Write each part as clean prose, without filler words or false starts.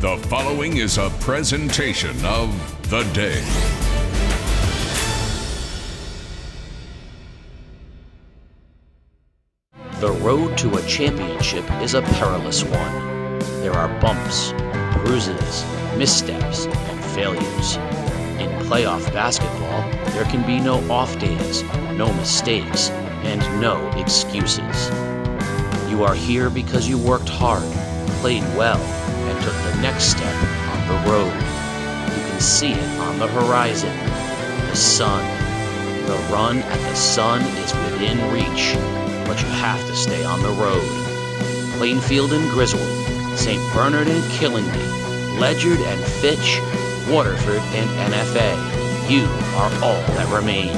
The following is a presentation of The Day. The road to a championship is a perilous one. There are bumps, bruises, missteps, and failures. In playoff basketball, there can be no off days, no mistakes, and no excuses. You are here because you worked hard, played well, and took the next step on the road. You can see it on the horizon. The sun. The run at the sun is within reach, but you have to stay on the road. Plainfield and Griswold, St. Bernard and Killingly, Ledyard and Fitch, Waterford and NFA. You are all that remain.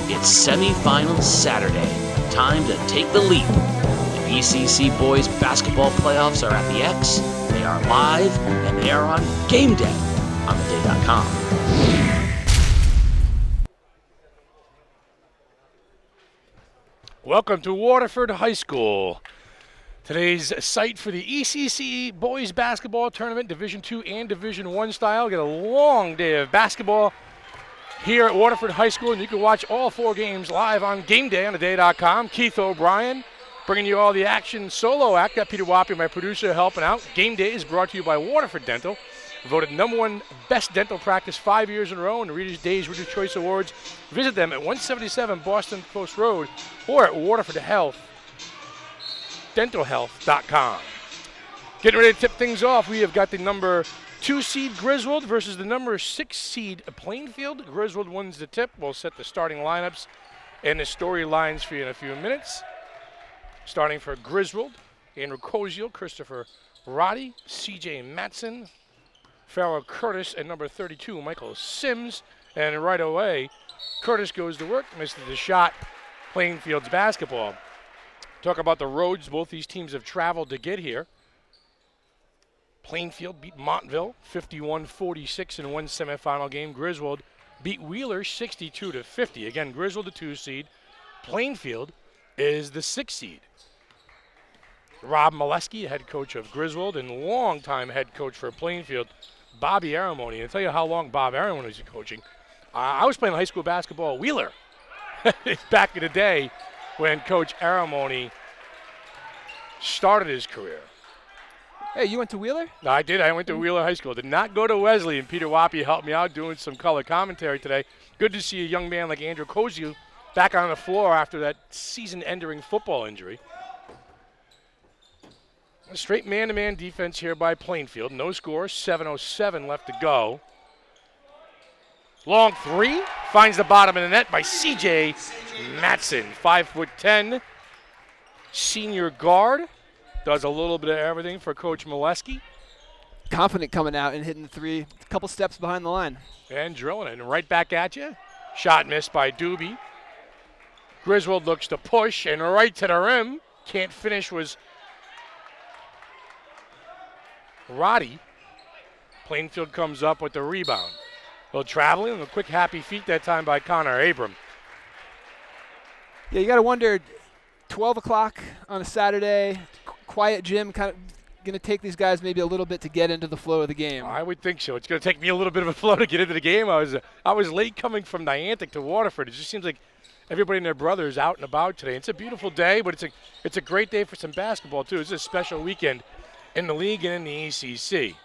It's semifinals Saturday. Time to take the leap. The ECC boys basketball playoffs are at the X. They are live and they are on game day on theday.com. Welcome to Waterford High School. Today's site for the ECC Boys Basketball Tournament, Division II and Division I style. Get a long day of basketball here at Waterford High School, and you can watch all 4 games live on game day on theday.com. Keith O'Brien bringing you all the action. Solo act. Got Peter Wappy, my producer, helping out. Game day is brought to you by Waterford Dental. Voted #1 best dental practice 5 years in a row in the Reader's Reader's Choice Awards. Visit them at 177 Boston Post Road or at Waterford Health, dentalhealth.com. Getting ready to tip things off, we have got the number 2 seed Griswold versus the number 6 seed Plainfield. Griswold wins the tip. We'll set the starting lineups and the storylines for you in a few minutes. Starting for Griswold, Andrew Koziel, Christopher Roddy, CJ Matson, Farrell Curtis, and number 32, Michael Sims. And right away, Curtis goes to work, misses the shot. Plainfield's basketball. Talk about the roads both these teams have traveled to get here. Plainfield beat Montville 51-46 in one semifinal game. Griswold beat Wheeler 62-50. Again, Griswold the 2 seed. Plainfield is the 6 seed. Rob Molesky, head coach of Griswold and longtime head coach for Plainfield, Bobby Aramoni. I'll tell you how long Bob Aramoni was coaching. I was playing high school basketball at Wheeler back in the day when Coach Aramoni started his career. Hey, you went to Wheeler? I did. I went to Wheeler High School. Did not go to Wesley, and Peter Wappy helped me out doing some color commentary today. Good to see a young man like Andrew Koziel back on the floor after that season-ending football injury. A straight man-to-man defense here by Plainfield. No score, 7:07 left to go. Long 3, finds the bottom of the net by CJ Matson, 5'10", senior guard. Does a little bit of everything for Coach Molesky. Confident coming out and hitting the 3, a couple steps behind the line. And drilling it, and right back at you. Shot missed by Doobie. Griswold looks to push, and right to the rim. Can't finish was Roddy. Plainfield comes up with the rebound. A little traveling and a quick happy feet that time by Connor Abram. Yeah, you got to wonder, 12 o'clock on a Saturday, quiet gym, kind of going to take these guys maybe a little bit to get into the flow of the game. I would think so. It's going to take me a little bit of a flow to get into the game. I was late coming from Niantic to Waterford. It just seems like everybody and their brother is out and about today. It's a beautiful day, but it's a great day for some basketball too. It's a special weekend in the league and in the ECC.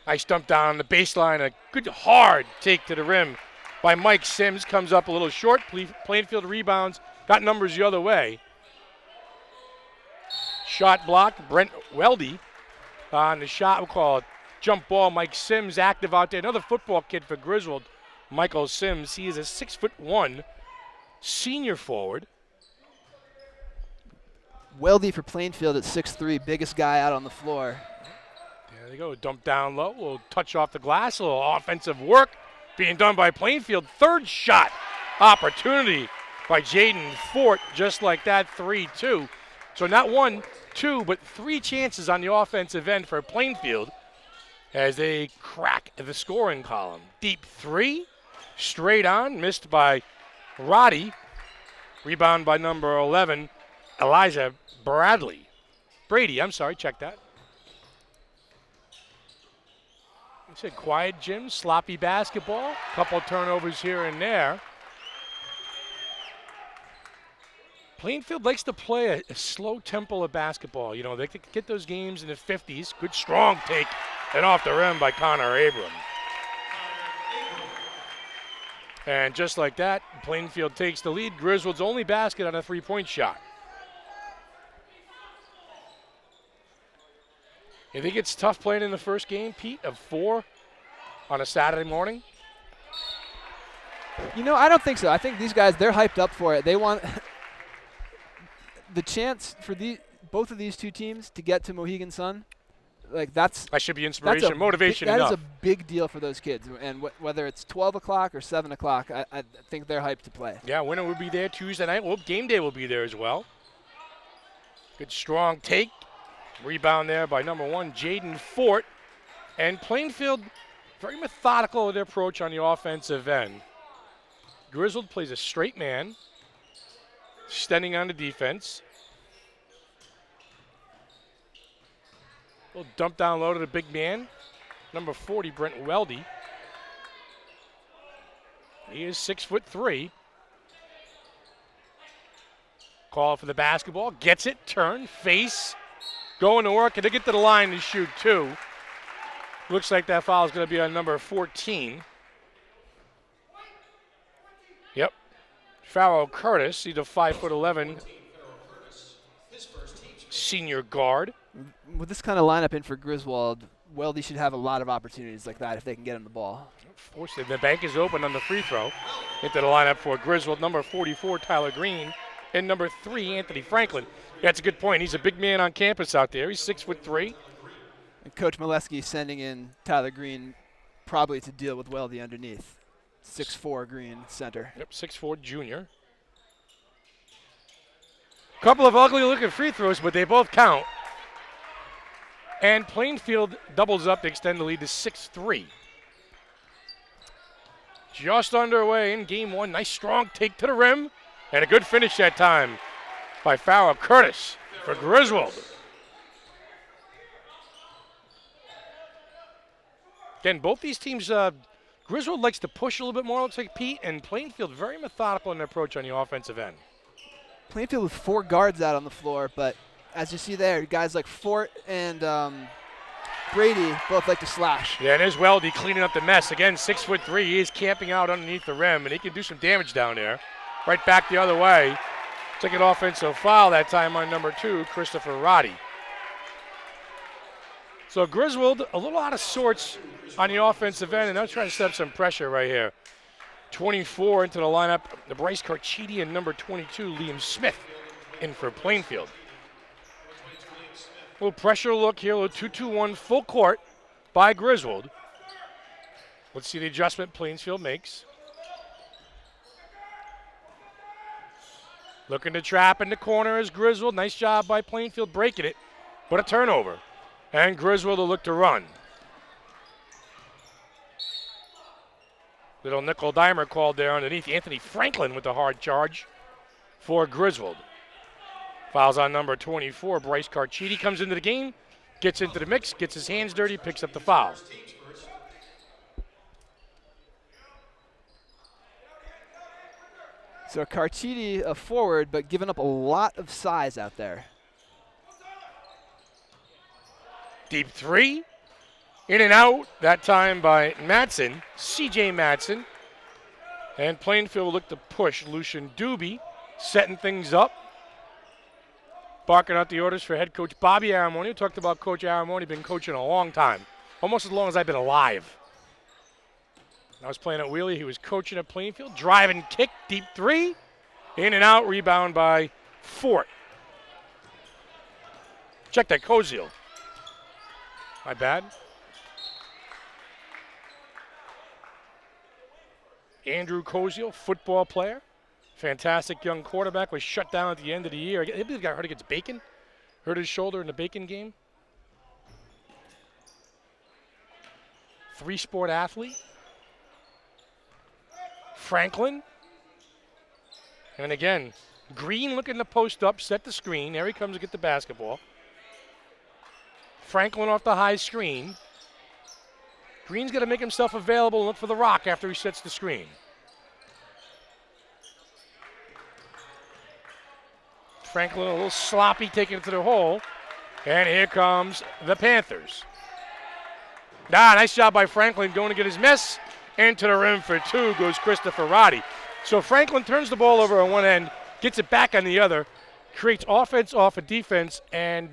Nice dump down on the baseline. A good hard take to the rim by Mike Sims. Comes up a little short. Plainfield rebounds. Got numbers the other way. Shot block. Brent Weldy on the shot. We'll call it jump ball. Mike Sims active out there. Another football kid for Griswold. Michael Sims. He is a 6'1" senior forward. Weldy for Plainfield at 6'3", biggest guy out on the floor. There they go, dump down low, a little touch off the glass, a little offensive work being done by Plainfield. Third shot opportunity by Jaden Fort, just like that, 3-2. So not 1, 2, but 3 chances on the offensive end for Plainfield as they crack the scoring column. Deep 3, straight on, missed by Roddy. Rebound by number 11, Elijah Bradley. Brady, I'm sorry, check that. I said quiet gym, sloppy basketball, couple turnovers here and there. Plainfield likes to play a slow tempo of basketball. You know, they could get those games in the 50s. Good strong take and off the rim by Connor Abram. And just like that, Plainfield takes the lead. Griswold's only basket on a three-point shot. You think it's tough playing in the first game, Pete, of 4 on a Saturday morning? You know, I don't think so. I think these guys, they're hyped up for it. They want the chance for both of these two teams to get to Mohegan Sun. Like that should be inspiration, motivation enough. That is a big deal for those kids. And whether it's 12 o'clock or 7 o'clock, I think they're hyped to play. Yeah, winner will be there Tuesday night. Well, game day will be there as well. Good strong take. Rebound there by number 1, Jaden Fort. And Plainfield, very methodical in their approach on the offensive end. Griswold plays a straight man, extending on the defense. Little dump down low to the big man, number 40, Brent Weldy. He is 6'3". Call for the basketball, gets it, turn, face, going to work, and they get to the line to shoot 2. Looks like that foul is going to be on number 14. Yep. Farrell Curtis, he's a 5'11" senior guard. With this kind of lineup in for Griswold, Weldy should have a lot of opportunities like that if they can get him the ball. Fortunately, the bank is open on the free throw. Into the lineup for Griswold, number 44, Tyler Green, and number 3, Anthony Franklin. Yeah, that's a good point. He's a big man on campus out there. He's 6'3". And Coach Molesky sending in Tyler Green probably to deal with Weldy underneath. 6'4" Green center. Yep, 6'4" junior. Couple of ugly-looking free throws, but they both count. And Plainfield doubles up to extend the lead to 6-3. Just underway in game 1. Nice strong take to the rim. And a good finish that time by Farrell Curtis for Griswold. Again, both these teams, Griswold likes to push a little bit more, looks like Pete, and Plainfield very methodical in their approach on the offensive end. Plainfield with 4 guards out on the floor, but as you see there, guys like Fort and Brady both like to slash. Yeah, and there's Weldy cleaning up the mess. Again, 6'3". He is camping out underneath the rim, and he can do some damage down there. Right back the other way. Took an offensive foul that time on number 2, Christopher Roddy. So Griswold, a little out of sorts on the offensive end, and they're trying to set up some pressure right here. 24 into the lineup, the Bryce Carchidi and number 22, Liam Smith, in for Plainfield. A little pressure look here, a little 2-2-1 full court by Griswold. Let's see the adjustment Plainfield makes. Looking to trap in the corner is Griswold. Nice job by Plainfield breaking it, but a turnover. And Griswold will look to run. Little nickel dimer called there underneath. Anthony Franklin with the hard charge for Griswold. Fouls on number 24. Bryce Carchidi comes into the game, gets into the mix, gets his hands dirty, picks up the foul. So Carchidi a forward, but giving up a lot of size out there. Deep 3. In and out, that time by Matson, C.J. Matson. And Plainfield will look to push. Lucian Doobie setting things up. Barking out the orders for head coach Bobby Aramoni. We talked about Coach Aramoni, been coaching a long time, almost as long as I've been alive. I was playing at Wheelie. He was coaching at Plainfield. Drive and kick, deep 3. In and out, rebound by Fort. Check that, Koziel. My bad. Andrew Koziel, football player. Fantastic young quarterback, was shut down at the end of the year. He got hurt against Bacon. Hurt his shoulder in the Bacon game. 3-sport athlete. Franklin. And again, Green looking to post up, set the screen. There he comes to get the basketball. Franklin off the high screen. Green's got to make himself available and look for the rock after he sets the screen. Franklin a little sloppy taking it to the hole. And here comes the Panthers. Nice job by Franklin going to get his miss. Into the rim for two goes Christopher Roddy. So Franklin turns the ball over on one end, gets it back on the other, creates offense off of defense, and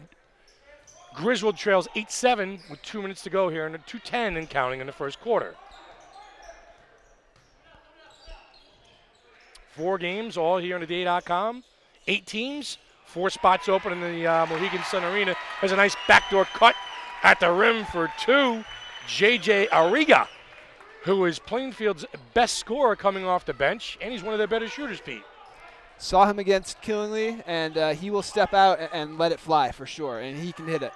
Griswold trails 8-7 with 2 minutes to go here, and 2:10 and counting in the first quarter. 4 games, all here on theday.com. 8 teams, 4 spots open in the Mohegan Sun Arena. There's a nice backdoor cut at the rim for 2. J.J. Arriga, who is Plainfield's best scorer coming off the bench, and he's one of their better shooters, Pete. Saw him against Killingly, and he will step out and let it fly for sure, and he can hit it.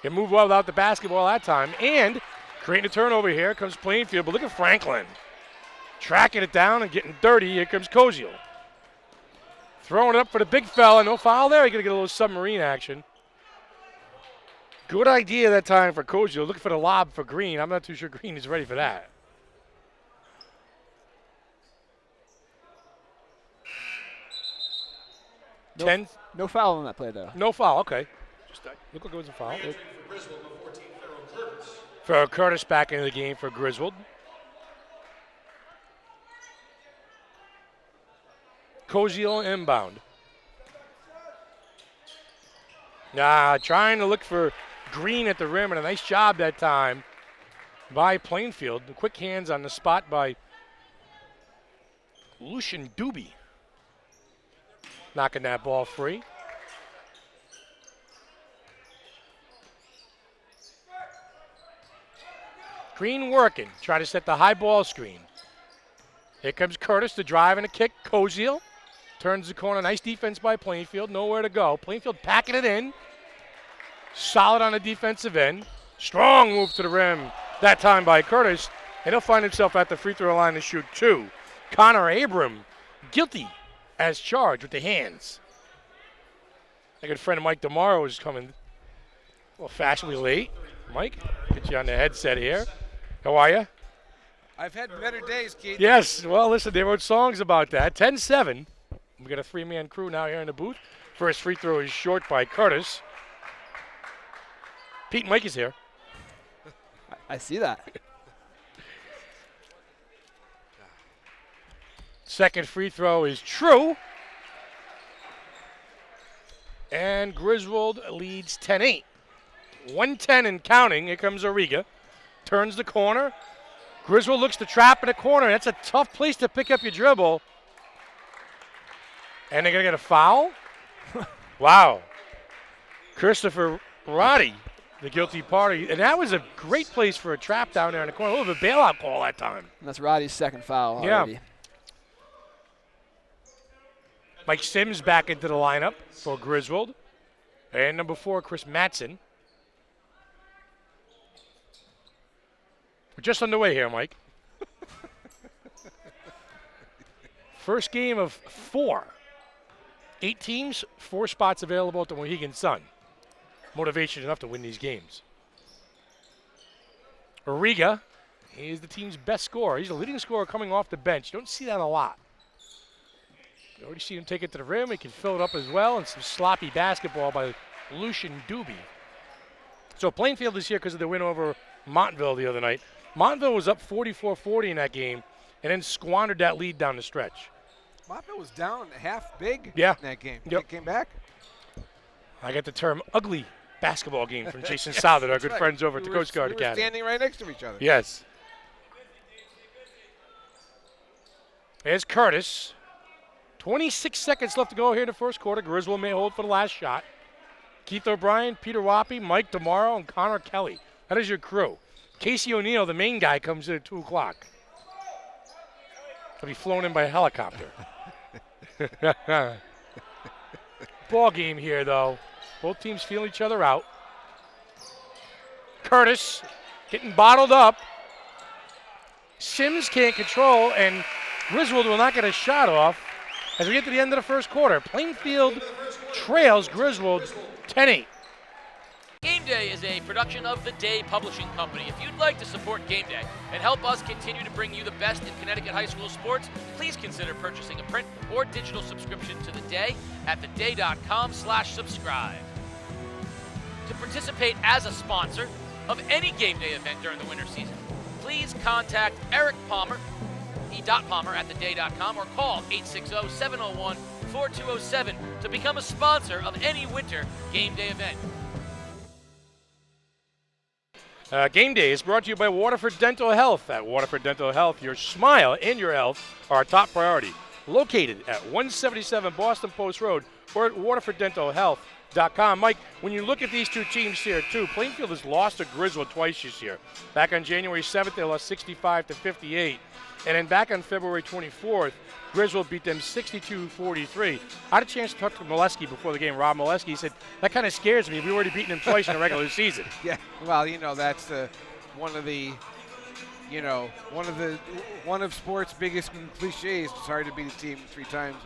He moved well without the basketball that time, and creating a turnover here comes Plainfield, but look at Franklin. Tracking it down and getting dirty, here comes Koziel. Throwing it up for the big fella, no foul there, he's gonna get a little submarine action. Good idea that time for Koziel, looking for the lob for Green. I'm not too sure Green is ready for that. No foul on that play, though. No foul, okay. Just look like it was a foul. For Curtis back into the game for Griswold. Koziel inbound. Trying to look for Green at the rim, and a nice job that time by Plainfield. The quick hands on the spot by Lucian Doobie. Knocking that ball free. Green working, trying to set the high ball screen. Here comes Curtis, the drive and a kick. Koziel turns the corner. Nice defense by Plainfield, nowhere to go. Plainfield packing it in. Solid on the defensive end. Strong move to the rim, that time by Curtis. And he'll find himself at the free throw line to shoot 2. Connor Abram, guilty as charged with the hands. My good friend Mike DeMauro is coming a little fashionably late. Mike, get you on the headset here. How are you? I've had better days, Keith. Yes, well, listen, they wrote songs about that. 10-7. We got a 3-man crew now here in the booth. First free throw is short by Curtis. Pete and Mike is here. I see that. Second free throw is true. And Griswold leads 10-8. 1:10 and counting. Here comes Arriga. Turns the corner. Griswold looks to trap in the corner. That's a tough place to pick up your dribble. And they're going to get a foul? Wow. Christopher Roddy, the guilty party. And that was a great place for a trap down there in the corner. A little bit of a bailout call that time. And that's Roddy's second foul already. Yeah. Mike Sims back into the lineup for Griswold. And number 4, Chris Matson. We're just underway here, Mike. First game of 4. 8 teams, 4 spots available at the Mohegan Sun. Motivation enough to win these games. Arriga is the team's best scorer. He's the leading scorer coming off the bench. You don't see that a lot. You already see him take it to the rim. He can fill it up as well, and some sloppy basketball by Lucian Doobie. So Plainfield is here because of the win over Montville the other night. Montville was up 44-40 in that game and then squandered that lead down the stretch. Montville was down half big in that game. Yep. It came back. I got the term ugly basketball game from Jason Southard, our good friends over at the Coast Guard Academy. We were standing right next to each other. Yes. There's Curtis. 26 seconds left to go here in the first quarter. Griswold may hold for the last shot. Keith O'Brien, Peter Wappy, Mike DeMauro, and Connor Kelly. That is your crew. Casey O'Neill, the main guy, comes in at 2 o'clock. He'll be flown in by a helicopter. Ball game here, though. Both teams feel each other out. Curtis getting bottled up. Sims can't control, and Griswold will not get a shot off as we get to the end of the first quarter. Plainfield trails Griswold 10-8. Game Day is a production of The Day Publishing Company. If you'd like to support Game Day and help us continue to bring you the best in Connecticut high school sports, please consider purchasing a print or digital subscription to The Day at theday.com/subscribe. To participate as a sponsor of any Game Day event during the winter season, please contact Eric Palmer, e.palmer at theday.com, or call 860-701-4207 to become a sponsor of any winter Game Day event. Game Day is brought to you by Waterford Dental Health. At Waterford Dental Health, your smile and your health are our top priority. Located at 177 Boston Post Road or at waterforddentalhealth.com. Mike, when you look at these two teams here, too, Plainfield has lost to Griswold twice this year. Back on January 7th, they lost 65-58. And then back on February 24th, Griswold beat them 62-43. I had a chance to talk to Molesky before the game, Rob Molesky. He said, that kind of scares me. We've already beaten them twice in the regular season. Yeah, well, that's one of sports' biggest cliches. It's hard to beat a team 3 times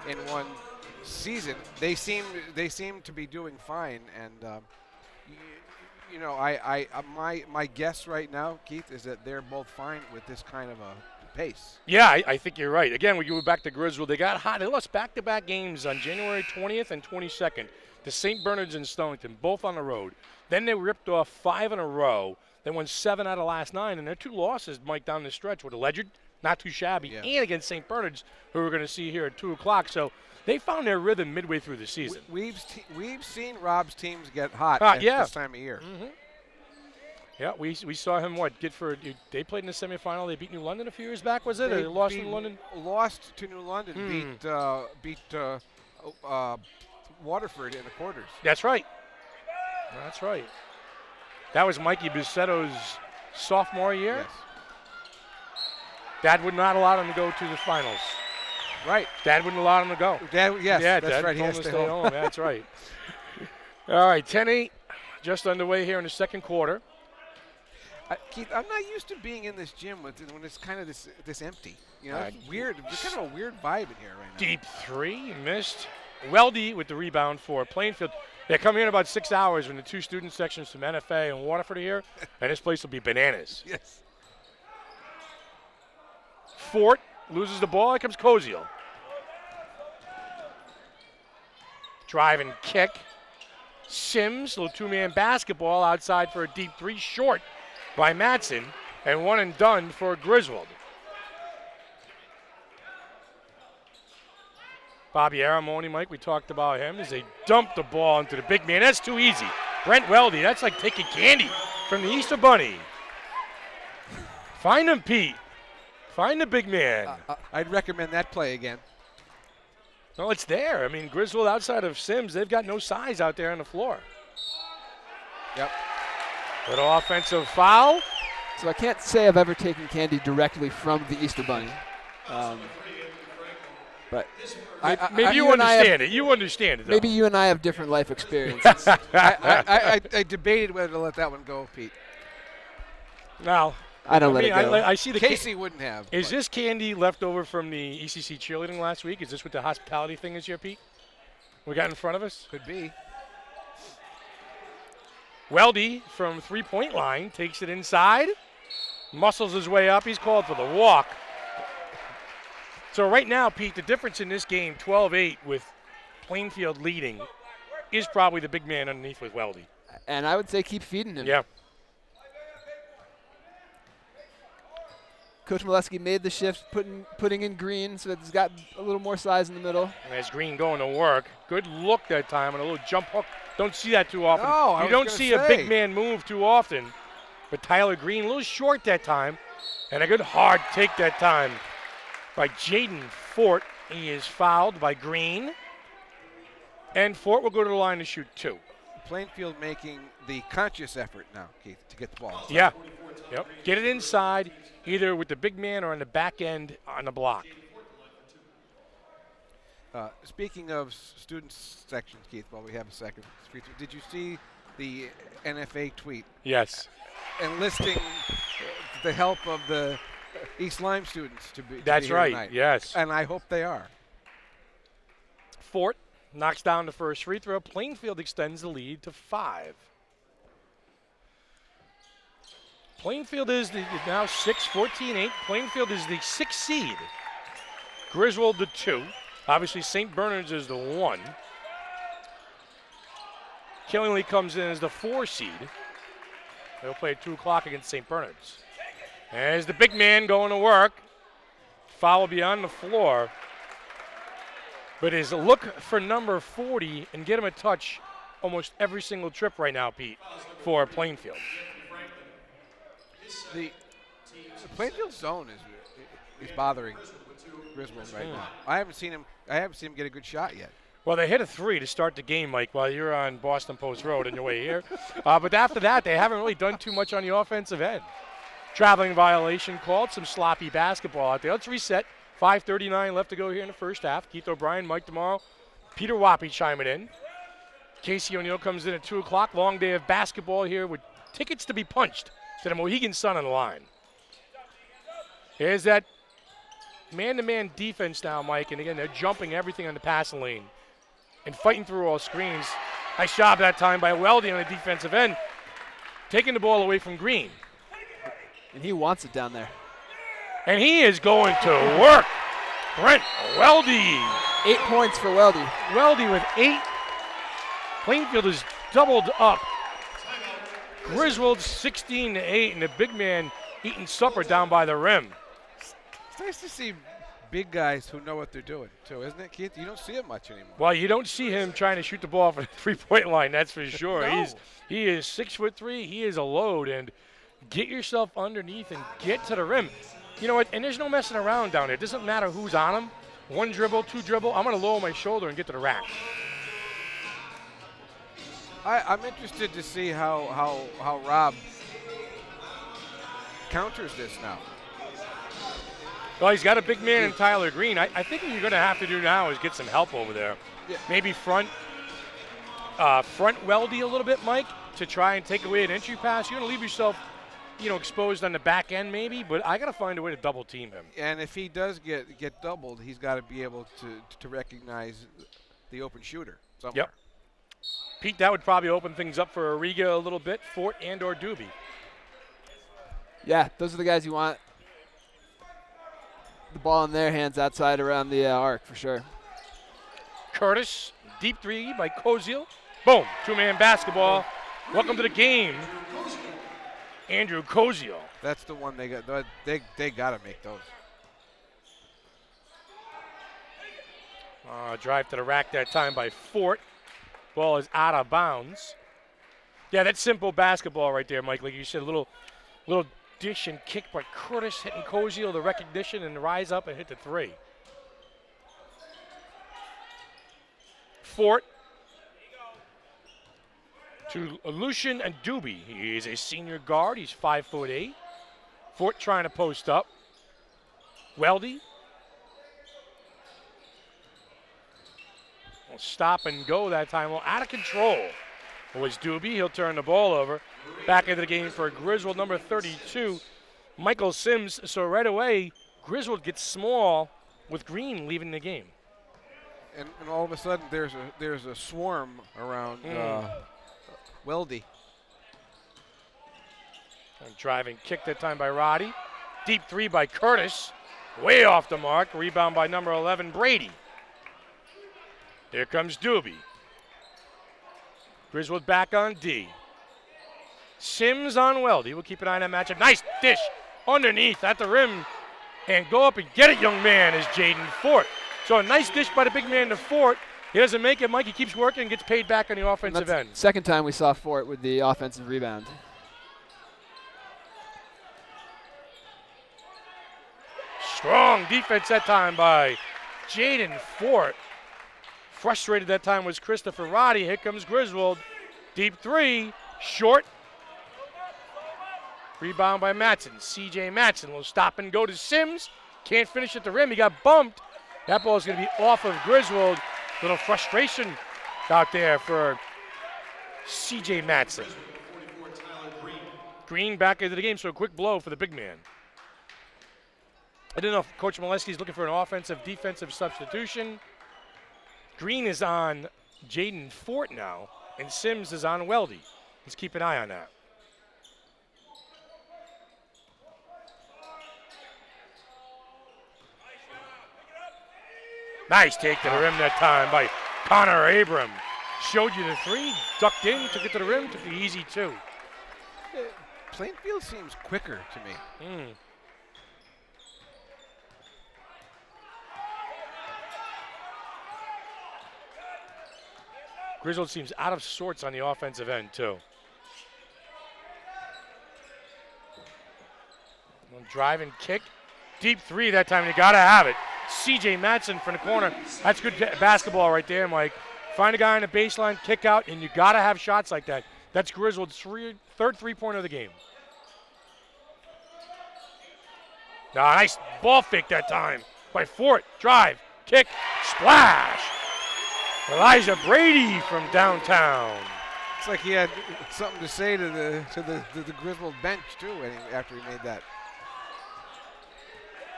in one season. They seem to be doing fine, and my guess right now, Keith, is that they're both fine with this kind of a pace. Yeah, I think you're right. Again, we go back to Griswold. They got hot. They lost back-to-back games on January 20th and 22nd to St. Bernard's and Stonington, both on the road. Then they ripped off 5 in a row. They won 7 out of the last 9, and their 2 losses, Mike, down the stretch with Alleged, not too shabby, and against St. Bernard's, who we're going to see here at 2 o'clock. So they found their rhythm midway through the season. We've seen Rob's teams get hot this time of year. Mm-hmm. Yeah, we saw him, they played in the semifinal. They beat New London a few years back, was it? Or they lost to New London? Lost to New London, beat Waterford in the quarters. That's right. That was Mikey Bussetto's sophomore year. Yes. Dad would not allow him to go to the finals. Right. Dad wouldn't allow him to go. That's Dad right. He told has him to stay home. That's right. All right, 10-8, just underway here in the second quarter. Keith, I'm not used to being in this gym when it's kind of this empty. It's weird. There's kind of a weird vibe in here right now. Deep 3, missed. Weldy with the rebound for Plainfield. They come here in about 6 hours when the 2 student sections from NFA and Waterford are here, and this place will be bananas. Yes. Fort loses the ball. Here comes Koziel. Drive and kick. Sims, little 2-man basketball outside for a deep 3, short by Matson, and 1 and done for Griswold. Bobby Aramoni, Mike, we talked about him as they dump the ball into the big man. That's too easy. Brent Weldy, that's like taking candy from the Easter Bunny. Find him, Pete. Find the big man. I'd recommend that play again. Well, it's there. I mean, Griswold outside of Sims, they've got no size out there on the floor. Yep. Little offensive foul. So I can't say I've ever taken candy directly from the Easter Bunny. But maybe you understand it. You understand it, though. Maybe you and I have different life experiences. I debated whether to let that one go, Pete. Now, I don't let it go. I see the Casey wouldn't have. Is this candy left over from the ECC cheerleading last week? Is this what the hospitality thing is here, Pete? We got in front of us? Could be. Weldy from three-point line takes it inside, muscles his way up. He's called for the walk. So right now, Pete, the difference in this game, 12-8 with Plainfield leading, is probably the big man underneath with Weldy. And I would say keep feeding him. Yeah. Coach Molesky made the shift, putting in Green so that he's got a little more size in the middle. And there's Green going to work. Good look that time and a little jump hook. Don't see that too often. No, you don't see a big man move too often. But Tyler Green, a little short that time. And a good hard take that time by Jaden Fort. He is fouled by Green. And Fort will go to the line to shoot 2. Plainfield making the conscious effort now, Keith, to get the ball. Yeah. Yep. Get it inside, either with the big man or on the back end on the block. Speaking of student sections, Keith, while we have a second, did you see the NFA tweet? Yes. Enlisting the help of the East Lyme students to be. That's here right. tonight. Yes. And I hope they are. Fort knocks down the first free throw. Plainfield extends the lead to 5. Plainfield is now 6-14-8. Plainfield is the 6th seed. Griswold the 2. Obviously, St. Bernard's is the 1. Killingly comes in as the 4 seed. They'll play at 2 o'clock against St. Bernard's. As the big man going to work. Foul beyond the floor. But his look for number 40 and get him a touch almost every single trip right now, Pete, for Plainfield. The Plainfield zone is bothering Griswold right now. I haven't seen him get a good shot yet. Well, they hit a 3 to start the game, Mike, while you're on Boston Post Road on your way here. But after that, they haven't really done too much on the offensive end. Traveling violation called, some sloppy basketball out there. Let's reset. 5:39 left to go here in the first half. Keith O'Brien, Mike DeMauro, Peter Wappy chiming in. Casey O'Neill comes in at 2 o'clock. Long day of basketball here with tickets to be punched to the Mohegan Sun on the line. Here's that man-to-man defense now, Mike. And again, they're jumping everything on the passing lane and fighting through all screens. Nice job that time by Weldy on the defensive end, taking the ball away from Green. And he wants it down there. And he is going to work. Brent Weldy. 8 points for Weldy. Weldy with 8. Plainfield is doubled up. Griswold 16-8, and the big man eating supper down by the rim. It's nice to see big guys who know what they're doing, too, isn't it, Keith? You don't see it much anymore. Well, you don't see him trying to shoot the ball from the three-point line, that's for sure. No. He is 6'3". He is a load, and get yourself underneath and get to the rim. You know what? And there's no messing around down there. It doesn't matter who's on him. 1 dribble, 2 dribble. I'm going to lower my shoulder and get to the rack. I'm interested to see how Rob counters this now. Well, he's got a big man in Tyler Green. I think what you're going to have to do now is get some help over there. Yeah. Maybe front Weldy a little bit, Mike, to try and take away an entry pass. You're going to leave yourself, exposed on the back end maybe, but I got to find a way to double team him. And if he does get doubled, he's got to be able to recognize the open shooter somewhere. Yep. Pete, that would probably open things up for Arriga a little bit, Fort and or Doobie. Yeah, those are the guys you want. The ball in their hands outside around the arc for sure. Curtis, deep 3 by Koziel. Boom, 2-man basketball. Welcome to the game, Andrew Koziel. That's the one they got. They got to make those. Drive to the rack that time by Fort. Ball is out of bounds. Yeah, that's simple basketball right there, Mike. Like you said, a little dish and kick by Curtis hitting Koziel, the recognition, and rise up and hit the 3. Fort to Lucian and Doobie. He is a senior guard. He's 5'8". Fort trying to post up. Weldy. Well, stop and go that time. Well, out of control was Doobie. He'll turn the ball over. Back into the game for Griswold, number 32, Michael Sims. So right away, Griswold gets small with Green leaving the game. And all of a sudden, there's a swarm around Weldy. And driving kick that time by Roddy. Deep 3 by Curtis. Way off the mark. Rebound by number 11, Brady. Here comes Doobie. Griswold back on D. Sims on Weldy. We'll keep an eye on that matchup. Nice dish underneath at the rim. And go up and get it, young man, is Jaden Fort. So a nice dish by the big man to Fort. He doesn't make it, Mike. He keeps working and gets paid back on the offensive end. Second time we saw Fort with the offensive rebound. Strong defense that time by Jaden Fort. Frustrated that time was Christopher Roddy. Here comes Griswold. Deep 3, short. Rebound by Matson. C.J. Matson will stop and go to Sims. Can't finish at the rim. He got bumped. That ball is going to be off of Griswold. Little frustration out there for C.J. Matson. Green back into the game, so a quick blow for the big man. I don't know if Coach Molesky's looking for an offensive-defensive substitution. Green is on Jaden Fort now, and Sims is on Weldy. Let's keep an eye on that. Nice take to the rim that time by Connor Abram. Showed you the 3, ducked in, took it to the rim, took the easy 2. Plainfield seems quicker to me. Griswold seems out of sorts on the offensive end, too. Drive and kick. Deep 3 that time, and you got to have it. C.J. Madsen from the corner. That's good basketball right there, Mike. Find a guy on the baseline, kick out, and you got to have shots like that. That's Griswold's third three-pointer of the game. Nice ball fake that time by Fort. Drive, kick, splash. Elijah Brady from downtown. It's like he had something to say to the Griswold bench too after he made that.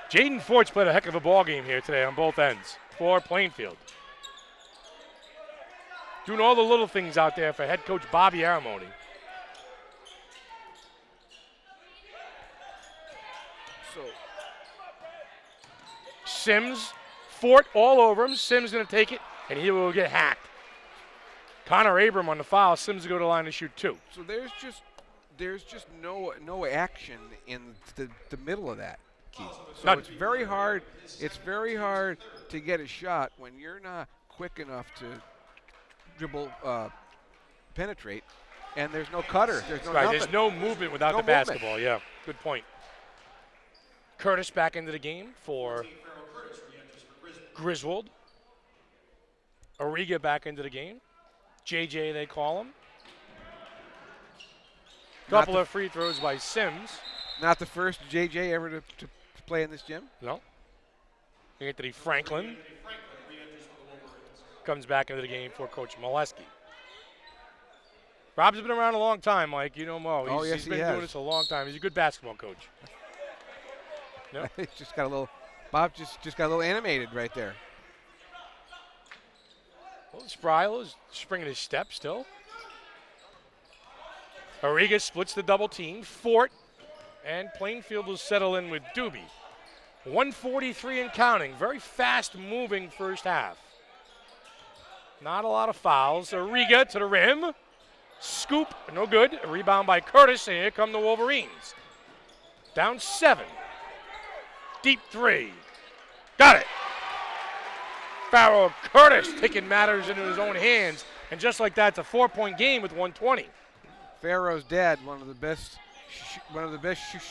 Jaden Fort's played a heck of a ball game here today on both ends for Plainfield. Doing all the little things out there for head coach Bobby Aramoni. So Sims, Fort all over him. Sims going to take it, and he will get hacked. Connor Abram on the foul. Sims will go to the line to shoot 2. So there's just no action in the middle of that, Keith. So None. it's very hard. It's very hard to get a shot when you're not quick enough to dribble, penetrate, and there's no cutter. There's no nothing. There's no movement without the basketball. Yeah, good point. Curtis back into the game for Griswold. Ariga back into the game. JJ, they call him. Couple of free throws by Sims. Not the first JJ ever to play in this gym. No. Anthony Franklin comes back into the game for Coach Molesky. Rob's been around a long time, Mike. You know Mo. He's been doing this a long time. He's a good basketball coach. No? He's just got a little. Bob just got a little animated right there. Well, Sprilo's springing his step still. Ariga splits the double team. Fort and Plainfield will settle in with Doobie. 143 and counting. Very fast moving first half. Not a lot of fouls. Ariga to the rim. Scoop, no good. A rebound by Curtis, and here come the Wolverines. Down 7. Deep 3. Got it. Farrell Curtis taking matters into his own hands. And just like that, it's a 4-point game with 120. Farrow's dad, one of the best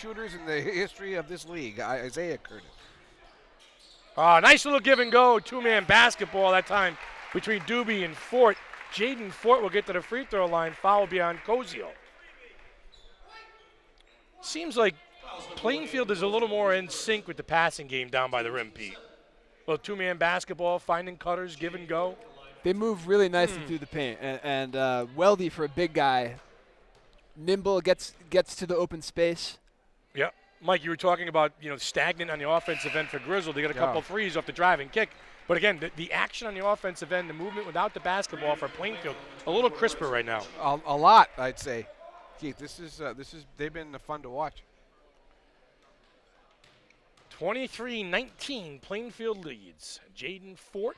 shooters in the history of this league, Isaiah Curtis. Nice little give and go, 2-man basketball that time between Doobie and Fort. Jaden Fort will get to the free throw line. Foul beyond Cozio. Seems like Plainfield is a little more in sync with the passing game down by the rim, Pete. A little 2-man basketball, finding cutters, give and go. They move really nicely through the paint, and Weldy, for a big guy, nimble, gets to the open space. Yeah, Mike, you were talking about stagnant on the offensive end for Griswold. They got a couple of threes off the drive and kick. But again, the action on the offensive end, the movement without the basketball for Plainfield, a little crisper right now. A lot, I'd say. Keith, they've been fun to watch. 23-19, Plainfield leads. Jaden Fort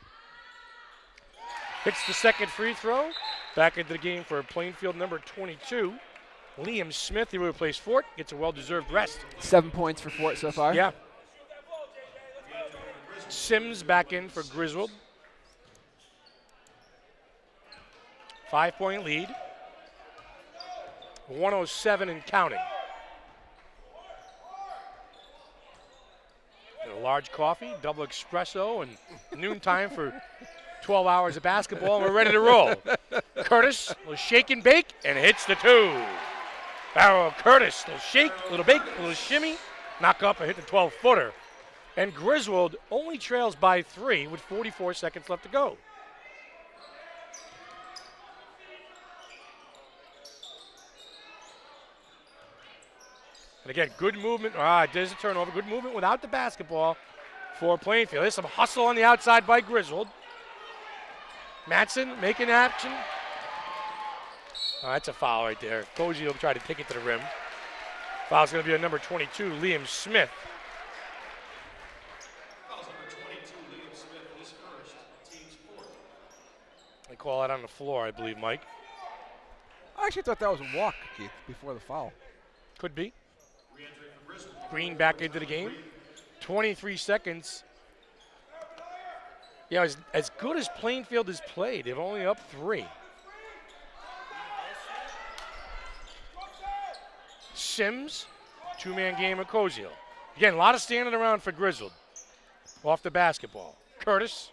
hits the second free throw. Back into the game for Plainfield number 22. Liam Smith, he will replace Fort, gets a well-deserved rest. 7 points for Fort so far. Yeah. Sims back in for Griswold. 5-point lead. 107 and counting. A large coffee, double espresso, and noontime for 12 hours of basketball, and we're ready to roll. Curtis will shake and bake and hits the 2. Farrell Curtis, little shake, little bake, little shimmy, knock up and hit the 12-footer. And Griswold only trails by 3 with 44 seconds left to go. And again, good movement. There's a turnover. Good movement without the basketball for Plainfield. There's some hustle on the outside by Griswold. Madsen making action. That's a foul right there. Cozy will try to take it to the rim. Foul's going to be on number 22, Liam Smith. call out on the floor, I believe, Mike. I actually thought that was a walk, Keith, before the foul. Could be. Green back into the game. 23 seconds. Yeah, as good as Plainfield has played, they've only up 3. Sims, 2-man game of Koziel. Again, a lot of standing around for Griswold. Off the basketball. Curtis.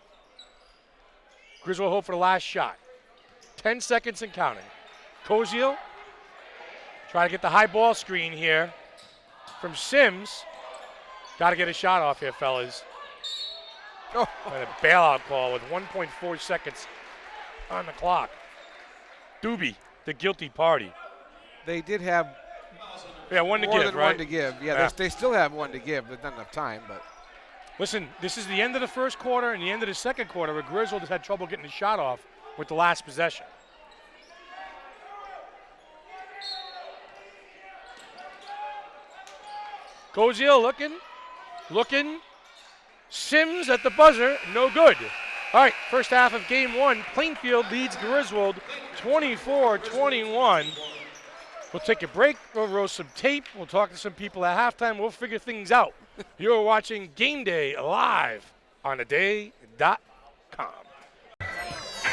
Griswold hope for the last shot. 10 seconds and counting. Koziel. Try to get the high ball screen here from Sims. Got to get a shot off here, fellas. Oh. And a bailout call with 1.4 seconds on the clock. Doobie, the guilty party. They did have one to more give, than right? one to give. Yeah, they still have one to give. There's not enough time, but. Listen, this is the end of the first quarter and the end of the second quarter where Griswold has had trouble getting the shot off with the last possession. Koziel looking. Sims at the buzzer, no good. All right, first half of game 1, Plainfield leads Griswold 24-21. We'll take a break, we'll roll some tape, we'll talk to some people at halftime, we'll figure things out. You're watching Game Day live on theday.com.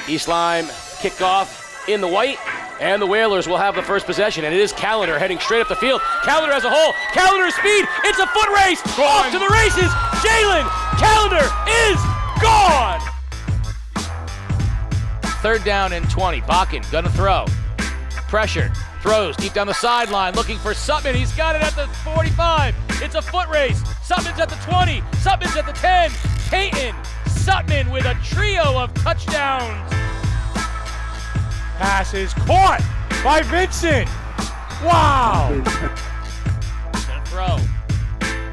East Lyme kickoff in the white, and the Whalers will have the first possession, and it is Callender heading straight up the field. Callender has a hole. Calendar's speed. It's a foot race. Off to the races. Jalen Callender is gone. 3rd down and 20. Bakken gonna throw. Pressured. Throws deep down the sideline, looking for Sutman. He's got it at the 45. It's a foot race. Sutman's at the 20. Sutman's at the 10. Peyton Sutman with a trio of touchdowns. Pass is caught by Vincent. Wow. Gonna throw.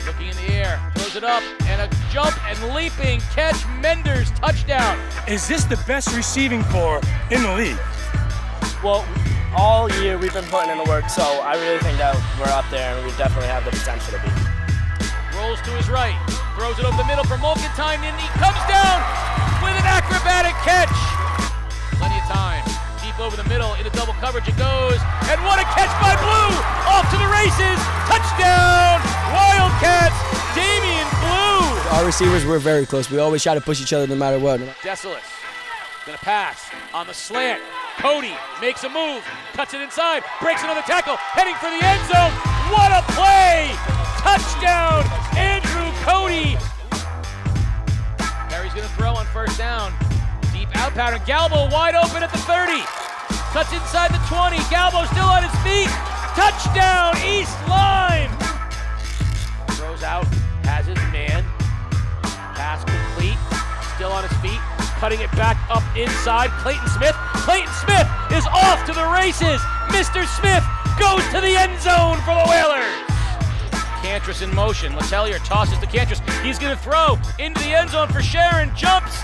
Looking in the air. Throws it up. And a jump and leaping catch. Menders touchdown. Is this the best receiving corps in the league? Well, all year we've been putting in the work, so I really think that we're up there and we definitely have the potential to be. Rolls to his right. Throws it over the middle for Molkentine, and he comes down with an acrobatic catch. Plenty of time. Deep over the middle, into double coverage it goes. And what a catch by Blue! Off to the races! Touchdown! Wildcats! Damian Blue! Our receivers were very close. We always try to push each other no matter what. Desolus. Gonna pass on the slant. Cody makes a move, cuts it inside, breaks another tackle, heading for the end zone. What a play! Touchdown, Andrew Cody. Perry's gonna throw on 1st down. Deep out pattern. Galbo wide open at the 30. Cuts inside the 20. Galbo still on his feet. Touchdown, East Lyme. Throws out, has his man. Pass complete. Still on his feet. Cutting it back up inside. Clayton Smith. Clayton Smith is off to the races. Mr. Smith goes to the end zone for the Whalers. Cantress in motion. Letelier tosses to Cantress. He's going to throw into the end zone for Sharon. Jumps.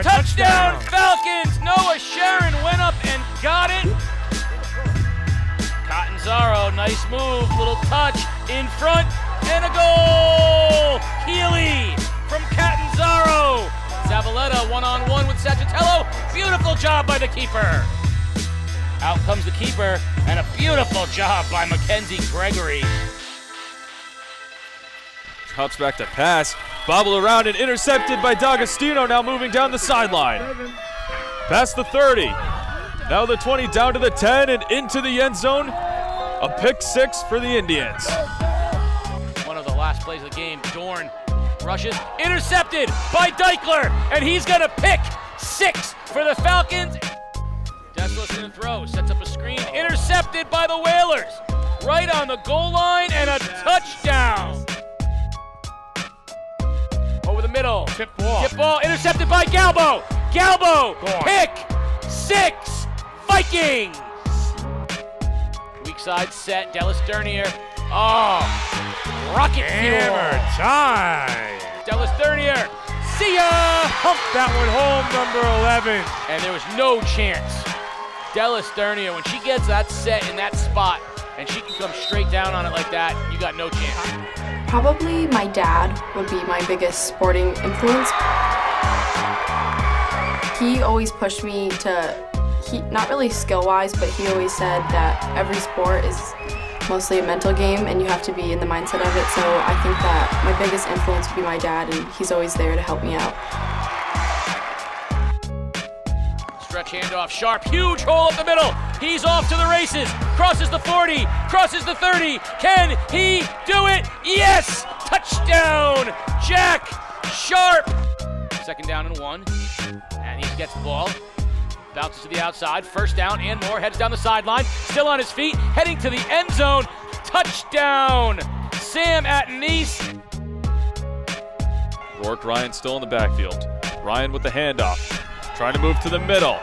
Touchdown Falcons. Noah Sharon went up and got it. Catanzaro, nice move. Little touch in front and a goal. Healy from Catanzaro. Zavaleta one-on-one with Sagittelo. Beautiful job by the keeper. Out comes the keeper, and a beautiful job by Mackenzie Gregory. Hops back to pass. Bobble around and intercepted by D'Agostino, now moving down the sideline. Past the 30. Now the 20 down to the 10 and into the end zone. A pick 6 for the Indians. One of the last plays of the game, Dorn rushes, intercepted by Deichler, and he's gonna pick 6 for the Falcons. Desolus in the throw, sets up a screen, intercepted by the Whalers. Right on the goal line and a touchdown. Over the middle. Tip ball, intercepted by Galbo. Galbo, pick 6, Vikings. Weak side set, Dallas Dernier. Oh, rocket hammer fuel. time. Dallas Dernier, see ya! Pump that one home, number 11. And there was no chance. Dallas Dernier, when she gets that set in that spot, and she can come straight down on it like that, you got no chance. Probably my dad would be my biggest sporting influence. He always pushed me not really skill-wise, but he always said that every sport is mostly a mental game and you have to be in the mindset of it. So I think that my biggest influence would be my dad, and he's always there to help me out. Stretch handoff, Sharp, huge hole up the middle. He's off to the races, crosses the 40, crosses the 30. Can he do it? Yes! Touchdown, Jack Sharp. 2nd down and 1, and he gets the ball. Bounces to the outside, 1st down and more, heads down the sideline, still on his feet, heading to the end zone. Touchdown, Sam Atenise. Rourke Ryan still in the backfield. Ryan with the handoff, trying to move to the middle,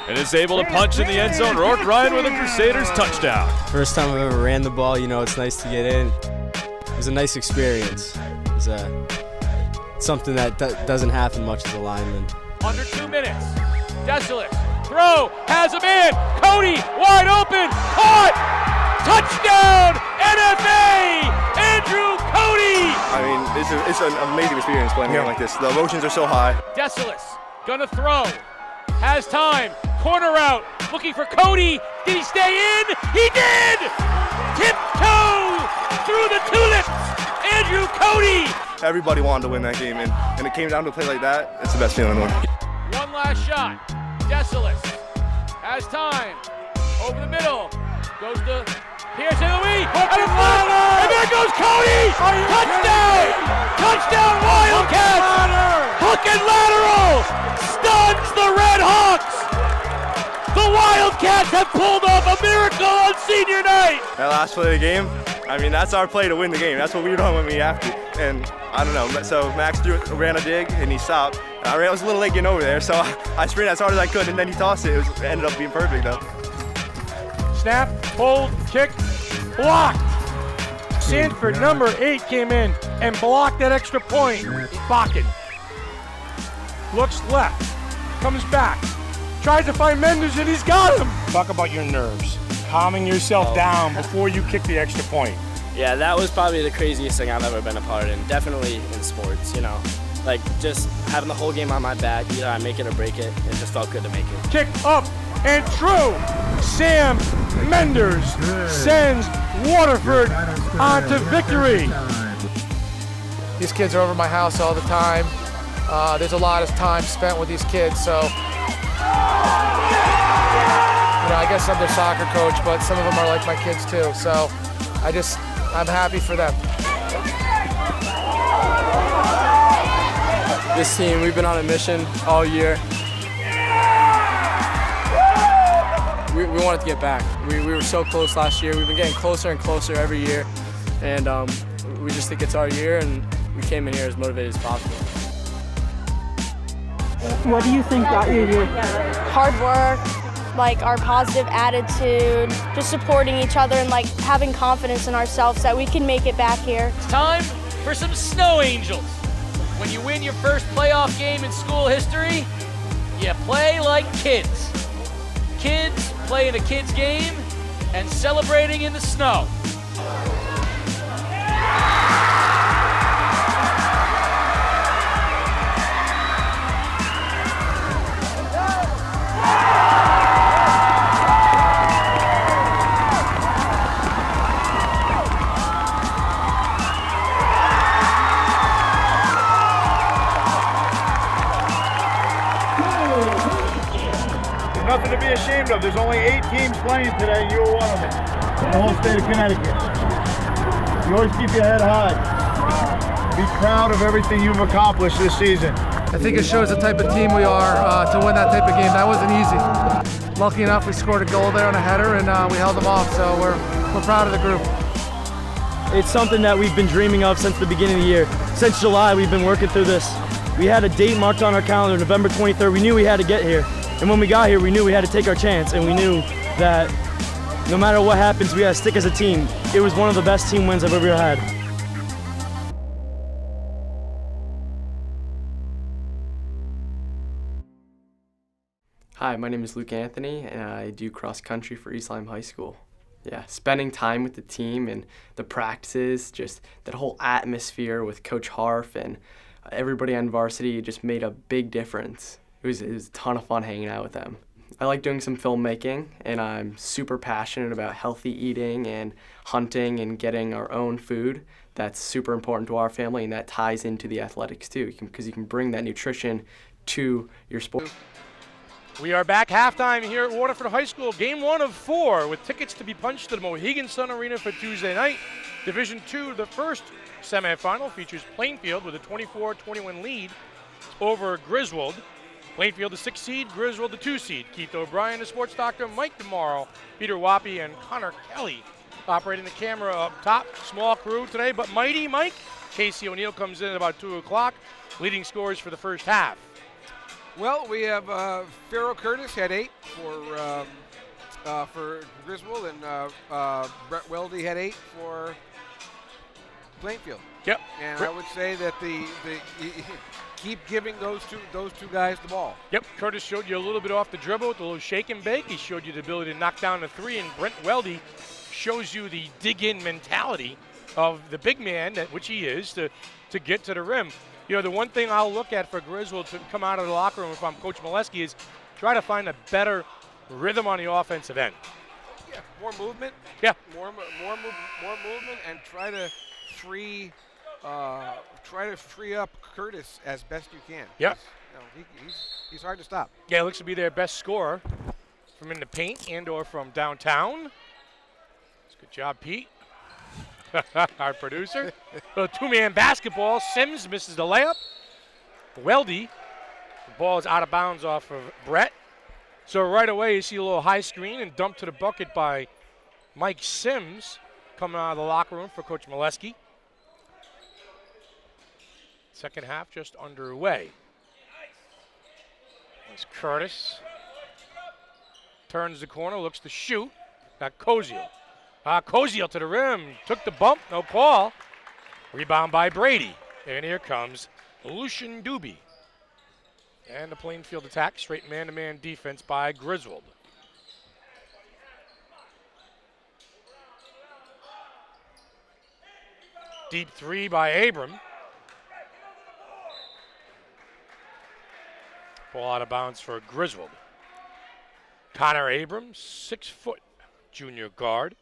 and is able to punch in the end zone. Rourke Ryan with a Crusaders touchdown. First time I've ever ran the ball, it's nice to get in. It was a nice experience. It was something that doesn't happen much as a lineman. Under 2 minutes. Desolate, throw, has a man, Cody, wide open, caught, touchdown, NFA, Andrew Cody! I mean, it's an amazing experience playing a game like this. The emotions are so high. Desolate, gonna throw, has time, corner out, looking for Cody, did he stay in? He did! Tiptoe through the tulips, Andrew Cody! Everybody wanted to win that game, and it came down to a play like that. It's the best feeling in the world. One last shot. Desolate has time. Over the middle. Goes to Pearson Louis. And there goes Cody! Touchdown! Touchdown Wildcats! Hook and lateral! Stuns the Red Hawks! The Wildcats have pulled off a miracle on senior night! That last play of the game, I mean, that's our play to win the game. That's what we were doing when we have to. And I don't know, so Max ran a dig and he stopped. I was a little late getting over there, so I sprinted as hard as I could, and then he tossed it. It ended up being perfect, though. Snap, hold, kick, blocked. Sanford, number 8, came in and blocked that extra point. Bakken looks left, comes back, tries to find Menders, and he's got him. Talk about your nerves. Calming yourself down before you kick the extra point. Yeah, that was probably the craziest thing I've ever been a part in, definitely in sports, Like, just having the whole game on my back, either I make it or break it, it just felt good to make it. Kick up and true. Sam Menders sends Waterford on to victory. These kids are over my house all the time. There's a lot of time spent with these kids, so I guess I'm their soccer coach, but some of them are like my kids too, so I'm happy for them. This team, we've been on a mission all year. We wanted to get back. We were so close last year. We've been getting closer and closer every year, and we just think it's our year, and we came in here as motivated as possible. What do you think got you here? Hard work, like our positive attitude, just supporting each other and like having confidence in ourselves that we can make it back here. It's time for some snow angels. When you win your first playoff game in school history, you play like kids. Kids playing a kids game and celebrating in the snow. Nothing to be ashamed of. There's only 8 teams playing today, and you were one of them. In the whole state of Connecticut. You always keep your head high. Be proud of everything you've accomplished this season. I think it shows the type of team we are to win that type of game. That wasn't easy. Lucky enough, we scored a goal there on a header, and we held them off, so we're proud of the group. It's something that we've been dreaming of since the beginning of the year. Since July, we've been working through this. We had a date marked on our calendar, November 23rd. We knew we had to get here. And when we got here, we knew we had to take our chance, and we knew that no matter what happens, we got to stick as a team. It was one of the best team wins I've ever had. Hi, my name is Luke Anthony, and I do cross country for East Lyme High School. Yeah, spending time with the team and the practices, just that whole atmosphere with Coach Harf and everybody on varsity just made a big difference. was a ton of fun hanging out with them. I like doing some filmmaking, and I'm super passionate about healthy eating and hunting and getting our own food. That's super important to our family, and that ties into the athletics too, because you can bring that nutrition to your sport. We are back halftime here at Waterford High School, game 1 of 4, with tickets to be punched at the Mohegan Sun Arena for Tuesday night. Division II, the first semifinal, features Plainfield with a 24-21 lead over Griswold. Plainfield, the 6th seed, Griswold, the 2 seed. Keith O'Brien, the sports doctor, Mike DeMauro, Peter Wappy, and Connor Kelly operating the camera up top. Small crew today, but mighty Mike. Casey O'Neill comes in at about 2 o'clock, leading scores for the first half. Well, we have Farrell Curtis had 8 for Griswold, and Brett Weldy had 8 for Plainfield. Yep. And I would say that the keep giving those two guys the ball. Yep. Curtis showed you a little bit off the dribble with a little shake and bake. He showed you the ability to knock down the 3, and Brent Weldy shows you the dig-in mentality of the big man, which he is, to get to the rim. You know, the one thing I'll look at for Griswold to come out of the locker room if I'm Coach Molesky is try to find a better rhythm on the offensive end. Yeah, more movement. Yeah. More movement, and try to free up Curtis as best you can. Yep. He's hard to stop. Yeah, looks to be their best scorer from in the paint and/or from downtown. Good job, Pete. Our producer. A 2-man basketball. Sims misses the layup. Weldy, the ball is out of bounds off of Brett. So right away you see a little high screen and dumped to the bucket by Mike Sims coming out of the locker room for Coach Molesky. Second half just underway. There's Curtis. Turns the corner, looks to shoot. Got Koziel. Koziel to the rim, took the bump, no call. Rebound by Brady. And here comes Lucian Doobie. And the Plainfield attack, straight man-to-man defense by Griswold. Deep 3 by Abram. Ball out of bounds for Griswold. Connor Abrams, 6-foot junior guard.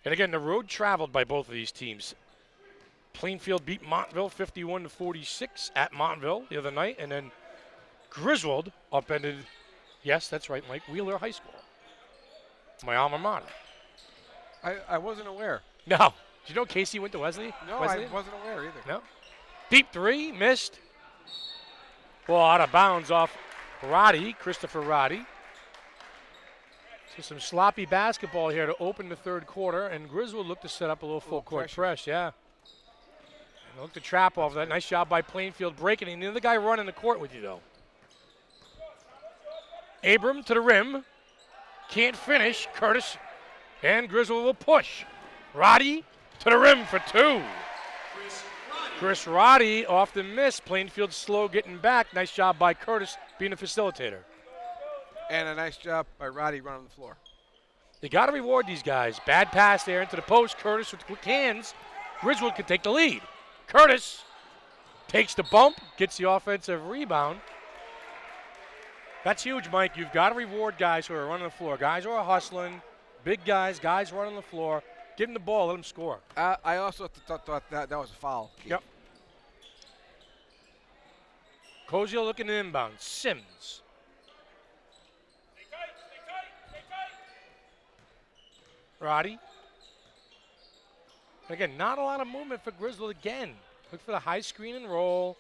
And again, the road traveled by both of these teams. Plainfield beat Montville 51-46 at Montville the other night, and then Griswold upended, yes, that's right, Mike, Wheeler High School, my alma mater. I wasn't aware. No. Did you know Casey went to Wesley? No, Wesley? I wasn't aware either. No. Deep 3, missed. Ball out of bounds off Roddy, Christopher Roddy. So some sloppy basketball here to open the third quarter, and Griswold looked to set up a little full court press, yeah. And looked to trap off that. Nice job by Plainfield breaking. And the other guy running the court with you, though. Abram to the rim. Can't finish. Curtis and Griswold will push. Roddy to the rim for 2. Chris Roddy off the miss. Plainfield slow getting back. Nice job by Curtis being a facilitator. And a nice job by Roddy running the floor. You got to reward these guys. Bad pass there into the post. Curtis with quick hands. Griswold can take the lead. Curtis takes the bump, gets the offensive rebound. That's huge, Mike. You've got to reward guys who are running the floor. Guys who are hustling, big guys running the floor. Give them the ball, let them score. I also thought that was a foul. Yep. Koziel looking to inbound. Sims. Roddy. And again, not a lot of movement for Griswold again. Look for the high screen and roll.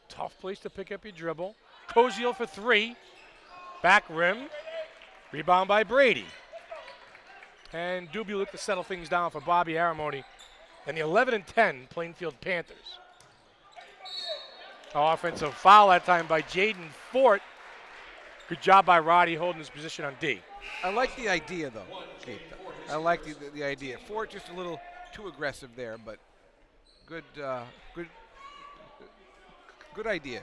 Tough place to pick up your dribble. Koziel for 3. Back rim. Rebound by Brady. And Doobie looked to settle things down for Bobby Aramoni. And the 11-10 Plainfield Panthers. Offensive foul that time by Jaden Fort. Good job by Roddy holding his position on D. I like the idea, though, Kate. I like the idea. Ford just a little too aggressive there, but good idea.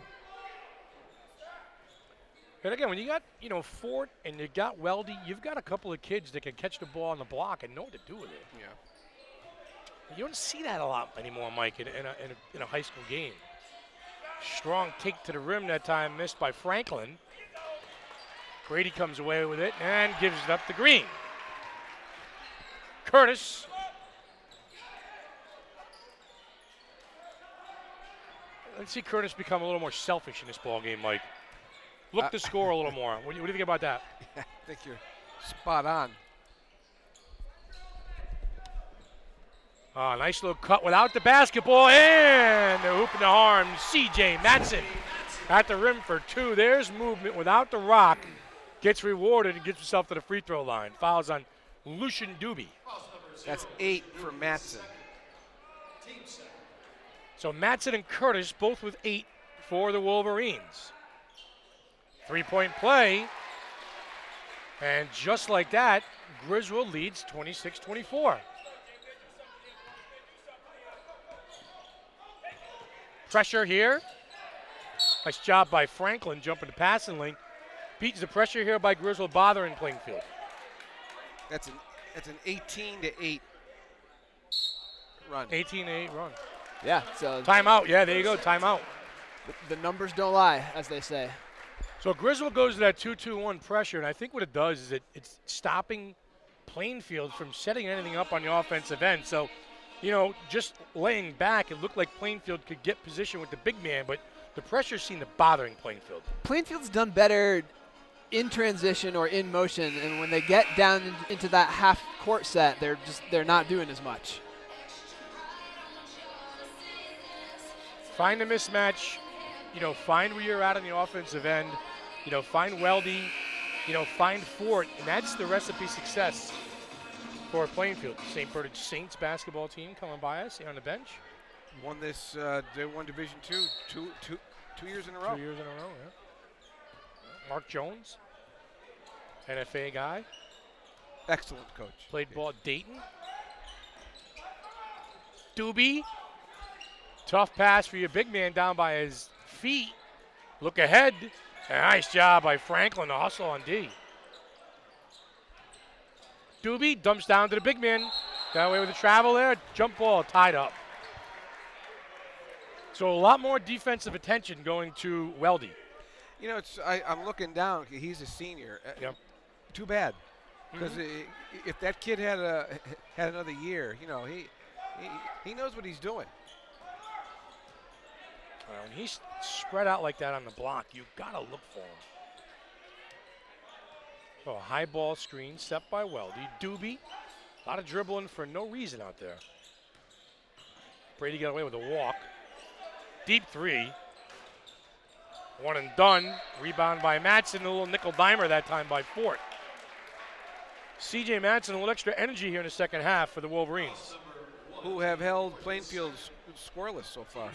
And again, when you got, Fort and you got Weldy, you've got a couple of kids that can catch the ball on the block and know what to do with it. Yeah. You don't see that a lot anymore, Mike, in a high school game. Strong take to the rim that time, missed by Franklin. Brady comes away with it and gives it up to Green. Curtis. Let's see Curtis become a little more selfish in this ball game, Mike. Look to score a little more. What do you think about that? I think you're spot on. Nice little cut without the basketball, and the hoop in the arm. C.J. Matson at the rim for 2. There's movement without the rock. Gets rewarded and gets himself to the free throw line. Fouls on Lucian Doobie. That's 8 for Matson. So Matson and Curtis both with 8 for the Wolverines. 3-point play. And just like that, Griswold leads 26-24. Pressure here. Nice job by Franklin jumping the passing lane. Beats the pressure here by Griswold bothering Plainfield. That's an 18-8 run. 18-8 run. Yeah. So timeout. Yeah, there you go. Timeout. The numbers don't lie, as they say. So Griswold goes to that 2-2-1 pressure, and I think what it does is it's stopping Plainfield from setting anything up on the offensive end. So, just laying back, it looked like Plainfield could get position with the big man, but the pressure seemed to bothering Plainfield. Plainfield's done better in transition or in motion, and when they get down into that half-court set, they're not doing as much. Find a mismatch, find where you're at on the offensive end, find Weldy, find Fort, and that's the recipe success for Plainfield. St. Bernard Saints basketball team coming by us here on the bench. Won this, they won Division II 2 years in a row. 2 years in a row, yeah. Mark Jones, NFA guy. Excellent coach. Played ball at Dayton. Doobie. Tough pass for your big man down by his feet. Look ahead. Nice job by Franklin to hustle on D. Doobie dumps down to the big man. Got away with the travel there. Jump ball tied up. So a lot more defensive attention going to Weldy. I'm looking down. He's a senior. Yep. Too bad, because if that kid had another year, he knows what he's doing. When he's spread out like that on the block, you've got to look for him. So a high ball screen set by Weldy. Doobie, a lot of dribbling for no reason out there. Brady got away with a walk. Deep 3. One and done. Rebound by Matson. A little nickel dimer that time by Fort. C.J. Matson, a little extra energy here in the second half for the Wolverines. Who have held Plainfield scoreless so far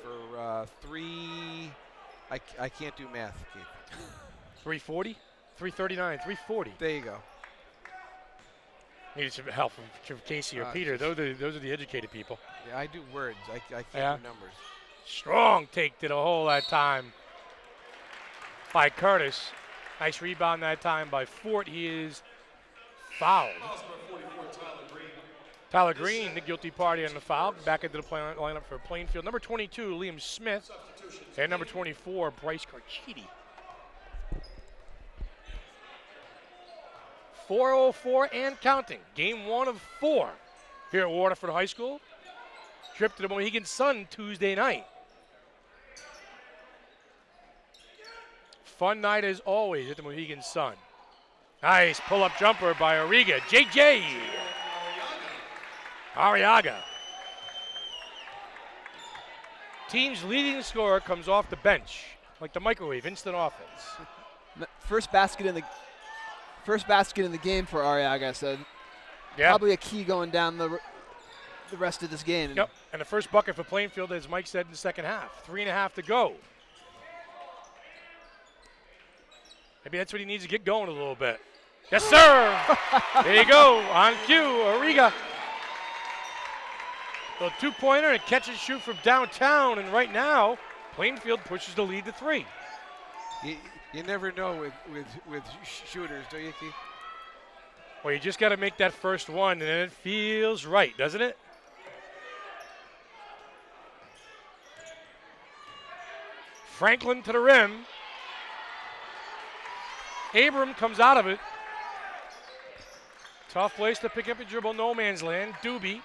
for 3. I can't do math, Keith. 340, 339, 340. There you go. Needed some help from Casey or Peter. Those are the educated people. Yeah, I do words. I can't do numbers. Strong take to the hole that time by Curtis. Nice rebound that time by Fort. He is fouled. Tyler Green, the guilty party on the foul. Back into the lineup for Plainfield. Number 22, Liam Smith. And number 24, Bryce Carchidi. 4:04 and counting. Game 1 of 4 here at Waterford High School. Trip to the Mohegan Sun Tuesday night. Fun night as always at the Mohegan Sun. Nice pull-up jumper by Arriga. JJ Arriaga. Team's leading scorer comes off the bench, like the microwave, instant offense. First basket in the game for Arriaga, so probably a key going down the rest of this game. Yep, and the first bucket for Plainfield, as Mike said, in the second half. 3.5 to go. Maybe that's what he needs to get going a little bit. Yes, sir. There you go. On cue, Arriga. Little two-pointer and catch and shoot from downtown. And right now, Plainfield pushes the lead to 3. You never know with shooters, do you, Keith? Well, you just got to make that first one, and then it feels right, doesn't it? Franklin to the rim. Abram comes out of it. Tough place to pick up a dribble, no man's land. Doobie.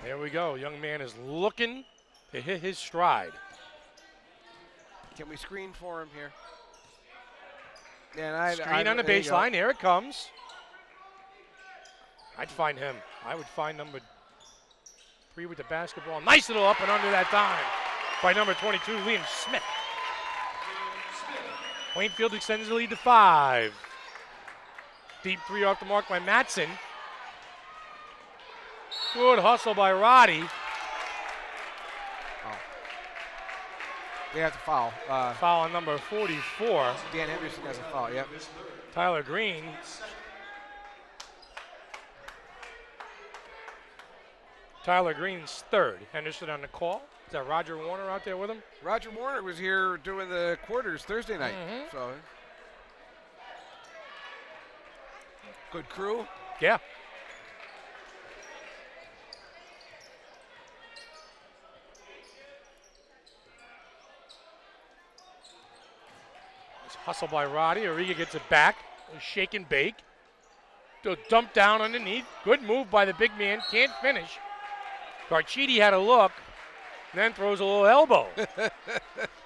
There we go. Young man is looking to hit his stride. Can we screen for him here? And Screen on the baseline. Here it comes. I'd find him. I would find number 3 with the basketball. Nice little up and under that time by number 22, Liam Smith. Plainfield extends the lead to 5. Deep 3 off the mark by Matson. Good hustle by Roddy. Oh. They have to foul. Foul on number 44. Dan Henderson has a foul, yep. Tyler Green. Tyler Green's third. Henderson on the call. Is that Roger Warner out there with him? Roger Warner was here doing the quarters Thursday night. So good crew. Yeah. Nice hustle by Roddy. Arriga gets it back. Shake and bake. Dump down underneath. Good move by the big man. Can't finish. Garchidi had a look, then throws a little elbow. A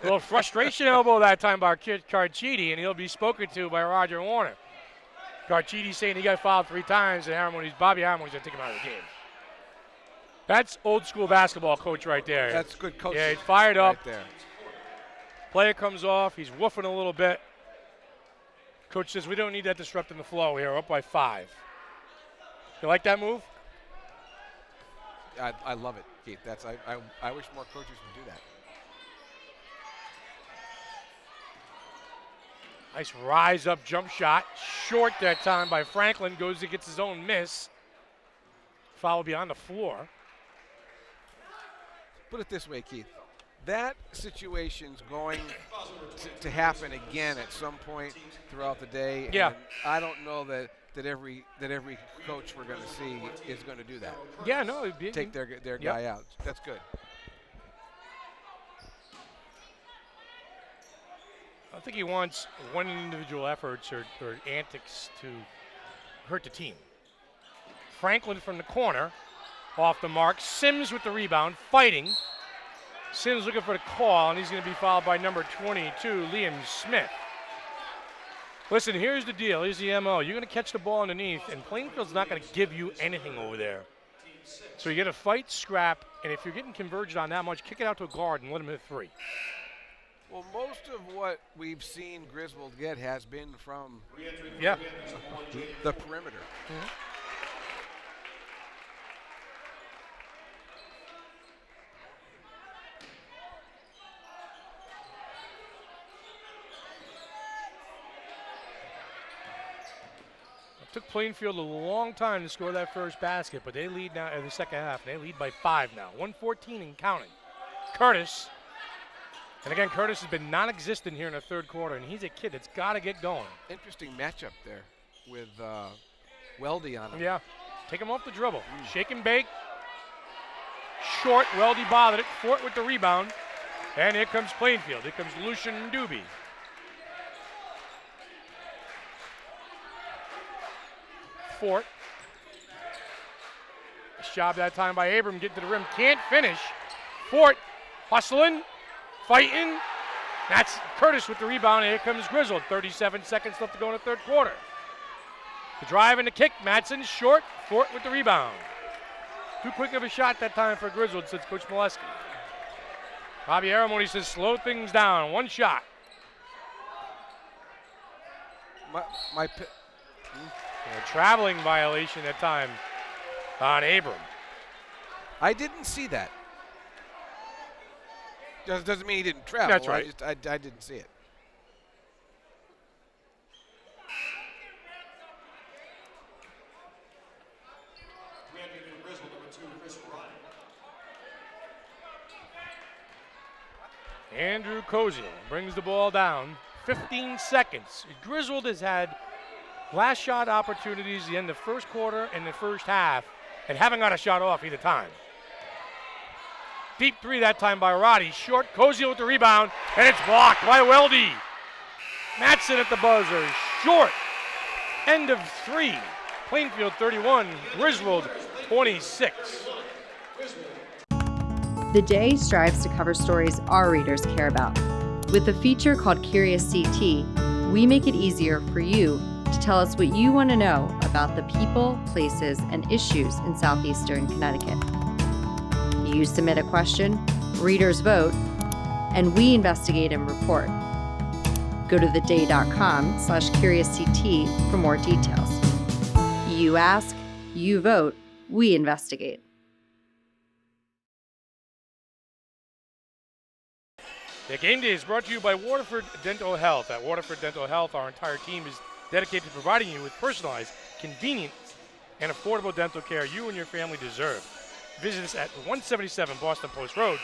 little frustration elbow that time by Garchidi, and he'll be spoken to by Roger Warner. Garchidi saying he got fouled 3 times, and Bobby Harmon's going to take him out of the game. That's old school basketball coach right there. That's good coaching. Yeah, he's fired up. Right there. Player comes off. He's woofing a little bit. Coach says, we don't need that disrupting the flow here. We're up by 5. You like that move? I love it, Keith. I wish more coaches would do that. Nice rise up jump shot. Short that time by Franklin. Goes and gets his own miss. Foul will be on the floor. Put it this way, Keith. That situation's going to happen again at some point throughout the day. Yeah. And I don't know that every coach we're going to see is going to do that. Yeah, no, it'd be, take their guy out. That's good. I think he wants one individual efforts or antics to hurt the team. Franklin from the corner, off the mark. Sims with the rebound, fighting. Sims looking for the call, and he's going to be fouled by number 22, Liam Smith. Listen, here's the deal. Here's the MO. You're going to catch the ball underneath, and Plainfield's not going to give you anything over there. So you get a fight, scrap, and if you're getting converged on that much, kick it out to a guard and let him hit 3. Well, most of what we've seen Griswold get has been from the perimeter. Mm-hmm. It took Plainfield a long time to score that first basket, but they lead now in the second half. They lead by 5 now, 114 and counting. Curtis. And again, Curtis has been non-existent here in the third quarter, and he's a kid that's got to get going. Interesting matchup there with Weldy on him. Yeah, take him off the dribble. Shake and bake. Short, Weldy bothered it. Fort with the rebound. And here comes Plainfield. Here comes Lucian Doobie. Fort. Nice job that time by Abram. Getting to the rim. Can't finish. Fort hustling. Fighting. That's Curtis with the rebound. And here comes Griswold. 37 seconds left to go in the third quarter. The drive and the kick. Matson short. Fort with the rebound. Too quick of a shot that time for Griswold, says Coach Molesky. Bobby Aramoni says slow things down. One shot. A traveling violation that time on Abram. I didn't see that. Doesn't mean he didn't travel. That's right. I didn't see it. Andrew Koziel brings the ball down. 15 seconds. Griswold has had last shot opportunities at the end of the first quarter and the first half, and haven't got a shot off either time. Deep three that time by Roddy. Short, Koziel with the rebound, and it's blocked by Weldy. Matson at the buzzer. Short. End of three. Plainfield 31, Griswold 26. The J strives to cover stories our readers care about. With a feature called Curious CT, we make it easier for you to tell us what you want to know about the people, places, and issues in southeastern Connecticut. You submit a question, readers vote, and we investigate and report. Go to theday.com/CuriousCT for more details. You ask, you vote, we investigate. The game day is brought to you by Waterford Dental Health. At Waterford Dental Health, our entire team is dedicated to providing you with personalized, convenient, and affordable dental care you and your family deserve. Visit us at 177 Boston Post Road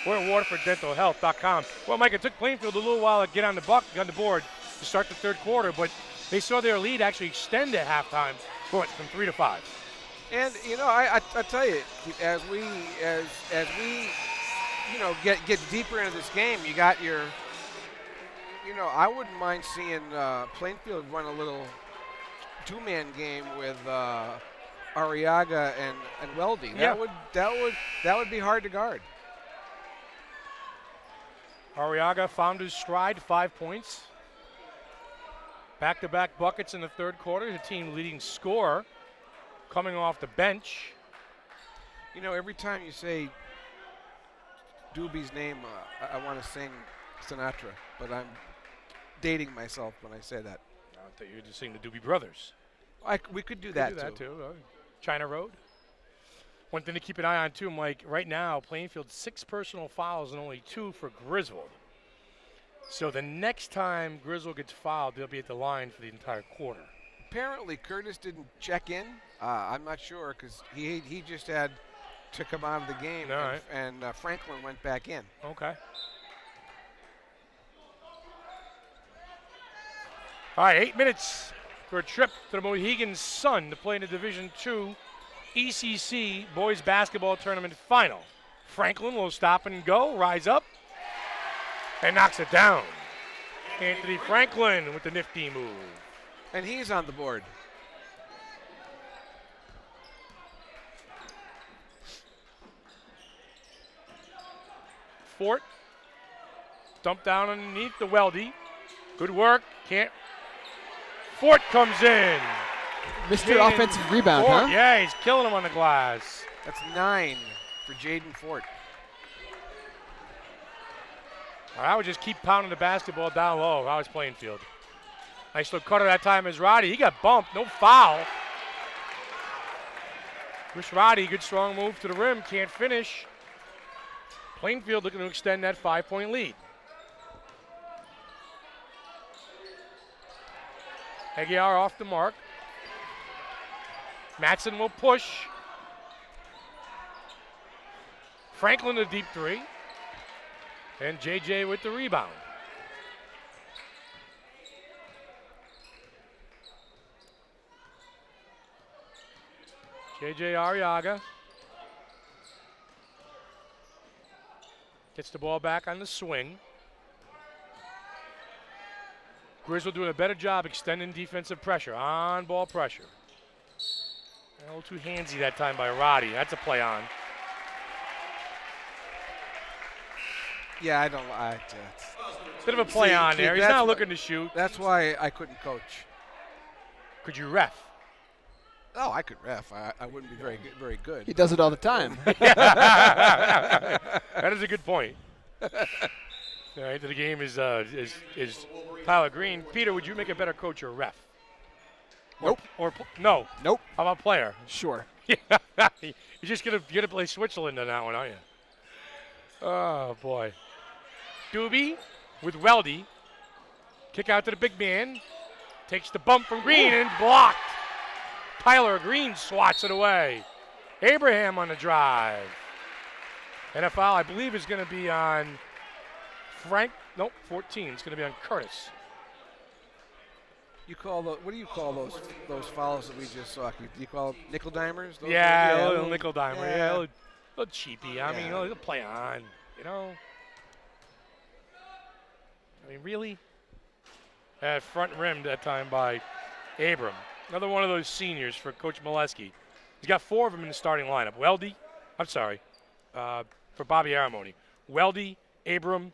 or at waterforddentalhealth.com. Well, Mike, it took Plainfield a little while to get on the board to start the third quarter, but they saw their lead actually extend at halftime from 3 to 5. And I tell you, as we get deeper into this game, you got your, I wouldn't mind seeing Plainfield run a little two-man game with Arriaga and Weldy. Yeah. That would be hard to guard. Arriaga found his stride, 5 points. Back-to-back buckets in the third quarter. The team leading scorer coming off the bench. Every time you say Doobie's name, I want to sing Sinatra, but I'm dating myself when I say that. I thought you were just sing the Doobie Brothers. We could do that too. China Road. One thing to keep an eye on too, Mike, right now, Plainfield 6 personal fouls and only 2 for Griswold. So the next time Griswold gets fouled, they'll be at the line for the entire quarter. Apparently Curtis didn't check in. I'm not sure because he just had to come out of the game, and Franklin went back in. Okay. All right, 8 minutes for a trip to the Mohegan Sun to play in the Division II ECC Boys Basketball Tournament Final. Franklin will stop and go, rise up, and knocks it down. Anthony Franklin with the nifty move. And he's on the board. Fort, dump down underneath the Weldy. Good work, can't. Fort comes in. Mr. Offensive Rebound, Fort, huh? Yeah, he's killing him on the glass. That's 9 for Jaden Fort. I would just keep pounding the basketball down low if I was Plainfield. Nice little cutter that time is Roddy. He got bumped, no foul. Chris Roddy, good strong move to the rim, can't finish. Plainfield looking to extend that 5-point lead. Aguiar off the mark. Matson will push. Franklin a deep three. And JJ with the rebound. JJ Arriaga gets the ball back on the swing. Griswold doing a better job extending defensive pressure, on ball pressure. A little too handsy that time by Roddy. That's a play on. Yeah, I don't. Bit of a play on there. He's not looking to shoot. That's why I couldn't coach. Could you ref? Oh, I could ref. I wouldn't be very good. He does it all the time. That is a good point. All right, the game is Tyler Green. Peter, would you make a better coach or ref? Nope. No. Nope. How about player? Sure. You're just gonna play Switzerland on that one, aren't you? Oh boy. Doobie with Weldy. Kick out to the big man. Takes the bump from Green and blocked. Tyler Green swats it away. Abraham on the drive. And a foul, I believe, is going to be on Frank. Nope, 14. It's going to be on Curtis. You call what do you call those fouls that we just saw? Do you call them nickel dimers? Those Yeah, a little nickel dimer. Yeah, yeah. a little cheapy. I mean, a little play on. You know. I mean, really? At front rim that time by Abram. Another one of those seniors for Coach Molesky. He's got 4 of them in the starting lineup. For Bobby Aramoni. Weldy, Abram,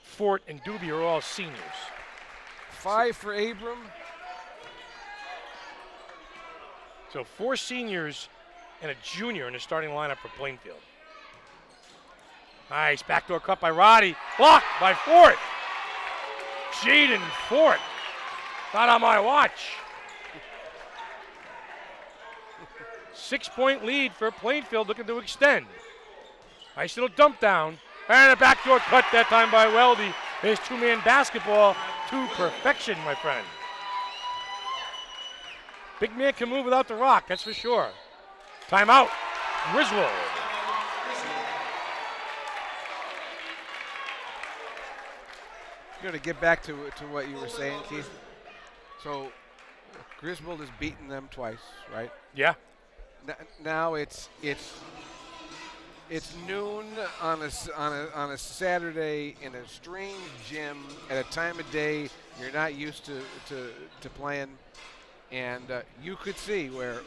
Fort, and Doobie are all seniors. 5 for Abram. So 4 seniors and a junior in the starting lineup for Plainfield. Nice backdoor cut by Roddy. Blocked by Fort. Jaden Fort. Not on my watch. 6-point lead for Plainfield, looking to extend. Nice little dump down. And a backdoor cut that time by Weldy. His 2-man basketball to perfection, my friend. Big man can move without the rock, that's for sure. Timeout. Griswold. You know, to get back to what you were saying, Keith. So Griswold has beaten them twice, right? Yeah. Now it's noon on a Saturday in a strange gym at a time of day you're not used to playing, and you could see where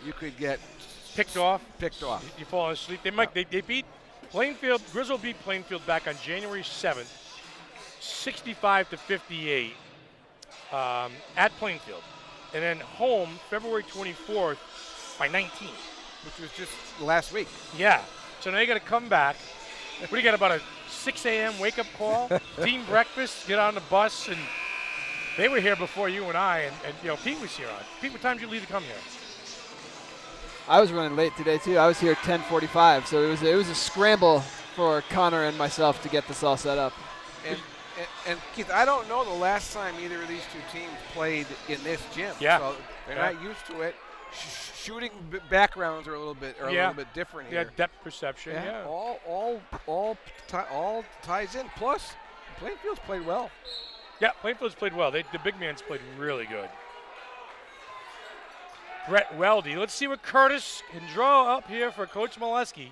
you could get picked off. You fall asleep. They beat Plainfield. Griswold beat Plainfield back on January 7th, 65-58 at Plainfield, and then home February 24th by 19. Which was just last week. Yeah. So now you got to come back. What do you got, about a 6 a.m. wake-up call? Team breakfast, get on the bus, and they were here before you and I, and you know, Pete was here on. Pete, what time did you leave to come here? I was running late today too. I was here at 10:45, so it was a scramble for Connor and myself to get this all set up. And Keith, I don't know the last time either of these two teams played in this gym. Yeah. So they're not used to it. Shooting backgrounds are a little bit different here. Yeah, depth perception. Yeah. All ties in. Plus, Plainfield's played well. Yeah, Plainfield's played well. The big man's played really good. Brett Weldy. Let's see what Curtis can draw up here for Coach Molesky.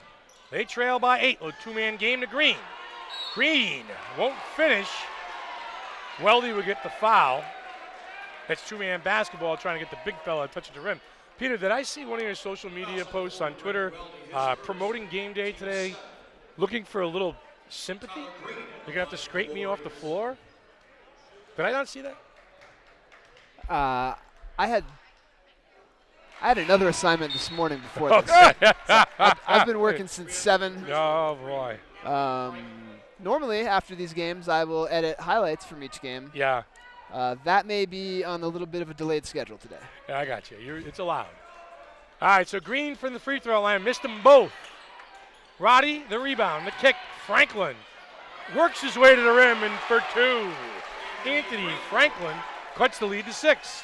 They trail by 8. A 2-man game to Green. Green won't finish. Weldy will get the foul. That's 2-man basketball, trying to get the big fella touching the rim. Peter, did I see one of your social media posts on Twitter promoting game day today, looking for a little sympathy? You're going to have to scrape me off the floor? Did I not see that? I had another assignment this morning before this. So I've been working since 7. Oh, boy. Normally, after these games, I will edit highlights from each game. Yeah. That may be on a little bit of a delayed schedule today. Yeah, I got you. It's allowed. All right, so Green from the free throw line. Missed them both. Roddy, the rebound, the kick. Franklin works his way to the rim, and for 2. Anthony Franklin cuts the lead to 6.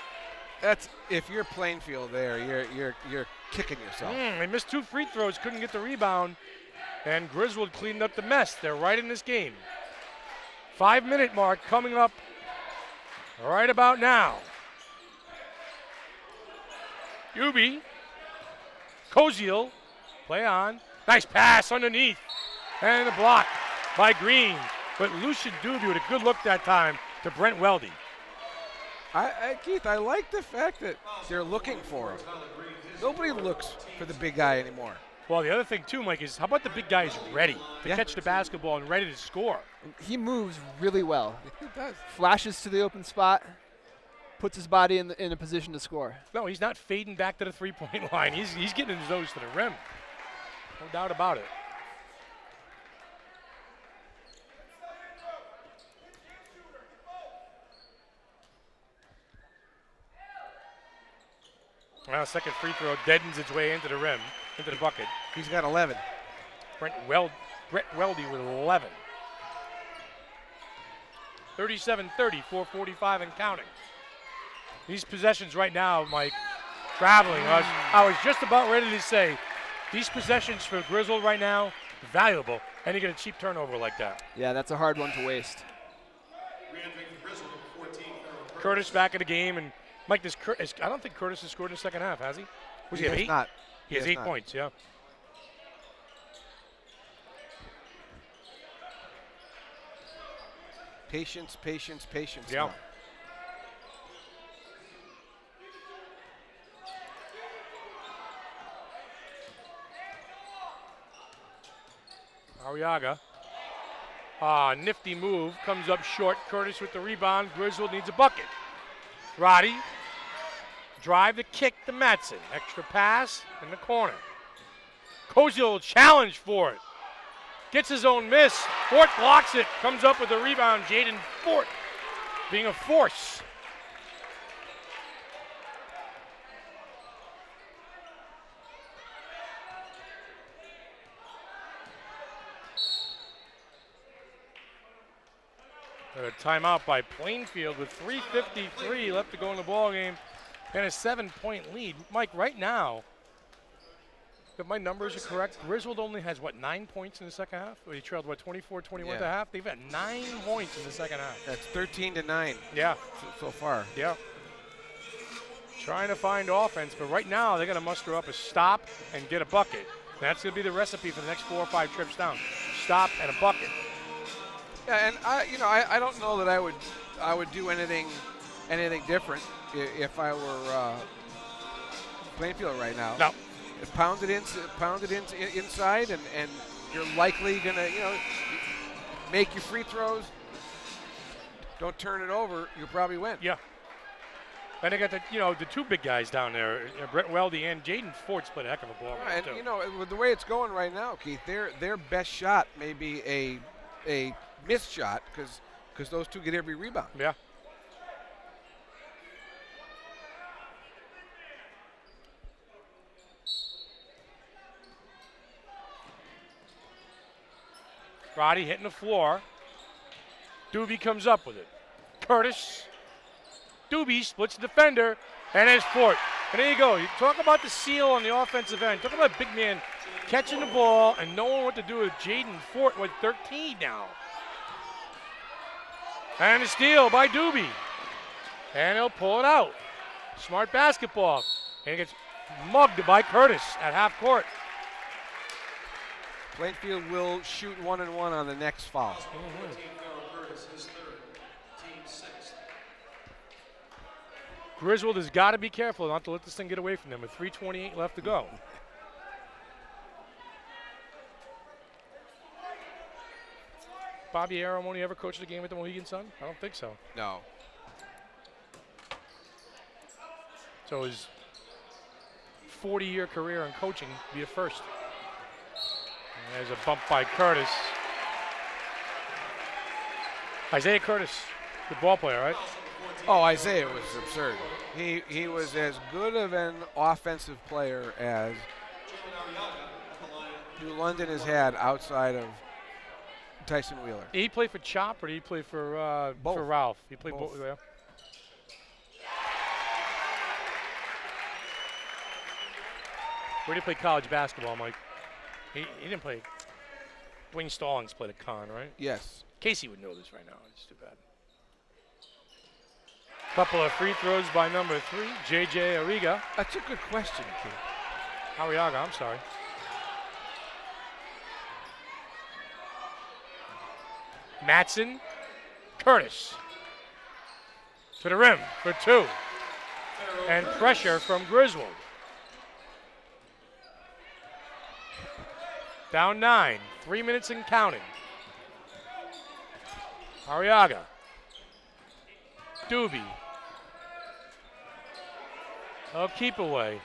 That's, if you're Plainfield there, you're kicking yourself. They missed 2 free throws, couldn't get the rebound, and Griswold cleaned up the mess. They're right in this game. 5-minute mark coming up right about now. Ubi, Koziel, play on. Nice pass underneath, and a block by Green. But Lucian Duby with a good look that time to Brent Weldy. Keith, I like the fact that they're looking for him. Nobody looks for the big guy anymore. Well, the other thing, too, Mike, is how about the big guy is ready to catch the basketball and ready to score? He moves really well. He does. Flashes to the open spot, puts his body in a position to score. No, he's not fading back to the three-point line. He's getting his nose to the rim. No doubt about it. Well, second free throw deadens its way into the rim, into the bucket. He's got 11. Brett Weldy with 11. 37-30, 4:45 and counting. These possessions right now, Mike, traveling. I was just about ready to say, these possessions for Griswold right now, valuable, and you get a cheap turnover like that. Yeah, that's a hard one to waste. Curtis back in the game, and Mike, I don't think Curtis has scored in the second half, has he? Was he have has 8? not. He has 8 not. points, yeah. Patience, patience, patience. Yeah. now. Arriaga. Nifty move. Comes up short. Curtis with the rebound. Griswold needs a bucket. Roddy. Drive the kick to Matson. Extra pass in the corner. Koziel challenge for it. Gets his own miss. Fort blocks it. Comes up with a rebound. Jaden Fort being a force. A timeout by Plainfield with 3:53 left to go in the ball game and a 7-point lead. Mike, right now, if my numbers are correct, Griswold only has, 9 points in the second half? Or he trailed, 24-21 at the half? They've had 9 points in the second half. That's 13-9. Yeah. So far. Yeah. Trying to find offense, but right now they're going to muster up a stop and get a bucket. That's going to be the recipe for the next 4 or 5 trips down. Stop and a bucket. Yeah, and I don't know that I would do anything different if I were Plainfield right now. No. Pound it inside, and you're likely gonna make your free throws. Don't turn it over. You'll probably win. Yeah. And they got the 2 big guys down there, Brett Weldy and Jaden Fort's played a heck of a ball. And too. with the way it's going right now, Keith, their best shot may be a missed shot because those 2 get every rebound. Yeah. Roddy hitting the floor. Doobie comes up with it. Curtis. Doobie splits the defender, and there's Fort. And there you go. You talk about the seal on the offensive end. Talk about a big man catching the ball and knowing what to do with Jaden Fort with 13 now. And a steal by Doobie. And he'll pull it out. Smart basketball. And he gets mugged by Curtis at half court. Plainfield will shoot 1-1 on the next foul. Griswold has got to be careful not to let this thing get away from them with 3:28 left to go. Bobby Aramoni ever coached a game at the Mohegan Sun? I don't think so. No. So his 40-year career in coaching be a first. And there's a bump by Curtis. Isaiah Curtis, good ball player, right? Oh, Isaiah was absurd. He was as good of an offensive player as New London has had outside of Tyson Wheeler. Did he play for Chop or did he play for Ralph? He played both. Yeah. Where did he play college basketball, Mike? He didn't play. Wayne Stallings played at Con, right? Yes. Casey would know this right now. It's too bad. Couple of free throws by number 3, J.J. Arriga. That's a good question, Keith. Arriaga, I'm sorry. Matson, Curtis. To the rim for 2. And pressure from Griswold. Down 9, 3 minutes and counting. Arriaga. Doobie. Oh, keep away.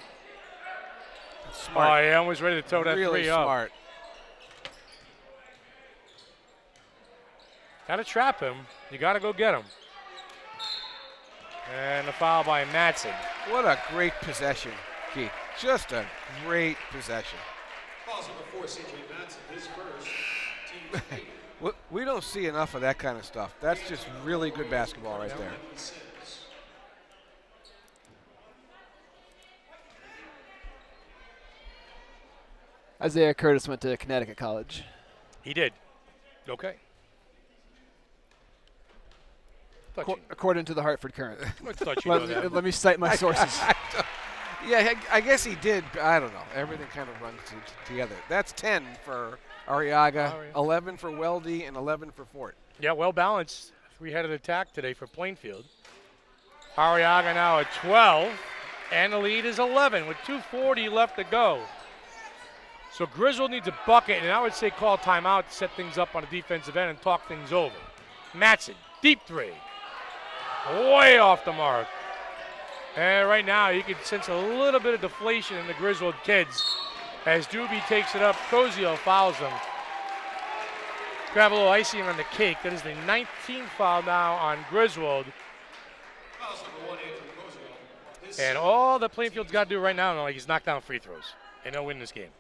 Smart. Oh, yeah, almost ready to toe that really 3 up. Smart. Got to trap him. You got to go get him. And a foul by Matson. What a great possession, Keith. Just a great possession. We don't see enough of that kind of stuff. That's just really good basketball right there. Isaiah Curtis went to Connecticut College. He did. Okay. According to the Hartford Courant. I thought you know that. Let me cite my sources. Yeah, I guess he did. I don't know. Everything kind of runs together. That's 10 for Arriaga, 11 for Weldy, and 11 for Fort. Yeah, well balanced. Three-headed attack today for Plainfield. Arriaga now at 12, and the lead is 11 with 2:40 left to go. So Griswold needs a bucket, and I would say call timeout to set things up on the defensive end and talk things over. Matson, deep three. Way off the mark. And right now you can sense a little bit of deflation in the Griswold kids as Doobie takes it up. Cozio fouls him. Grab a little icing on the cake. That is the 19th foul now on Griswold. And all that Plainfield's got to do right now is knock down free throws, and they'll win this game.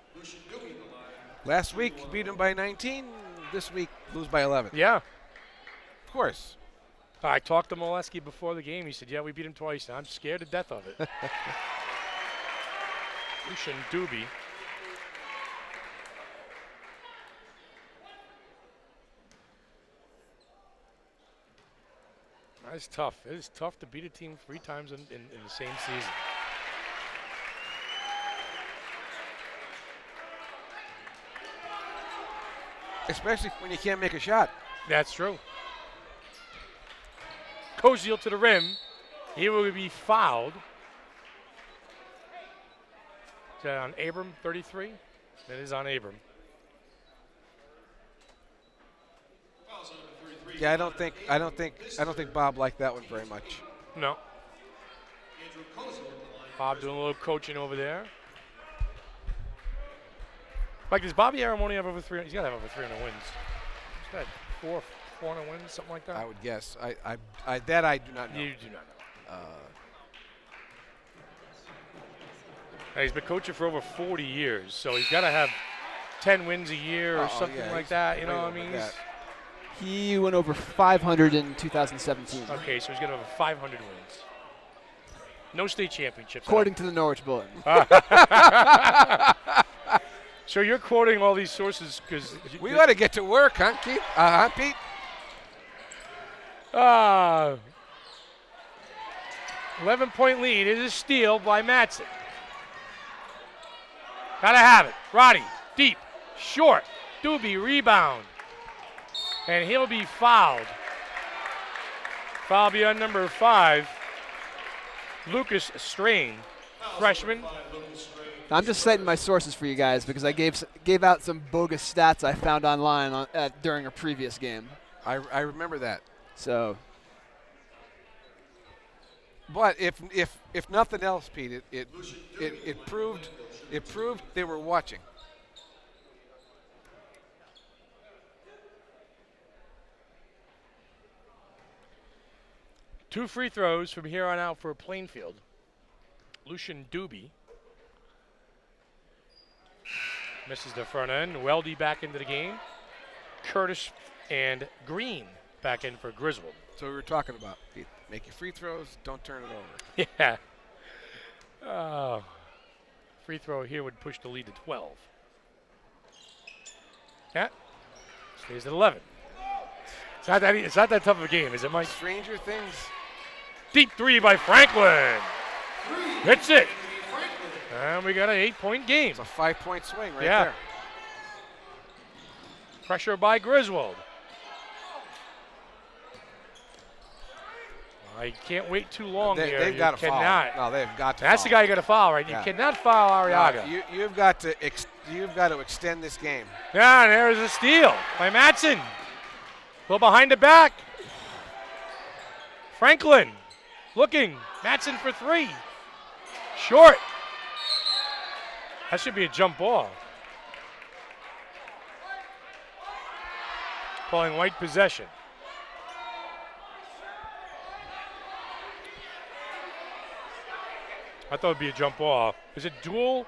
Last week, beat him by 19. This week, lose by 11. Yeah. Of course. I talked to Molesky before the game. He said, yeah, we beat him twice, and I'm scared to death of it. Lucian Doobie. That's tough. It is tough to beat a team 3 times in the same season. Especially when you can't make a shot. That's true. Koziel to the rim. He will be fouled. Is that on Abram, 33? That is on Abram. Yeah, I don't think Bob liked that one very much. No. Bob doing a little coaching over there. Like, does Bobby Aram only have over 300? He's got to have over 300 wins. He's got 400 wins, something like that. I would guess. That I do not know. You do not know. He's been coaching for over 40 years, so he's got to have 10 wins a year or something like that. You know what I mean? He went over 500 in 2017. Okay, so he's got over 500 wins. No state championships. According to the Norwich Bulletin. So you're quoting all these sources because we got to get to work, huh, Keith? Pete? 11-point lead is a steal by Matson. Gotta have it. Roddy, deep, short. Doobie, rebound. And he'll be fouled. Foul be on number 5, Lucas Strain, freshman. I'm just citing my sources for you guys because I gave out some bogus stats I found online during a previous game. I remember that. So, but if nothing else, Pete, it proved they were watching. Two free throws from here on out for Plainfield. Lucian Doobie misses the front end. Weldy back into the game. Curtis and Green back in for Griswold. So we were talking about, make your free throws, don't turn it over. Yeah. Free throw here would push the lead to 12. Yeah. Stays at 11. It's not that tough of a game, is it, Mike? Stranger things. Deep three by Franklin. Hits it. And we got an 8-point game. It's a 5-point swing right there. Pressure by Griswold. You can't wait too long here. They've got to foul. No, they've got to That's foul. the guy you got to foul, right? Yeah. You cannot foul Arriaga. No, you've got to extend this game. Yeah, and there's a steal by Matson. Well, behind the back. Franklin looking. Matson for 3. Short. That should be a jump ball. Calling White possession. I thought it would be a jump ball. Is it dual?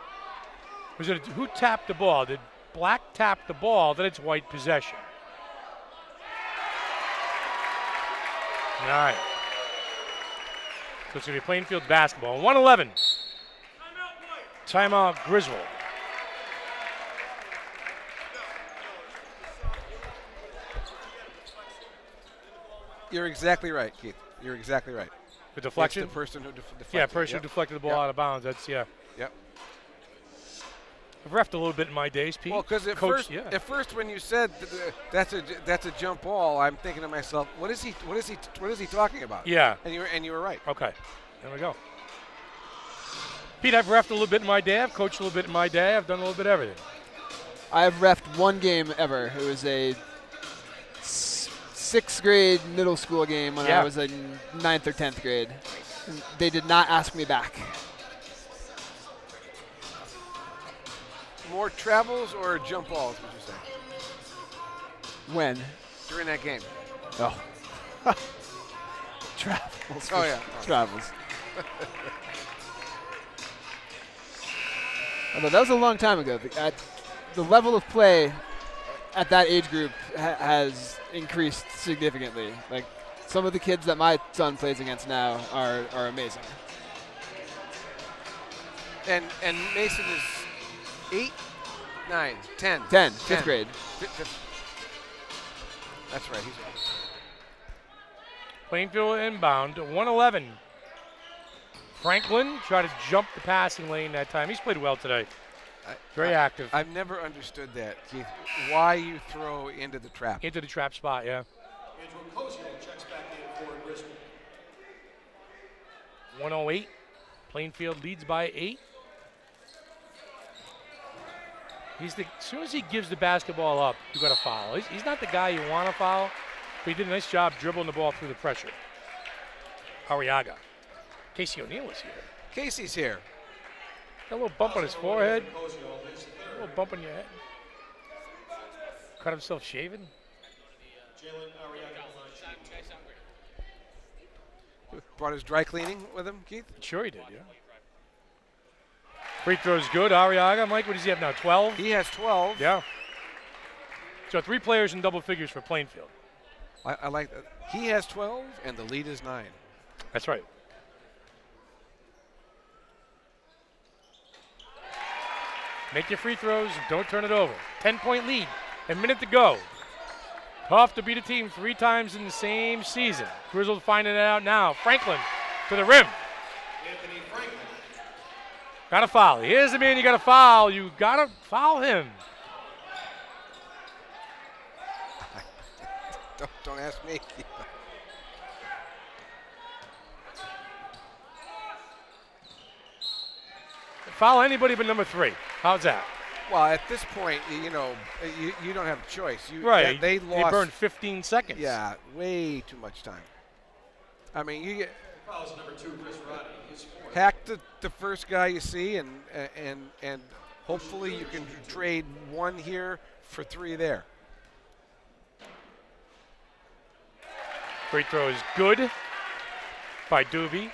Who tapped the ball? Did Black tap the ball? Then it's White possession. All right. So it's going to be Plainfield basketball. 111. Timeout Griswold. You're exactly right, Keith. You're exactly right. The deflection? It's the person who deflected. Yeah, person who deflected the ball out of bounds. That's, Yep. I've reffed a little bit in my days, Pete. Well, because at first when you said that's a jump ball, I'm thinking to myself, what is he talking about? Yeah. And you were right. Okay. There we go. Pete, I've reffed a little bit in my day. I've coached a little bit in my day. I've done a little bit of everything. I've reffed one game ever. It was a 6th grade middle school game when I was in 9th or 10th grade. And they did not ask me back. More travels or jump balls, would you say? When? During that game. Oh. Travels. Oh, yeah. Travels. Although that was a long time ago. The level of play at that age group has increased significantly. Like, some of the kids that my son plays against now are amazing. And Mason is 8, 9, 10. 10, 5th grade. That's right. Plainfield inbound, 111. Franklin tried to jump the passing lane that time. He's played well today. Very active. I've never understood that, Keith. Why you throw into the trap? Into the trap spot, yeah. Andrew Cosio checks back in for Griswold. 108. Plainfield leads by 8. As soon as he gives the basketball up, you got to foul. He's not the guy you want to foul, but he did a nice job dribbling the ball through the pressure. Arriaga. Casey O'Neill is here. Casey's here. Got a little bump on his forehead. A little bump on your head. Cut himself shaving. Brought his dry cleaning with him, Keith? Sure he did, yeah. Free throw's good. Arriaga, Mike, what does he have now, 12? He has 12. Yeah. So 3 players in double figures for Plainfield. I like that. He has 12, and the lead is 9. That's right. Make your free throws and don't turn it over. 10-point lead. A minute to go. Tough to beat a team 3 times in the same season. Griswold finding it out now. Franklin to the rim. Anthony Franklin. Got to foul. Here's the man you got to foul. You got to foul him. Don't ask me. Foul anybody but number 3. How's that? Well, at this point, you don't have a choice. Right. They lost. They burned 15 seconds. Yeah, way too much time. I mean, you get. Fouls number 2, Chris Rodney. Hack the first guy you see, and hopefully you can trade 1 here for 3 there. Free throw is good by Doobie.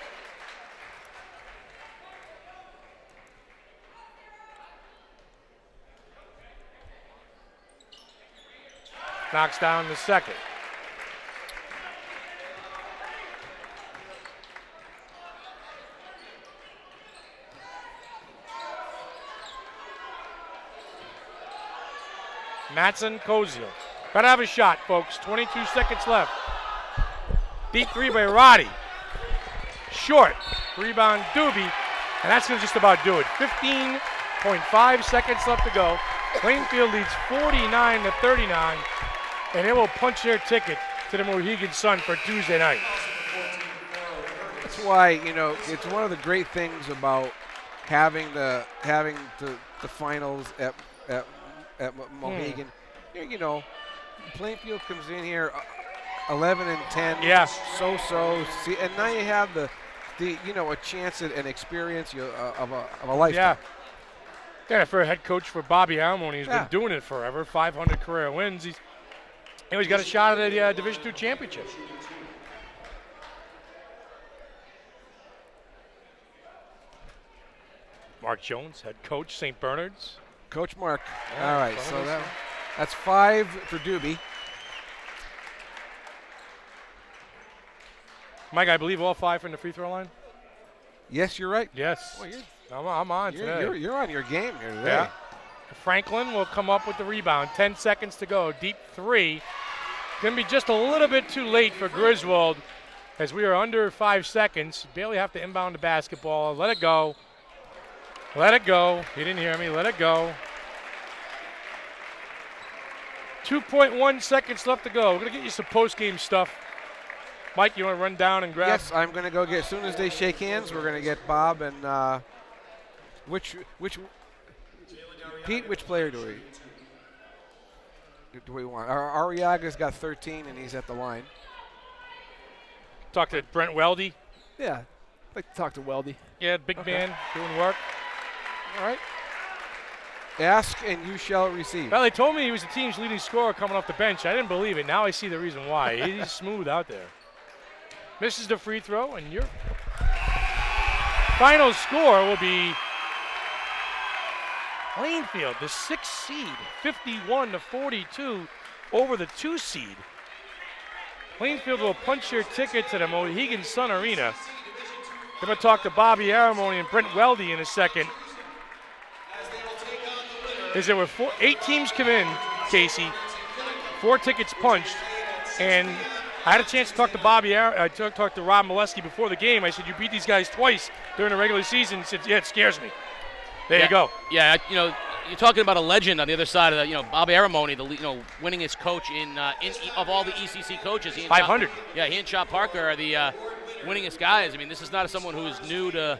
Knocks down the second. Matson, Cosio. Gotta have a shot, folks. 22 seconds left. Deep 3 by Roddy. Short. Rebound, Doobie. And that's going to just about do it. 15.5 seconds left to go. Plainfield leads 49-39. And they will punch their ticket to the Mohegan Sun for Tuesday night. That's why, it's one of the great things about having the finals at Mohegan. Plainfield comes in here 11-10. Yeah. So. See, and now you have the a chance at an experience of a lifetime. Yeah, for a head coach for Bobby Almoni, he's been doing it forever. 500 career wins. He's got a shot at a Division II championship. Mark Jones, head coach, St. Bernard's. Coach Mark. All right, so that's 5 for Doobie. Mike, I believe all 5 from the free throw line? Yes, you're right. Yes. Well, I'm on today. You're on your game here today. Yeah. Franklin will come up with the rebound. 10 seconds to go. Deep 3. Going to be just a little bit too late for Griswold as we are under 5 seconds. Bailey have to inbound the basketball. Let it go. Let it go. You didn't hear me. Let it go. 2.1 seconds left to go. We're going to get you some post-game stuff. Mike, you want to run down and grab? Yes, I'm going to go get, as soon as they shake hands, we're going to get Bob and Pete, which player do we want? Arriaga's got 13 and he's at the line. Talk to Brent Weldy. Yeah, I'd like to talk to Weldy. Yeah, big man doing work. All right. Ask and you shall receive. Well, they told me he was the team's leading scorer coming off the bench. I didn't believe it. Now I see the reason why. He's smooth out there. Misses the free throw, and your final score will be Plainfield, the 6th seed, 51-42 over the 2 seed. Plainfield will punch their ticket to the Mohegan Sun Arena. I'm going to talk to Bobby Aramoni and Brent Weldy in a second. As there were 8 teams come in, Casey, 4 tickets punched, and I had a chance to talk to talk to Rob Molesky before the game. I said, you beat these guys twice during the regular season. He said, yeah, it scares me. There you go. Yeah, you're talking about a legend on the other side of the, Bobby Aramoni, the winningest coach in of all the ECC coaches. 500. He and Chop Parker are the winningest guys. I mean, this is not someone who is new to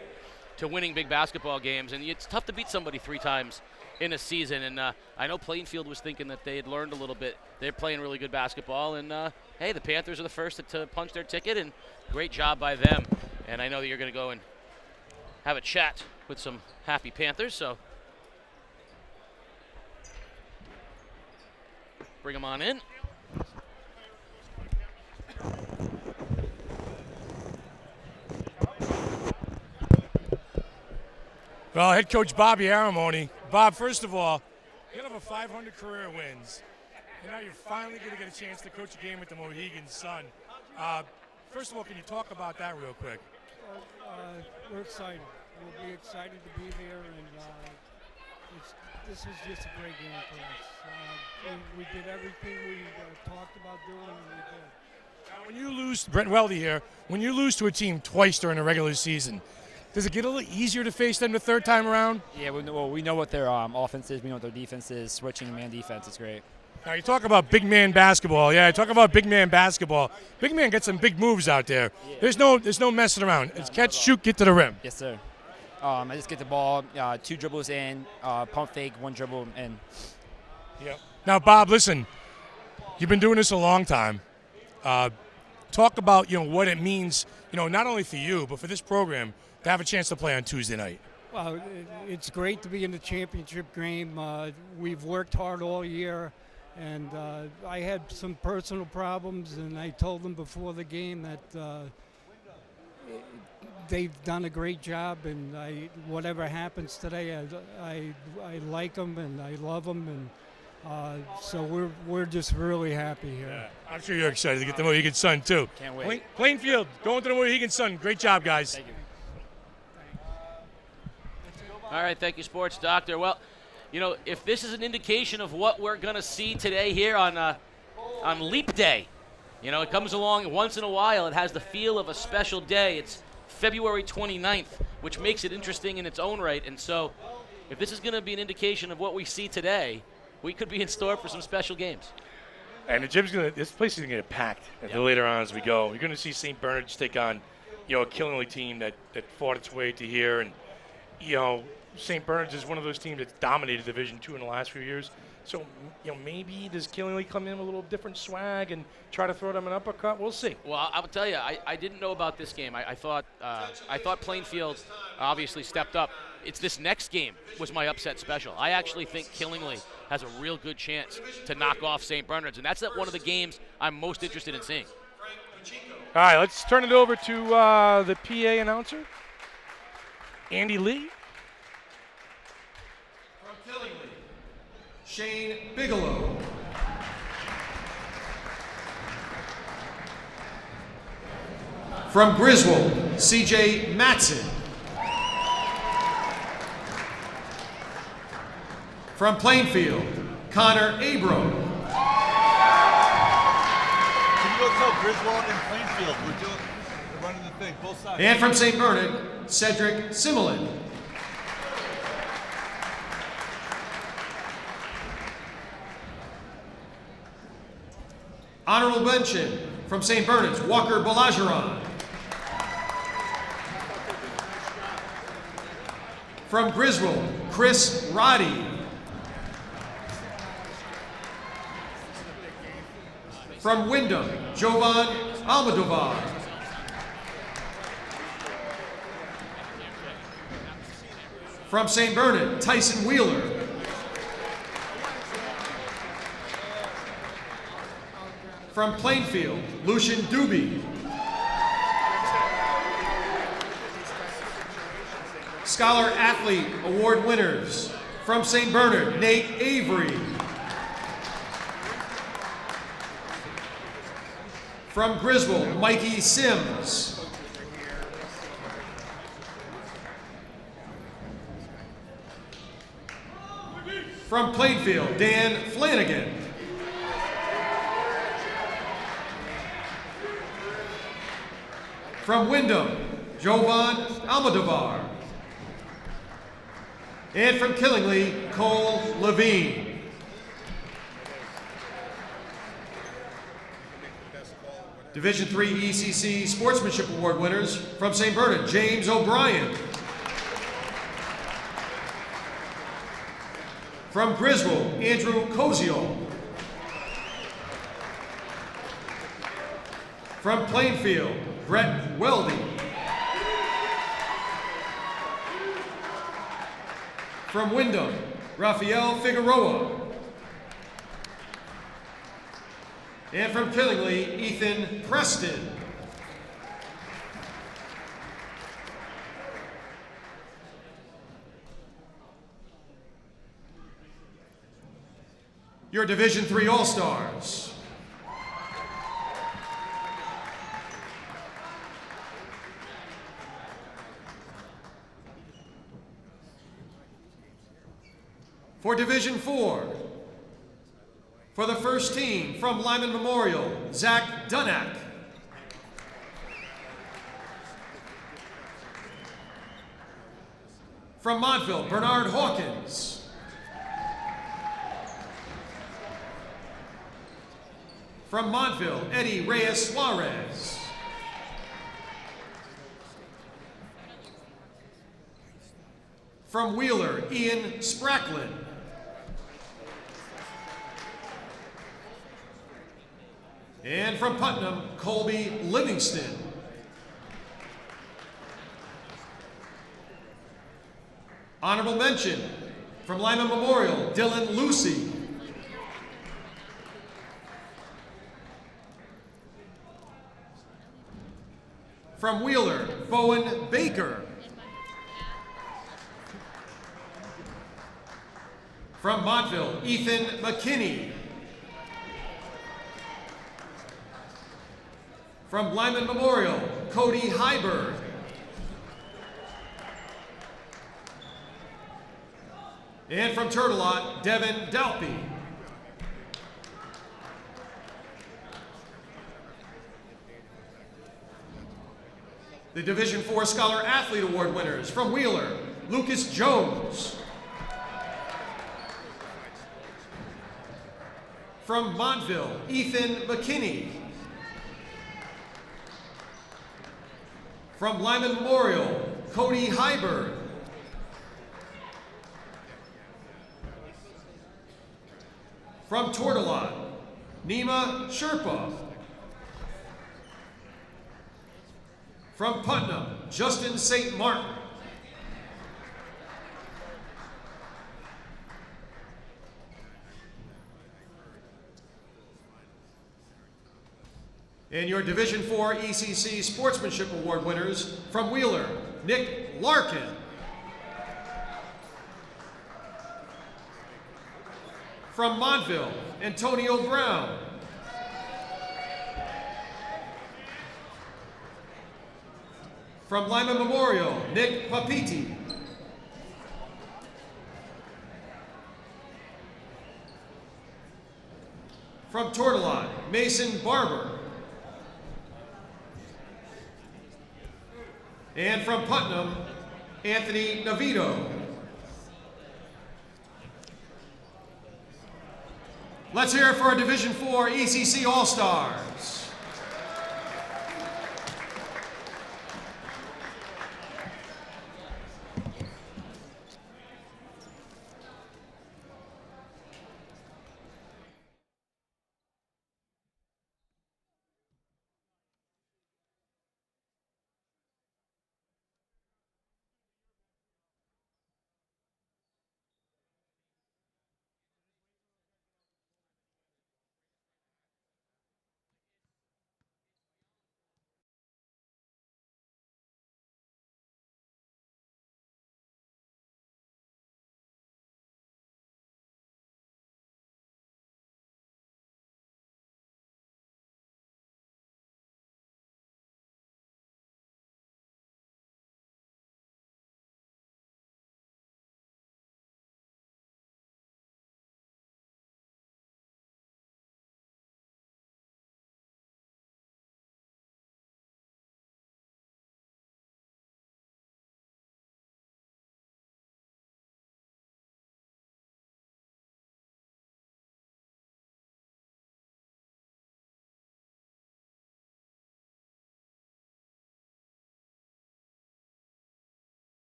winning big basketball games, and it's tough to beat somebody 3 times in a season. And I know Plainfield was thinking that they had learned a little bit. They're playing really good basketball, and hey, the Panthers are the first to punch their ticket, and great job by them. And I know that you're going to go and have a chat with some happy Panthers, so bring them on in. Well, head coach Bobby Aramoni. Bob, first of all, you have 500 career wins, and now you're finally going to get a chance to coach a game with the Mohegan Sun. First of all, can you talk about that real quick? We're excited. We'll be excited to be there, and this is just a great game for us. We did everything we talked about doing, and we did. Now, when you lose, Brent Weldy here, when you lose to a team twice during the regular season, does it get a little easier to face them the 3rd time around? Yeah, we know what their offense is. We know what their defense is. Switching man defense is great. Now, you talk about big man basketball. Yeah, talk about big man basketball. Big man gets some big moves out there. Yeah. There's no messing around. It's catch, shoot, get to the rim. Yes, sir. I just get the ball, 2 dribbles in, pump fake, 1 dribble in. Yeah. Now, Bob, listen, you've been doing this a long time. Talk about what it means, not only for you but for this program to have a chance to play on Tuesday night. Well, it's great to be in the championship game. We've worked hard all year, and I had some personal problems, and I told them before the game that they've done a great job, and whatever happens today, I like them and I love them, and so we're just really happy here. Yeah, I'm sure you're excited to get the Mohegan Sun too. Can't wait. Plainfield going to the Mohegan Sun. Great job, guys. Thank you. All right, thank you, Sports Doctor. Well, if this is an indication of what we're going to see today here on Leap Day, it comes along once in a while. It has the feel of a special day. It's February 29th, which makes it interesting in its own right. And so if this is going to be an indication of what we see today, we could be in store for some special games. And this place is going to get packed later on as we go. You're going to see St. Bernard's take on, a Killingly team that fought its way to here. And, St. Bernard's is one of those teams that's dominated Division II in the last few years. So, maybe does Killingly come in with a little different swag and try to throw them an uppercut? We'll see. Well, I will tell you, I didn't know about this game. I thought Plainfield obviously stepped up. It's this next game was my upset special. I actually think Killingly has a real good chance to knock off St. Bernard's, and that's one of the games I'm most interested in seeing. All right, let's turn it over to the PA announcer, Andy Lee. Shane Bigelow. From Griswold, CJ Matson. From Plainfield, Connor Abram. tell Griswold and Plainfield we're running the thing, both sides. And from St. Bernard, Cedric Simmelin. Honorable mention from St. Bernard's, Walker Balajaran. From Griswold, Chris Roddy. From Wyndham, Jovan Almodovar. From St. Bernard, Tyson Wheeler. From Plainfield, Lucian Doobie. Scholar Athlete Award winners. From St. Bernard, Nate Avery. From Griswold, Mikey Sims. From Plainfield, Dan Flanagan. From Wyndham, Jovan Almodovar. And from Killingly, Cole Levine. Division III ECC Sportsmanship Award winners. From St. Bernard, James O'Brien. From Griswold, Andrew Koziol. From Plainfield, Brett Weldy. From Wyndham, Rafael Figueroa. And from Killingly, Ethan Preston. Your Division III All-Stars. For Division IV, for the first team from Lyman Memorial, Zach Dunack. From Montville, Bernard Hawkins. From Montville, Eddie Reyes Suarez. From Wheeler, Ian Spracklin. And from Putnam, Colby Livingston. Honorable mention from Lyman Memorial, Dylan Lucy. From Wheeler, Bowen Baker. From Montville, Ethan McKinney. From Lyman Memorial, Cody Heiberg. And from Turtelot, Devin Dalpy. The Division IV Scholar Athlete Award winners from Wheeler, Lucas Jones. From Montville, Ethan McKinney. From Lyman Memorial, Cody Heiberg. From Tortelot, Nima Sherpa. From Putnam, Justin St. Martin. And your Division IV ECC Sportsmanship Award winners from Wheeler, Nick Larkin. From Montville, Antonio Brown. From Lyman Memorial, Nick Papiti. From Tortelot, Mason Barber. And from Putnam, Anthony Navito. Let's hear it for our Division IV ECC All-Stars.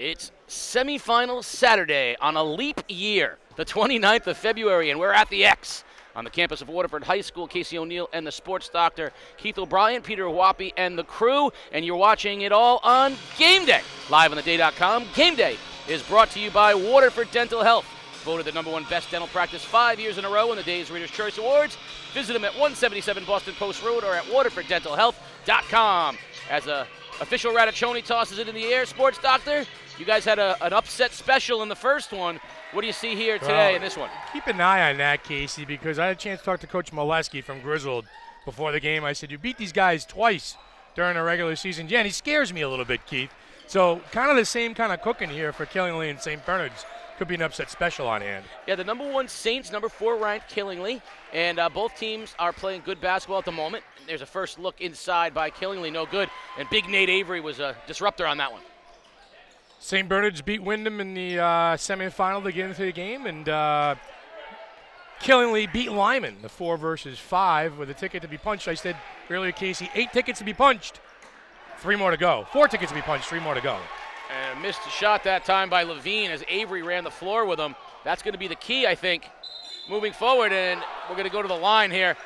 It's semifinals Saturday on a leap year, the 29th of February, and we're at the X on the campus of Waterford High School. Casey O'Neill and the sports doctor, Keith O'Brien, Peter Wappy, and the crew, and you're watching it all on Game Day. Live on theday.com. Game Day is brought to you by Waterford Dental Health, voted the #1 best dental practice 5 years in a row in the Day's Reader's Choice Awards. Visit them at 177 Boston Post Road or at waterforddentalhealth.com. As a official Raticcioni tosses it in the air, sports doctor, you guys had an upset special in the first one. What do you see here today in this one? Keep an eye on that, Casey, because I had a chance to talk to Coach Molesky from Griswold before the game. I said, you beat these guys twice during the regular season. Yeah, and he scares me a little bit, Keith. So kind of the same kind of cooking here for Killingly and St. Bernard's. Could be an upset special on hand. Yeah, the #1 Saints, #4 ranked Killingly, and both teams are playing good basketball at the moment. There's a first look inside by Killingly, no good, and big Nate Avery was a disruptor on that one. St. Bernard's beat Wyndham in the semifinal to get into the game, and Killingly beat Lyman, the 4 versus 5, with a ticket to be punched. I said earlier, Casey, 8 tickets to be punched, 3 more to go. 4 tickets to be punched, 3 more to go. And missed a shot that time by Levine as Avery ran the floor with him. That's going to be the key, I think, moving forward. And we're going to go to the line here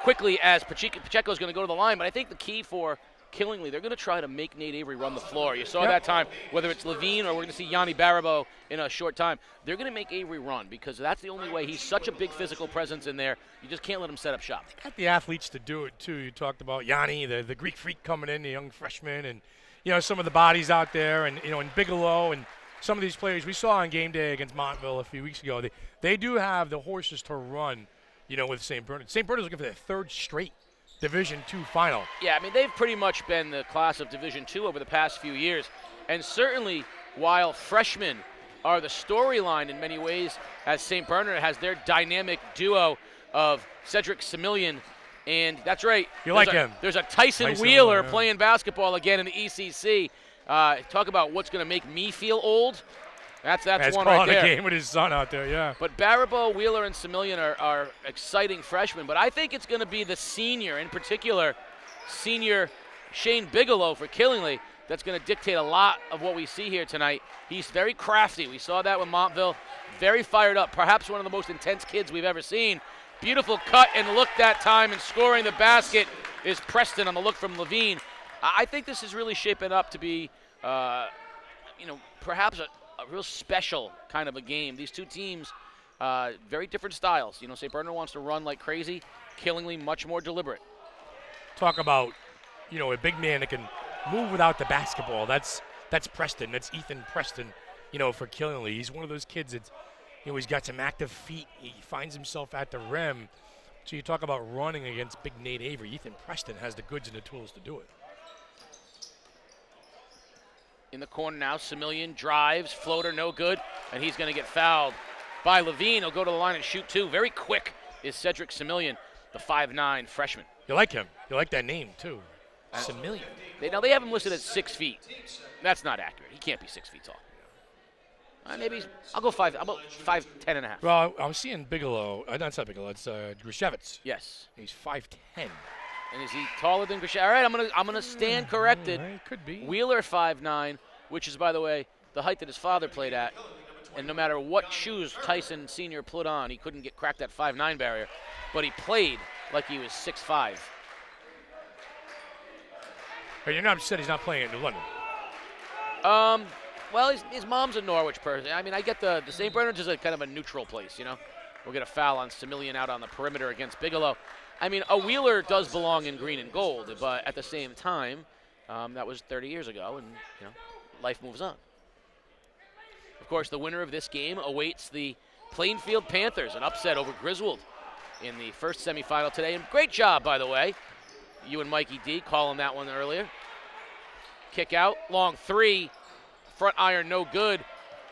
quickly as Pacheco's going to go to the line. But I think the key for Killingly, they're going to try to make Nate Avery run the floor. You saw that time, whether it's Levine or we're going to see Yanni Barabo in a short time. They're going to make Avery run because that's the only way. He's such a big physical presence in there. You just can't let him set up shop. They got the athletes to do it, too. You talked about Yanni, the Greek freak coming in, the young freshman, and some of the bodies out there, and and Bigelow, and some of these players we saw on game day against Montville a few weeks ago. They do have the horses to run, with St. Bernard. St. Bernard's looking for their 3rd straight Division II final. Yeah, I mean, they've pretty much been the class of Division II over the past few years, and certainly while freshmen are the storyline in many ways, as St. Bernard has their dynamic duo of Cedric Semillian. And that's right. There's a Tyson Wheeler playing basketball again in the ECC. Talk about what's going to make me feel old. That's one right there. A game with his son out there, yeah. But Barabo, Wheeler, and Semillian are exciting freshmen. But I think it's going to be the senior, in particular, senior Shane Bigelow for Killingly, that's going to dictate a lot of what we see here tonight. He's very crafty. We saw that with Montville. Very fired up. Perhaps one of the most intense kids we've ever seen. Beautiful cut and look that time, and scoring the basket is Preston on the look from Levine. I think this is really shaping up to be, perhaps a real special kind of a game. These two teams, very different styles. St. Bernard wants to run like crazy. Killingly much more deliberate. Talk about, a big man that can move without the basketball. That's Preston. That's Ethan Preston, for Killingly. He's one of those kids that's, he's got some active feet. He finds himself at the rim. So you talk about running against big Nate Avery. Ethan Preston has the goods and the tools to do it. In the corner now, Semillian drives, floater, no good, and he's going to get fouled by Levine. He'll go to the line and shoot 2. Very quick is Cedric Semillian, the 5'9" freshman. You like him. You like that name, too. Semillian. They have him listed at 6 feet. That's not accurate. He can't be 6 feet tall. Maybe I'll go 5. How about 5'10" and a half? Well, I'm seeing Bigelow. That's not Bigelow. It's Grishevitz. Yes. He's 5'10". And is he taller than Grishevitz? All right, I'm gonna stand corrected. It could be. Wheeler 5'9", which is, by the way, the height that his father played at. And no matter what shoes Tyson Sr. put on, he couldn't crack that 5'9" barrier. But he played like he was 6'5". But you're not upset he's not playing in New London. Well, his mom's a Norwich person. I mean, I get the St. Bernard's is a kind of a neutral place, We'll get a foul on Semillian out on the perimeter against Bigelow. I mean, a Wheeler does belong in green and gold, but at the same time, that was 30 years ago, and, life moves on. Of course, the winner of this game awaits the Plainfield Panthers, an upset over Griswold in the first semifinal today. And great job, by the way, you and Mikey D calling that one earlier. Kick out, long 3. Front iron, no good.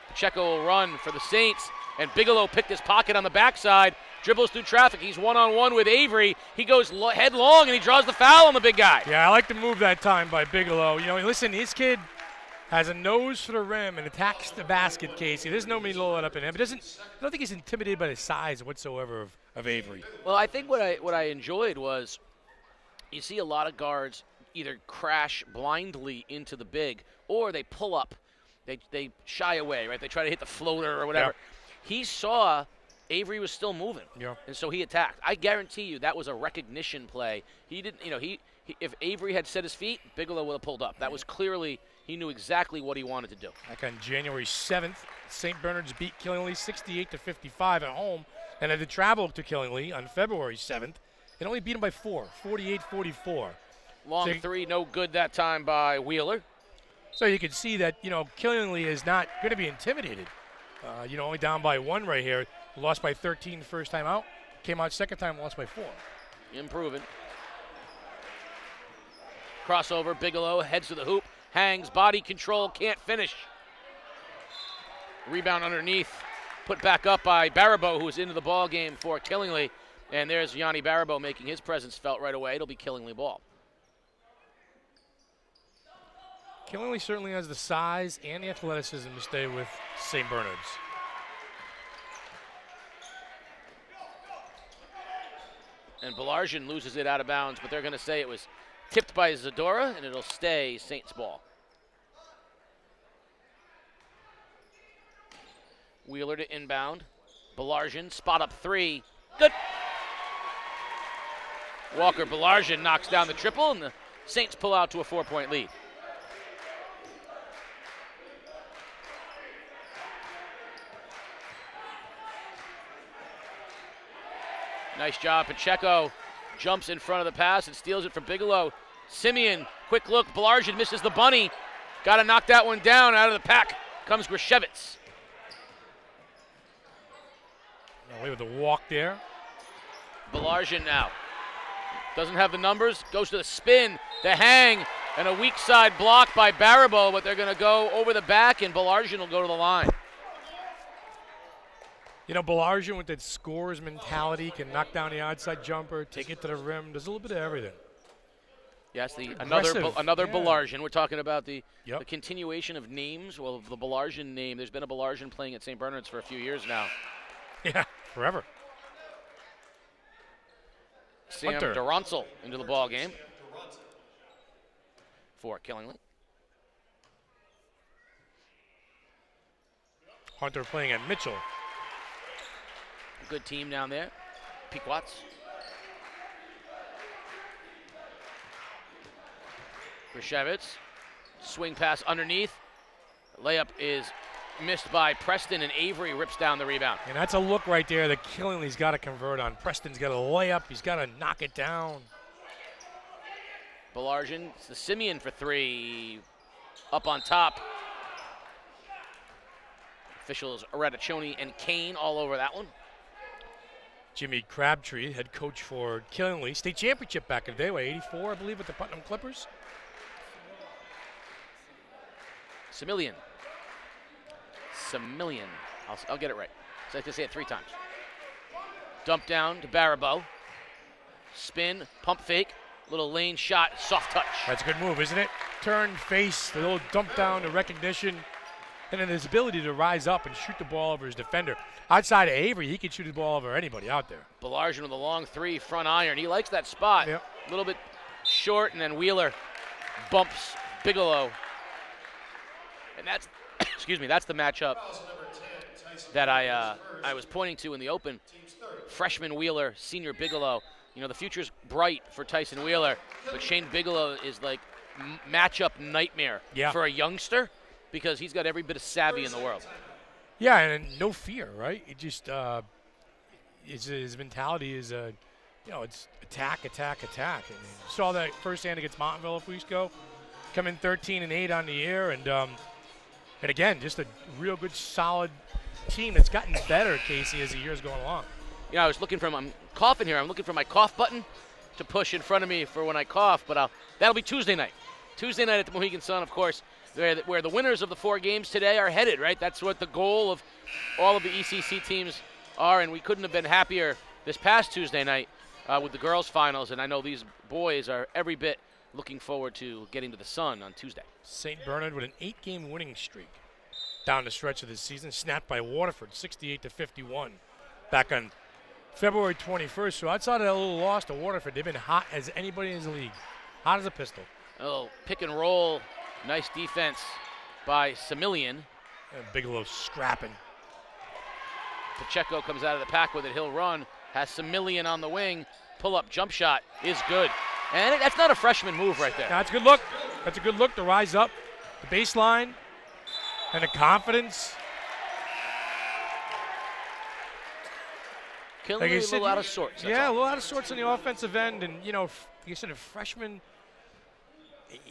Pacheco will run for the Saints, and Bigelow picked his pocket on the backside, dribbles through traffic. He's one-on-one with Avery. He goes headlong, and he draws the foul on the big guy. Yeah, I like the move that time by Bigelow. Listen, his kid has a nose for the rim and attacks the basket, Casey. There's no mean low it up in him. I don't think he's intimidated by the size whatsoever of Avery. Well, I think what I enjoyed was you see a lot of guards either crash blindly into the big or they pull up they shy away, right? They try to hit the floater or whatever. He saw Avery was still moving, and so he attacked. I guarantee you that was a recognition play. He didn't, he if Avery had set his feet, Bigelow would have pulled up. That was clearly, he knew exactly what he wanted to do. Back on January 7th, St. Bernard's beat Killingly 68-55 at home, and had to travel to Killingly on February 7th, and only beat them by 4, 48-44. Long three, no good that time by Wheeler. So you can see that, Killingly is not going to be intimidated. Only down by 1 right here. Lost by 13 first time out. Came out second time, lost by 4. Improving. Crossover, Bigelow heads to the hoop, hangs, body control, can't finish. Rebound underneath, put back up by Baribeau, who is into the ball game for Killingly. And there's Yanni Baribeau making his presence felt right away. It'll be Killingly ball. Killingly certainly has the size and the athleticism to stay with St. Bernard's. And Belargin loses it out of bounds, but they're going to say it was tipped by Zadora, and it'll stay Saints ball. Wheeler to inbound. Belargin, spot up 3. Good. Walker Belargin knocks down the triple, and the Saints pull out to a 4-point lead. Nice job. Pacheco jumps in front of the pass and steals it from Bigelow. Simeon, quick look. Belargin misses the bunny. Got to knock that one down. Out of the pack comes Grishevitz. Away with the walk there. Belargin now. Doesn't have the numbers. Goes to the spin, the hang, and a weak side block by Baribeau, but they're going to go over the back, and Belargin will go to the line. Belargin with that scorer's mentality can knock down the outside jumper, take it to the rim, does a little bit of everything. Yes, another yeah. Belargin. We're talking about the continuation of names. Well, the Belargin name, there's been a Belargin playing at St. Bernard's for a few years now. Yeah, forever. Sam Durantzel into the ball game for Killingly. Hunter playing at Mitchell. Good team down there. Pequots. Grishevitz. Swing pass underneath. Layup is missed by Preston, and Avery rips down the rebound. And that's a look right there that Killingly's got to convert on. Preston's got to lay up. He's got to knock it down. Belargin, it's the Simeon for 3. Up on top. Officials Radiccioni and Kane all over that one. Jimmy Crabtree, head coach for Killingly. State championship back in the day, 84, I believe, with the Putnam Clippers. Semillian. I'll get it right. So I have to say it 3 times. Dump down to Baribeau. Spin, pump fake, little lane shot, soft touch. That's a good move, isn't it? Turn, face, the little dump down, the recognition, and then his ability to rise up and shoot the ball over his defender. Outside of Avery, he can shoot the ball over anybody out there. Belargin with a long 3, front iron. He likes that spot. A little bit short, and then Wheeler bumps Bigelow. And that's, that's the matchup that I was pointing to in the open. Freshman Wheeler, senior Bigelow. The future's bright for Tyson Wheeler, but Shane Bigelow is like matchup nightmare for a youngster because he's got every bit of savvy in the world. Yeah, and no fear, right? It just his mentality is it's attack. And you saw that firsthand against Montville a few weeks ago. Come in 13-8 on the year, and again, just a real good, solid team that's gotten better, Casey, as the year's going along. I was looking I'm coughing here. I'm looking for my cough button to push in front of me for when I cough, but that'll be Tuesday night. Tuesday night at the Mohegan Sun, of course, where the winners of the 4 games today are headed, right? That's what the goal of all of the ECC teams are, and we couldn't have been happier this past Tuesday night with the girls' finals, and I know these boys are every bit looking forward to getting to the Sun on Tuesday. St. Bernard with an 8-game winning streak down the stretch of this season, snapped by Waterford 68-51 back on February 21st. So outside of that little loss to Waterford, they've been hot as anybody in the league. Hot as a pistol. Oh, pick and roll. Nice defense by Semillian. And Bigelow scrapping. Pacheco comes out of the pack with it. He'll run. Has Semillian on the wing. Pull-up jump shot is good. And that's not a freshman move right there. That's a good look. That's a good look to rise up. The baseline and the confidence. Killing a little out of sorts. Yeah, a little out of sorts on the offensive end. And, like you said, a freshman,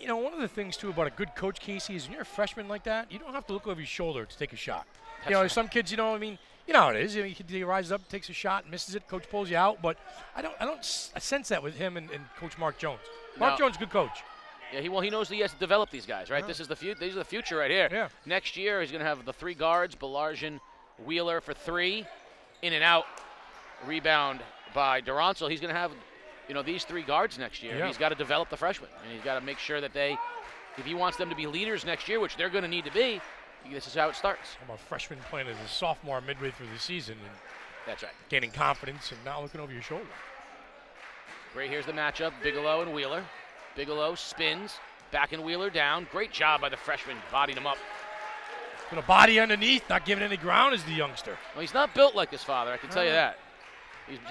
one of the things, too, about a good coach, Casey, is when you're a freshman like that, you don't have to look over your shoulder to take a shot. Right. Some kids, you know how it is. He rises up, takes a shot, misses it, coach pulls you out. But I sense that with him and Coach Mark Jones. Mark Jones, good coach. Yeah, he knows that he has to develop these guys, right? Yeah. These are the future right here. Yeah. Next year, he's going to have the 3 guards, Belarjan, Wheeler for 3, in and out. Rebound by Durantzel. He's going to have, these 3 guards next year. Yeah. He's got to develop the freshmen, and he's got to make sure that if he wants them to be leaders next year, which they're going to need to be, this is how it starts. I'm a freshman playing as a sophomore midway through the season. And that's right. Gaining confidence and not looking over your shoulder. Great, here's the matchup, Bigelow and Wheeler. Bigelow spins, backing Wheeler down. Great job by the freshman, bodying him up. Gonna body underneath, not giving any ground as the youngster. Well, he's not built like his father, I can tell you that.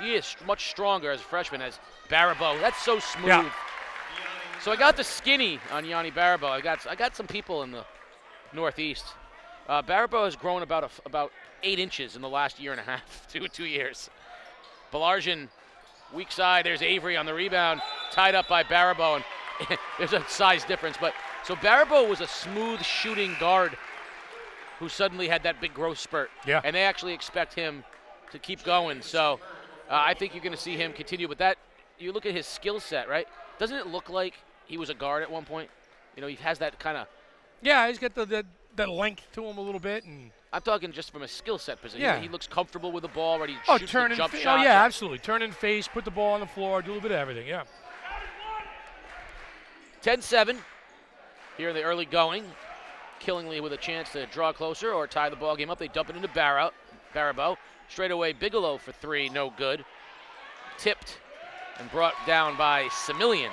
He is much stronger as a freshman as Baribeau. That's so smooth. Yeah. So I got the skinny on Yanni Baribeau. I got some people in the Northeast. Baribeau has grown about 8 inches in the last year and a half, 2 years. Belarjan, weak side. There's Avery on the rebound, tied up by Baribeau, and there's a size difference. But so Baribeau was a smooth shooting guard who suddenly had that big growth spurt. Yeah. And they actually expect him to keep going. So I think you're going to see him continue. But that, you look at his skill set, right? Doesn't it look like he was a guard at one point? He has that kind of. Yeah, he's got that length to him a little bit, and I'm talking just from a skill set position. Yeah. He looks comfortable with the ball, ready to shoot the jump shot. Oh, yeah, absolutely. Turn and face, put the ball on the floor, do a little bit of everything, yeah. 10-7 here in the early going. Killingly with a chance to draw closer or tie the ball game up. They dump it into Baribeau. Straight away, Bigelow for 3, no good. Tipped and brought down by Semillian.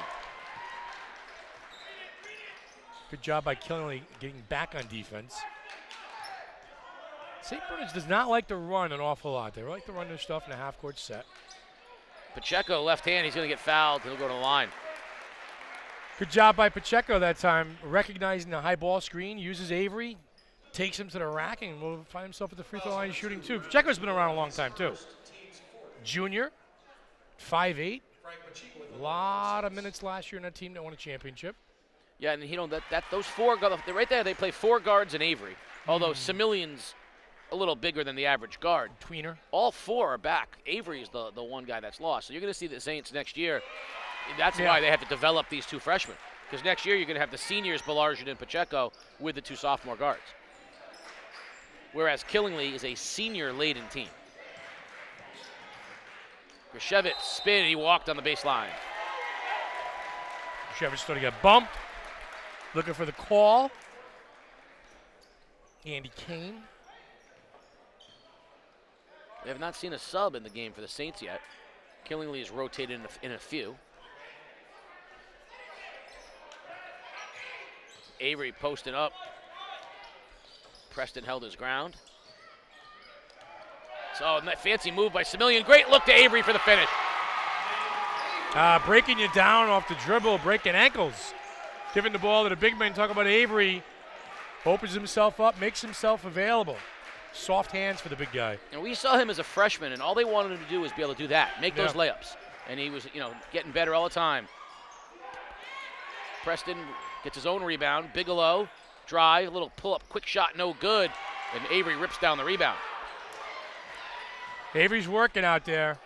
Good job by Killingly getting back on defense. St. Bernard's does not like to run an awful lot. They like to run their stuff in a half-court set. Pacheco, left hand, he's going to get fouled. He'll go to the line. Good job by Pacheco that time, recognizing the high ball screen, uses Avery, takes him to the rack, and will find himself at the free throw line shooting too. Pacheco's been around a long time too. Junior, 5'8", a lot of minutes last year in that team that won a championship. Yeah, and those 4 right there, they play 4 guards and Avery. Although Semillian's a little bigger than the average guard. Tweener. All 4 are back. Avery's the one guy that's lost. So you're going to see the Saints next year. That's why they have to develop these 2 freshmen. Because next year you're going to have the seniors, Belarjan and Pacheco, with the 2 sophomore guards. Whereas Killingly is a senior-laden team. Griswold spin, he walked on the baseline. Griswold started to get bumped. Looking for the call. Andy Kane. We have not seen a sub in the game for the Saints yet. Killingly is rotated in a few. Avery posting up. Preston held his ground. So that fancy move by Semillian. Great look to Avery for the finish. Breaking you down off the dribble, breaking ankles. Giving the ball to the big man. Talk about Avery. Opens himself up, makes himself available. Soft hands for the big guy. And we saw him as a freshman, and all they wanted him to do was be able to do that, make those layups. And he was, getting better all the time. Preston gets his own rebound. Bigelow, drive, a little pull-up, quick shot, no good. And Avery rips down the rebound. Avery's working out there.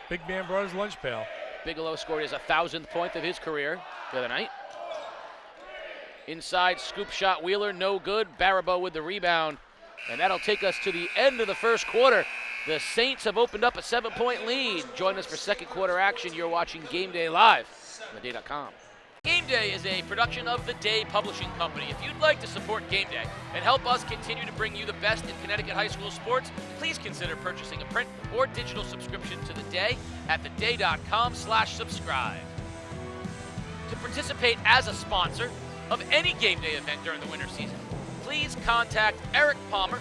Big man brought his lunch pail. Bigelow scored his 1,000th point of his career the other night. Inside, scoop shot, Wheeler, no good. Baribeau with the rebound. And that'll take us to the end of the first quarter. The Saints have opened up a 7-point lead. Join us for second quarter action. You're watching Game Day live on theday.com. Game Day is a production of The Day Publishing Company. If you'd like to support Game Day and help us continue to bring you the best in Connecticut high school sports, please consider purchasing a print or digital subscription to The Day at theday.com/subscribe. To participate as a sponsor, of any game day event during the winter season, please contact Eric Palmer,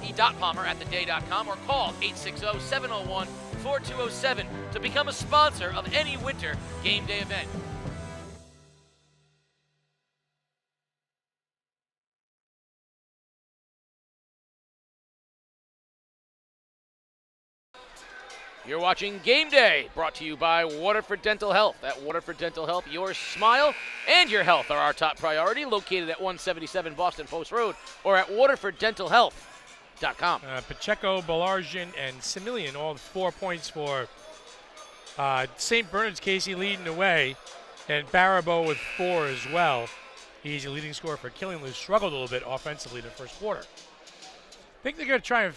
e.palmer at theday.com, or call 860-701-4207 to become a sponsor of any winter game day event. You're watching Game Day, brought to you by Waterford Dental Health. At Waterford Dental Health, your smile and your health are our top priority. Located at 177 Boston Post Road or at waterforddentalhealth.com. Pacheco, Balargian, and Similian, all 4 points for St. Bernard's. Casey leading the way, and Barabo with 4 as well. He's a leading scorer for Killingly, struggled a little bit offensively in the first quarter. I think they're going to try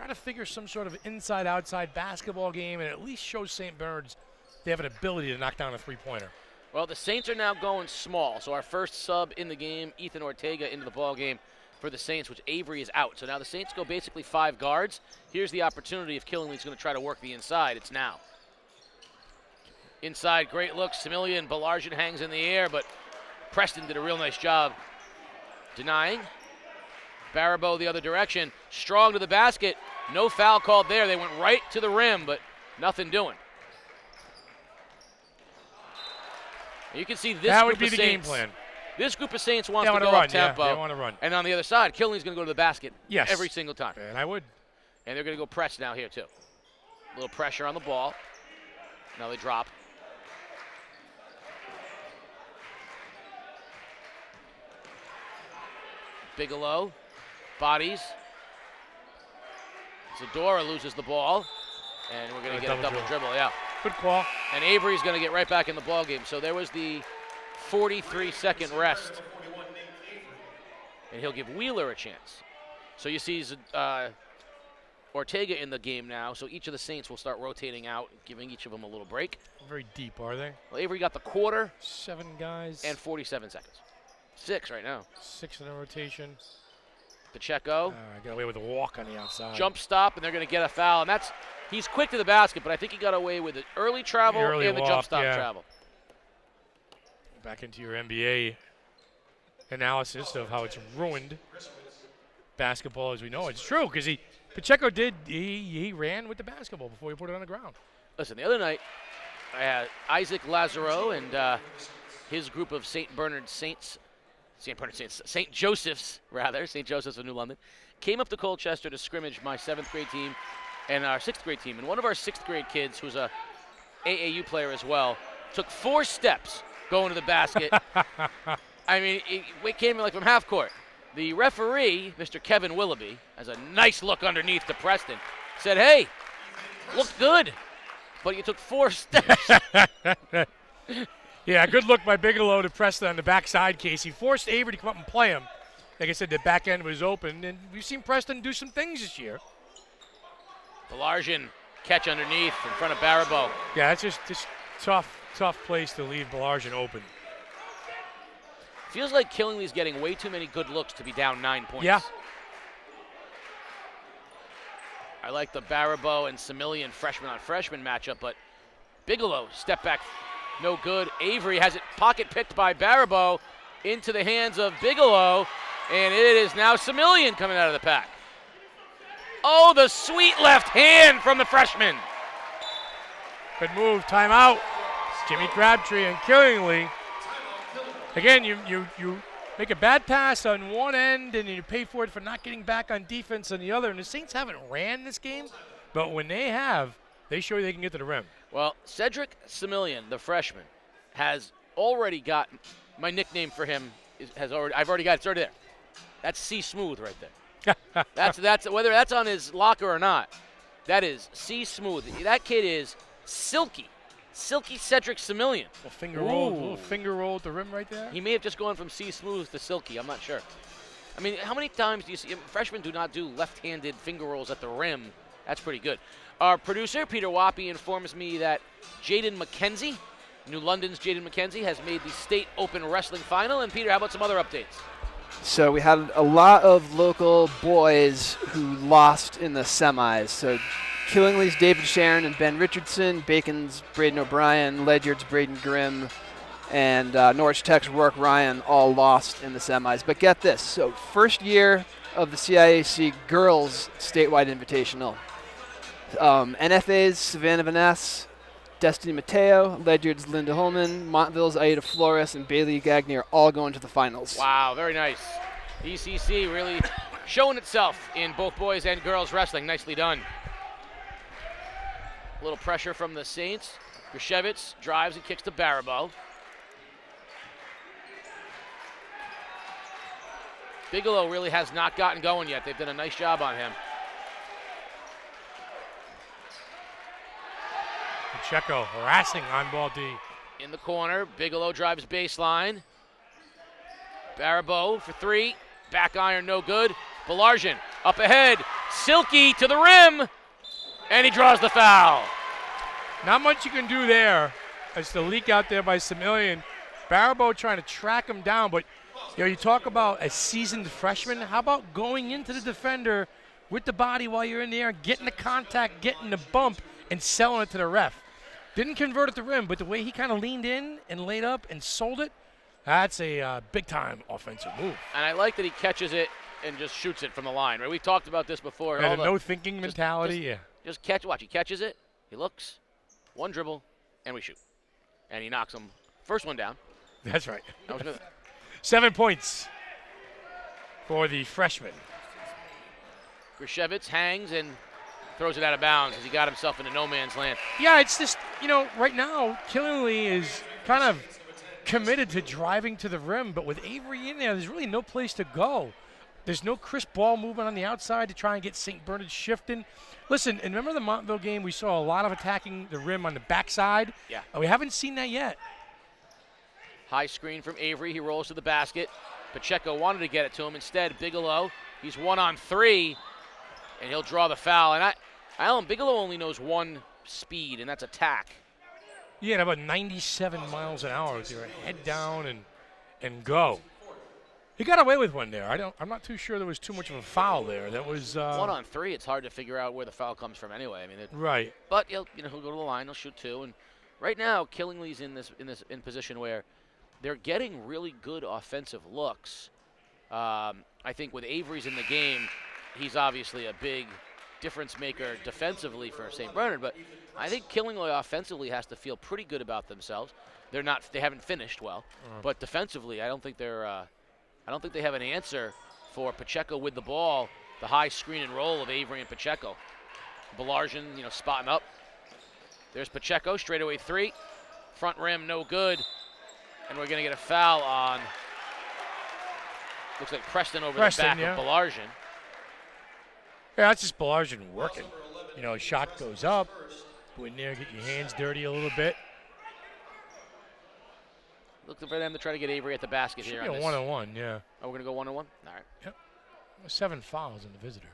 to figure some sort of inside-outside basketball game and at least show St. Bernard's they have an ability to knock down a three-pointer. Well, the Saints are now going small, so our first sub in the game, Ethan Ortega, into the ball game for the Saints, which Avery is out. So now the Saints go basically 5 guards. Here's the opportunity if Killingly's going to try to work the inside. It's now. Inside, great look. Similian, Balargian hangs in the air, but Preston did a real nice job denying. Barabo the other direction, strong to the basket. No foul called there. They went right to the rim, but nothing doing. You can see this that group would be of the Saints, game plan. This group of Saints wants to go run, up tempo. Yeah, they want to run. And on the other side, Killingly's going to go to the basket yes. every single time. And I would. And they're going to go press now here, too. A little pressure on the ball. Now they drop. Bigelow. Bodies. Zadora loses the ball. And we're going to get a double dribble, yeah. Good call. And Avery's going to get right back in the ball game. So there was the 43-second rest. And he'll give Wheeler a chance. So you see Ortega in the game now. So each of the Saints will start rotating out, giving each of them a little break. Very deep, are they? Well, Avery got the quarter. 7 guys. And 47 seconds. 6 right now. 6 in a rotation. Pacheco. Got away with a walk on the outside. Jump stop, and they're going to get a foul. And he's quick to the basket, but I think he got away with the early travel and the jump stop travel. Back into your NBA analysis of how it's ruined basketball as we know. It's true, because Pacheco he ran with the basketball before he put it on the ground. Listen, the other night, I had Isaac Lazaro and his group of St. Joseph's of New London, came up to Colchester to scrimmage my 7th grade team and our 6th grade team. And one of our 6th grade kids, who's a AAU player as well, took 4 steps going to the basket. I mean, it came in from half court. The referee, Mr. Kevin Willoughby, has a nice look underneath to Preston, said, "Hey, looked good, but you took 4 steps." Yeah, good look by Bigelow to Preston on the backside, Casey. Forced Avery to come up and play him. Like I said, the back end was open, and we've seen Preston do some things this year. Balargian catch underneath in front of Barabo. Yeah, it's just tough place to leave Balargian open. Feels like Killingly's getting way too many good looks to be down 9 points. Yeah. I like the Barabo and Similian freshman on freshman matchup, but Bigelow step back, no good. Avery has it pocket picked by Barabo into the hands of Bigelow, and it is now Similian coming out of the pack. Oh, the sweet left hand from the freshman. Good move, timeout. Jimmy Crabtree and Killingly. Again, you make a bad pass on one end and you pay for it for not getting back on defense on the other. And the Saints haven't ran this game, but when they have, they show you they can get to the rim. Well, Cedric Similian, the freshman, has already got my nickname for him. I've already got it. It's already there. That's C Smooth right there. that's whether that's on his locker or not. That is C Smooth. That kid is silky Cedric Similian. A little finger roll at the rim right there. He may have just gone from C Smooth to silky. I'm not sure. I mean, how many times do you see freshmen do not do left-handed finger rolls at the rim? That's pretty good. Our producer, Peter Wappy, informs me that Jaden McKenzie, New London's Jaden McKenzie, has made the State Open Wrestling Final. And Peter, how about some other updates? So we had a lot of local boys who lost in the semis. So Killingly's David Sharon and Ben Richardson, Bacon's Braden O'Brien, Ledyard's Braden Grimm, and Norwich Tech's Rourke Ryan all lost in the semis. But get this, so first year of the CIAC Girls Statewide Invitational. NFA's Savannah Vaness, Destiny Mateo, Ledyard's Linda Holman, Montville's Aida Flores, and Bailey Gagnier all going to the finals. Wow, very nice. ECC really showing itself in both boys and girls wrestling. Nicely done. A little pressure from the Saints. Grishevitz drives and kicks to Barabo. Bigelow really has not gotten going yet. They've done a nice job on him. Pacheco harassing on ball D. In the corner, Bigelow drives baseline. Barabo for three. Back iron, no good. Belarjan up ahead. Silky to the rim. And he draws the foul. Not much you can do there. It's the leak out there by Similian. Barabo trying to track him down, but you talk about a seasoned freshman. How about going into the defender with the body while you're in the air, getting the contact, getting the bump, and selling it to the ref? Didn't convert at the rim, but the way he kind of leaned in and laid up and sold it, that's a big-time offensive move. And I like that he catches it and just shoots it from the line. Right? We've talked about this before. And a no-thinking mentality, Just catch. Watch, he catches it. He looks. One dribble, and we shoot. And he knocks him. First one down. That's right. That was good. 7 points for the freshman. Grishevitz hangs and throws it out of bounds as he got himself into no man's land. Yeah, it's just, right now, Killingly is kind of committed to driving to the rim, but with Avery in there, there's really no place to go. There's no crisp ball movement on the outside to try and get St. Bernard shifting. Listen, and remember the Montville game? We saw a lot of attacking the rim on the backside. Yeah. We haven't seen that yet. High screen from Avery. He rolls to the basket. Pacheco wanted to get it to him. Instead, Bigelow, he's 1-on-3, and he'll draw the foul. And Alan, Bigelow only knows one speed, and that's attack. Yeah, about 97 miles an hour with your head down and go. He got away with one there. I'm not too sure there was too much of a foul there. That was 1-on-3. It's hard to figure out where the foul comes from anyway. I mean, right. But he'll go to the line. He'll shoot two. And right now, Killingly's in position where they're getting really good offensive looks. I think with Avery's in the game, he's obviously a big difference maker defensively for St. Bernard. But I think Killingly offensively has to feel pretty good about themselves. They haven't finished well, but defensively, I don't think they have an answer for Pacheco with the ball. The high screen and roll of Avery and Pacheco. Belarjan, spotting up. There's Pacheco, straightaway three. Front rim, no good. And we're going to get a foul on, looks like Preston over the back of Belarjan. Yeah, that's just Belarjan working. A shot goes up. Go in there, get your hands dirty a little bit. Looking for them to try to get Avery at the basket here. Should be a one-on-one, yeah. Oh, we're going to go one-on-one? All right. Yep. 7 fouls in the visitor.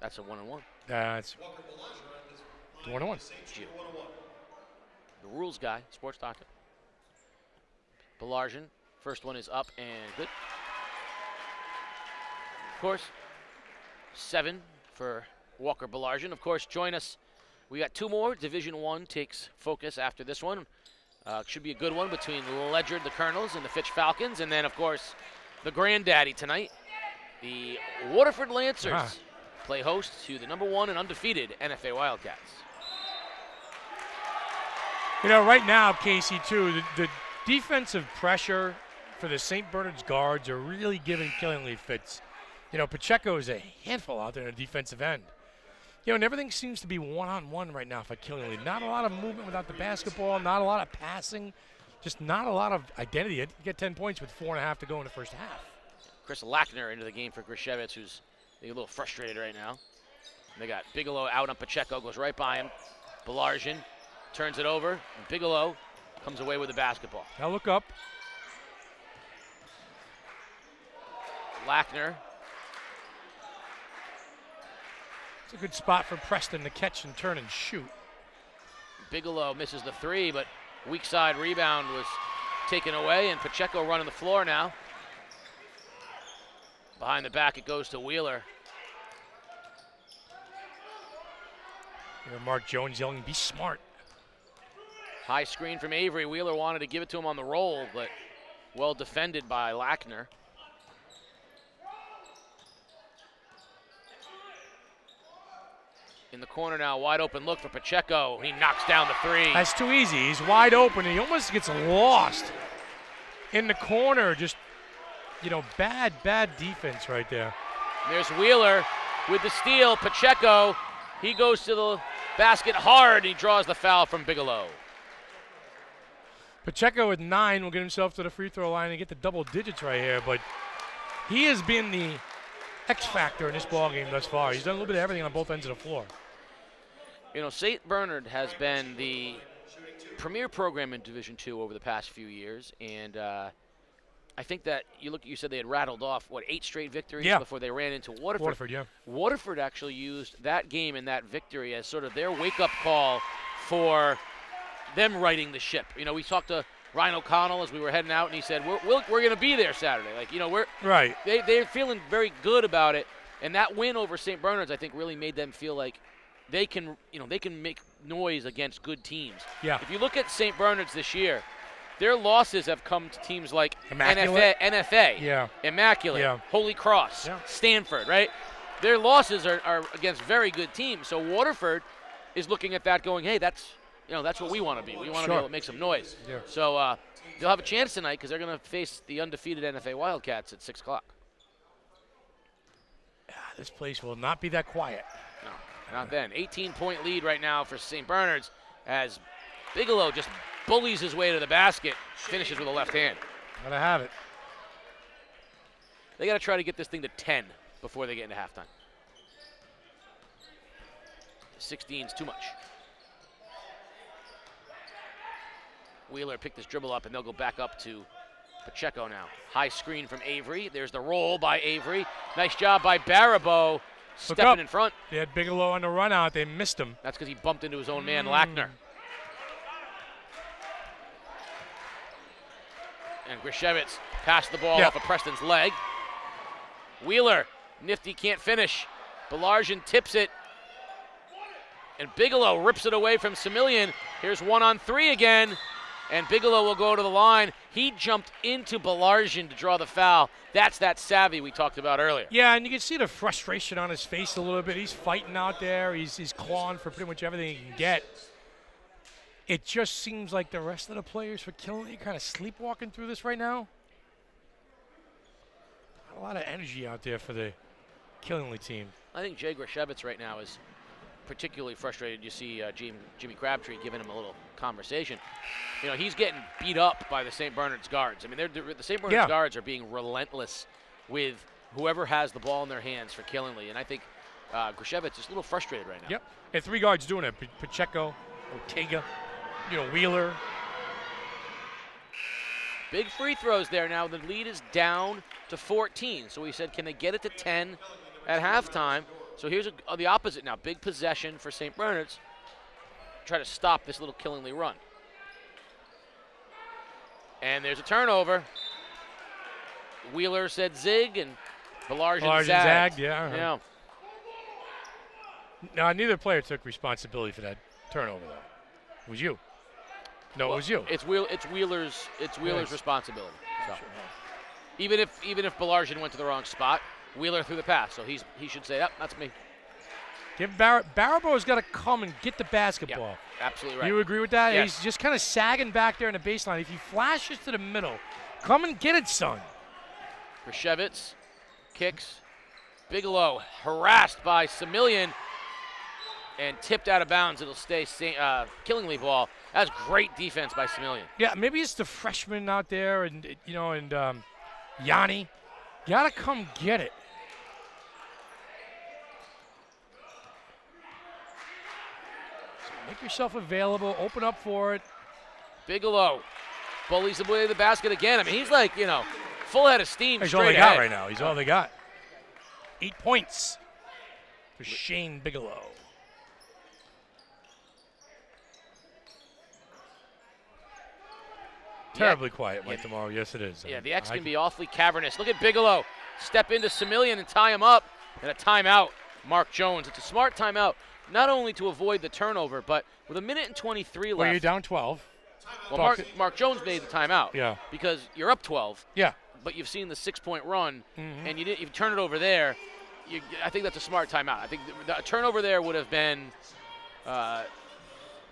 That's a one-on-one. That's the one-on-one. The rules guy, sports doctor. Belarjan, first one is up and good. Of course, 7 for Walker Belarjan. Of course, join us. We got 2 more. Division I takes focus after this one. Should be a good one between Ledyard, the Colonels, and the Fitch Falcons. And then, of course, the granddaddy tonight, the Waterford Lancers, play host to the #1 and undefeated NFA Wildcats. Right now, Casey, too, the defensive pressure for the St. Bernard's guards are really giving Killingly fits. Pacheco is a handful out there in the defensive end. And everything seems to be one-on-one right now for Killingly. Not a lot of movement without the basketball, not a lot of passing, just not a lot of identity. You get 10 points with 4.5 to go in the first half. Chris Lackner into the game for Grishevitz, who's a little frustrated right now. And they got Bigelow out on Pacheco, goes right by him. Belarjan turns it over, and Bigelow comes away with the basketball. Now look up. Lackner. It's a good spot for Preston to catch and turn and shoot. Bigelow misses the 3, but weak side rebound was taken away, and Pacheco running the floor now. Behind the back, it goes to Wheeler. Mark Jones yelling, "Be smart." High screen from Avery. Wheeler wanted to give it to him on the roll, but well defended by Lackner. In the corner now, wide open look for Pacheco. He knocks down the three. That's too easy. He's wide open. He almost gets lost in the corner. Just, bad defense right there. There's Wheeler with the steal. Pacheco, he goes to the basket hard. And he draws the foul from Bigelow. Pacheco with 9 will get himself to the free throw line and get the double digits right here. But he has been the X factor in this ballgame thus far. He's done a little bit of everything on both ends of the floor. St. Bernard has been the premier program in Division II over the past few years, and I think that you said they had rattled off 8 straight victories before they ran into Waterford. Waterford actually used that game and that victory as sort of their wake-up call for them righting the ship. We talked to Ryan O'Connell as we were heading out, and he said we're going to be there Saturday. We're right. They're feeling very good about it, and that win over St. Bernard's I think really made them feel like they can make noise against good teams. Yeah. If you look at St. Bernard's this year, their losses have come to teams like NFA, Immaculate, Holy Cross, Stanford, right? Their losses are against very good teams. So Waterford is looking at that going, hey, that's what we want to be. We want to be able to make some noise. Yeah. So they'll have a chance tonight because they're going to face the undefeated NFA Wildcats at 6 o'clock. This place will not be that quiet. No, not then. 18-point lead right now for St. Bernard's as Bigelow just bullies his way to the basket, finishes with a left hand. Gotta have it. They got to try to get this thing to 10 before they get into halftime. 16's too much. Wheeler picked this dribble up, and they'll go back up to Pacheco now. High screen from Avery. There's the roll by Avery. Nice job by Barabo stepping in front. They had Bigelow on the run out. They missed him. That's because he bumped into his own man, Lackner. And Grishevitz passed the ball off of Preston's leg. Wheeler, nifty, can't finish. Belarjan tips it. And Bigelow rips it away from Semillian. Here's 1-on-3 again. And Bigelow will go to the line. He jumped into Belarjan to draw the foul. That's that savvy we talked about earlier. Yeah, and you can see the frustration on his face a little bit. He's fighting out there. He's clawing for pretty much everything he can get. It just seems like the rest of the players for Killenly kind of sleepwalking through this right now. Not a lot of energy out there for the Killenly team. I think Jay Grishevitz right now is particularly frustrated. You see Jimmy Crabtree giving him a little conversation. He's getting beat up by the St. Bernard's guards. I mean, the St. Bernard's guards are being relentless with whoever has the ball in their hands for Killenly. And I think Grishevitz is a little frustrated right now. Yep. And 3 guards doing it. Pacheco, Ortega, Wheeler. Big free throws there now. The lead is down to 14. So we said, can they get it to 10 at halftime? So here's the opposite now. Big possession for St. Bernard's. Try to stop this little Killenly run. And there's a turnover. Wheeler said zig, and Belarjan zagged. Yeah. No, neither player took responsibility for that turnover, though. It was you. No, it was you. It's Wheeler's responsibility. So. Even if Belarjan went to the wrong spot, Wheeler threw the pass, so he should say, that's me. Give Barabo's got to come and get the basketball. Yep, absolutely right. You agree with that? Yes. He's just kind of sagging back there in the baseline. If he flashes to the middle, come and get it, son. Grishevitz kicks. Bigelow harassed by Semillian and tipped out of bounds. It'll stay Killenly ball. That's great defense by Semillian. Yeah, maybe it's the freshman out there and Yanni. Got to come get it. So make yourself available. Open up for it. Bigelow bullies the way to the basket again. I mean, he's like, full head of steam. He's all they got right now. He's all they got. 8 points for Shane Bigelow. Terribly quiet, Mike, tomorrow. Yes, it is. Yeah, the X can be awfully cavernous. Look at Bigelow step into Semillian and tie him up. And a timeout, Mark Jones. It's a smart timeout, not only to avoid the turnover, but with 1:23 left. Well, you're down 12. Well, Mark Jones made the timeout. Yeah. Because you're up 12. Yeah. But you've seen the 6-point run, Mhm. and you turn it over there. I think that's a smart timeout. I think the turnover there would have been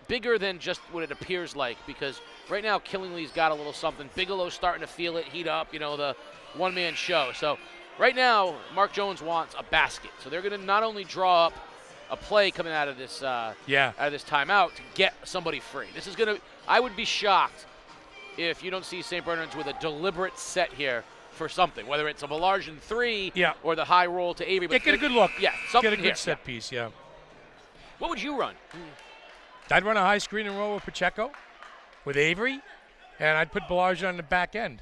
bigger than just what it appears like, because right now Killingly's got a little something. Bigelow's starting to feel it, heat up, the one-man show. So right now, Mark Jones wants a basket. So they're going to not only draw up a play coming out of this timeout to get somebody free. This is going to – I would be shocked if you don't see St. Bernard's with a deliberate set here for something, whether it's a Belargin 3 or the high roll to Avery. But get a good look. Yeah, something Get a good here. set piece, yeah. What would you run? I'd run a high screen and roll with Pacheco, with Avery, and I'd put Belargin on the back end.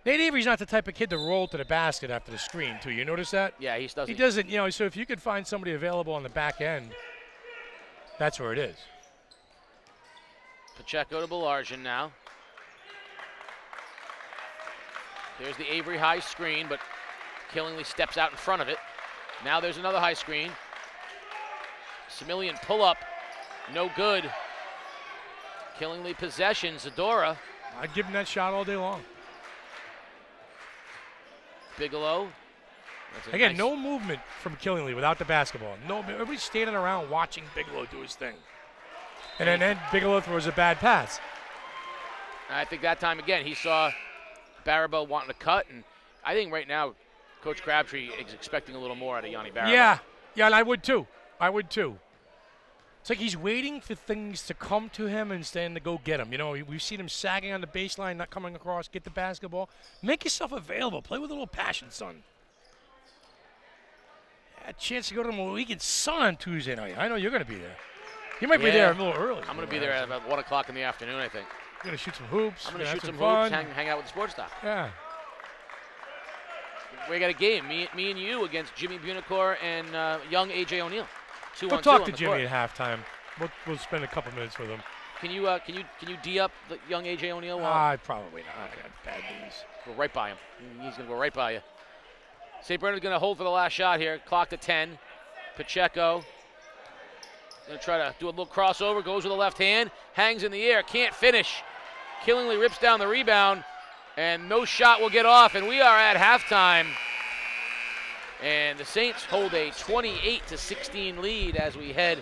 Nate Avery's not the type of kid to roll to the basket after the screen, too. You notice that? Yeah, he doesn't. He doesn't, so if you could find somebody available on the back end, that's where it is. Pacheco to Belargin now. There's the Avery high screen, but Killingly steps out in front of it. Now there's another high screen. Similian pull-up, no good. Killingly possession, Zadora. I'd give him that shot all day long. Bigelow. Again, no movement from Killingly without the basketball. No, everybody's standing around watching Bigelow do his thing. And then Bigelow throws a bad pass. I think that time, again, he saw Barabel wanting to cut, and I think right now Coach Crabtree is expecting a little more out of Yanni Barabel. Yeah, and I would too. It's like he's waiting for things to come to him instead to go get him. We've seen him sagging on the baseline, not coming across, get the basketball. Make yourself available. Play with a little passion, son. A chance to go to the Mohegan Sun on Tuesday night. I know you're going to be there. You might be there a little early. I'm going to be there at about 1 o'clock in the afternoon, I think. You're going to shoot some hoops. I'm going to shoot some fun. hoops, hang out with the sports staff. Yeah. We got a game, me and you against Jimmy Bunicor and young A.J. O'Neill. We'll talk to Jimmy at halftime. We'll spend a couple minutes with him. Can you D up the young A.J. O'Neill? Probably not. Okay. Bad news. Go right by him. He's going to go right by you. St. Bernard's going to hold for the last shot here. Clock to 10. Pacheco going to try to do a little crossover. Goes with the left hand. Hangs in the air. Can't finish. Killingly rips down the rebound. And no shot will get off. And we are at halftime. And the Saints hold a 28-16 lead as we head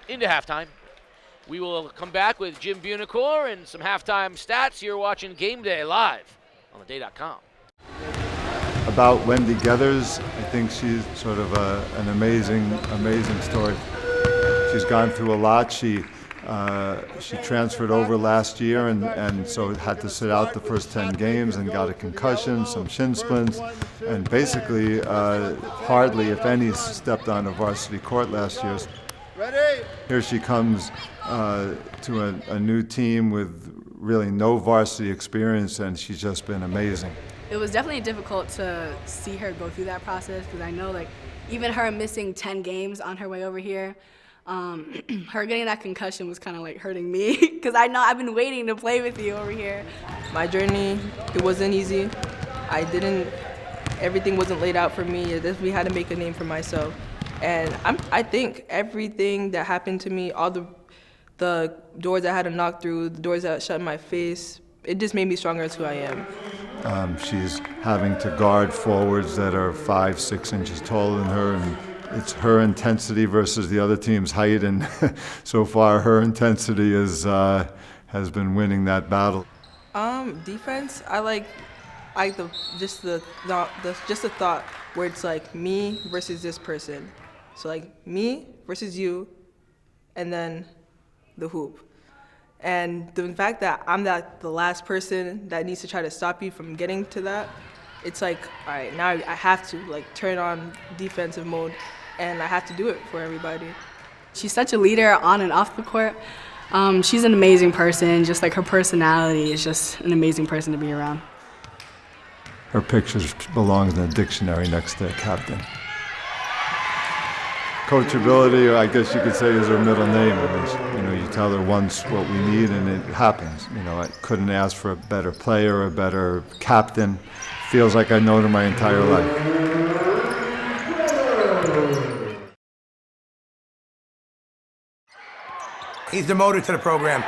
into halftime. We will come back with Jim Bunicor and some halftime stats. You're watching Game Day live on theday.com. About Wendy Geathers, I think she's sort of an amazing story. She's gone through a lot. She transferred over last year and so had to sit out the first 10 games and got a concussion, some shin splints, and basically hardly, if any, stepped on a varsity court last year. Here she comes to a new team with really no varsity experience, and she's just been amazing. It was definitely difficult to see her go through that process because I know even her missing 10 games on her way over here, her getting that concussion was kind of hurting me because I know I've been waiting to play with you over here. My journey, it wasn't easy. Everything wasn't laid out for me. We had to make a name for myself. And I think everything that happened to me, all the doors I had to knock through, the doors that shut in my face, it just made me stronger as who I am. She's having to guard forwards that are 5-6 inches taller than her, and it's her intensity versus the other team's height, and so far her intensity has been winning that battle. Defense, I like the thought where it's me versus this person. So me versus you, and then the hoop. And the fact that I'm the last person that needs to try to stop you from getting to that, it's all right, now I have to turn on defensive mode, and I have to do it for everybody. She's such a leader on and off the court. She's an amazing person. Just her personality is just an amazing person to be around. Her picture belongs in a dictionary next to captain. Coachability, I guess you could say, is her middle name. You tell her once what we need, and it happens. I couldn't ask for a better player, a better captain. Feels like I've known her my entire life. He's the motor to the program.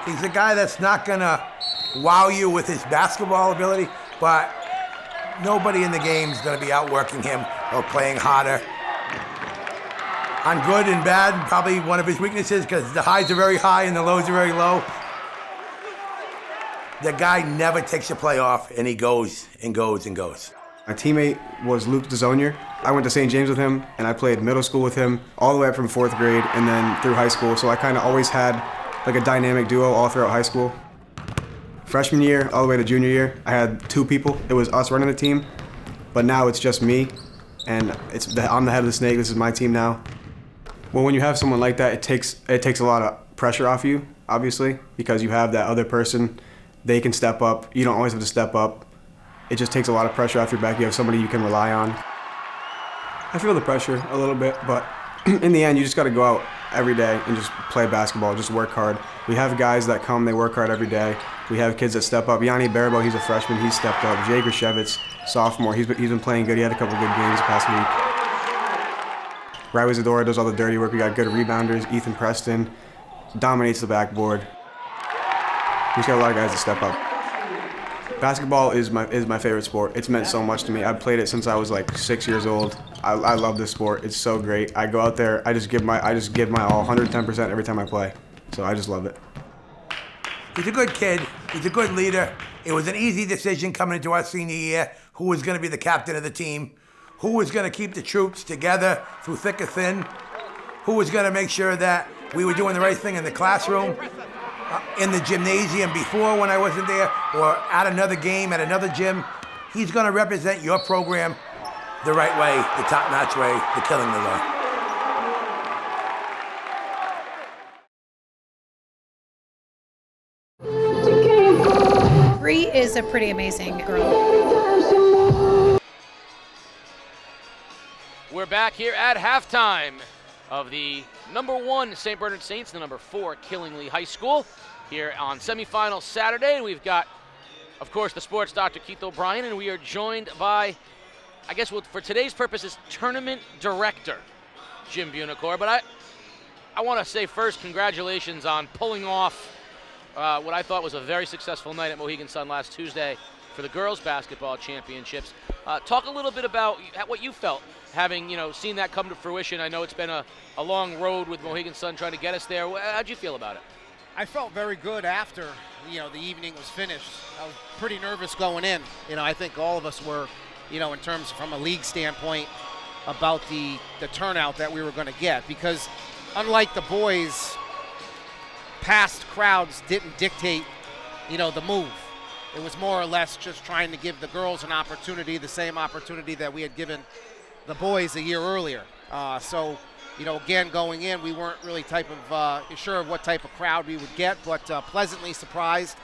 He's the guy that's not gonna wow you with his basketball ability, but nobody in the game is gonna be outworking him or playing harder. On good and bad, probably one of his weaknesses, because the highs are very high and the lows are very low. The guy never takes a play off, and he goes and goes and goes. My teammate was Luke DeZonier. I went to St. James with him, and I played middle school with him all the way up from 4th grade and then through high school. So I kind of always had like a dynamic duo all throughout high school. Freshman year all the way to junior year, I had 2 people. It was us running the team, but now it's just me, and I'm the head of the snake. This is my team now. Well, when you have someone like that, it takes a lot of pressure off you, obviously, because you have that other person. They can step up. You don't always have to step up. It just takes a lot of pressure off your back. You have somebody you can rely on. I feel the pressure a little bit, but in the end, you just got to go out every day and just play basketball, just work hard. We have guys that come, they work hard every day. We have kids that step up. Yanni Barabo, he's a freshman, he's stepped up. Jay Grishevitz, sophomore, he's been playing good. He had a couple good games the past week. Riley Zadora does all the dirty work. We got good rebounders. Ethan Preston dominates the backboard. We just got a lot of guys that step up. Basketball is my favorite sport. It's meant so much to me. I've played it since I was like 6 years old. I love this sport. It's so great. I go out there. I just give my all, 110% every time I play. So I just love it. He's a good kid. He's a good leader. It was an easy decision coming into our senior year who was going to be the captain of the team, who was going to keep the troops together through thick or thin, who was going to make sure that we were doing the right thing in the classroom, in the gymnasium before when I wasn't there, or at another game, at another gym. He's going to represent your program the right way, the top-notch way, the killing the way. Bree is a pretty amazing girl. We're back here at halftime of the #1 St. Bernard Saints, the #4 Killingly High School, here on semifinals Saturday. And we've got, of course, the sports doctor Keith O'Brien, and we are joined by, I guess for today's purposes, tournament director Jim Bunicor. But I want to say first, congratulations on pulling off what I thought was a very successful night at Mohegan Sun last Tuesday for the girls basketball championships. Talk a little bit about what you felt having seen that come to fruition. I know it's been a long road with Mohegan Sun trying to get us there. How'd you feel about it? I felt very good after the evening was finished. I was pretty nervous going in. I think all of us were, in terms from a league standpoint, about the turnout that we were going to get, because unlike the boys, past crowds didn't dictate the move. It was more or less just trying to give the girls an opportunity, the same opportunity that we had given the boys a year earlier. So again, going in, we weren't really sure of what type of crowd we would get, but pleasantly surprised.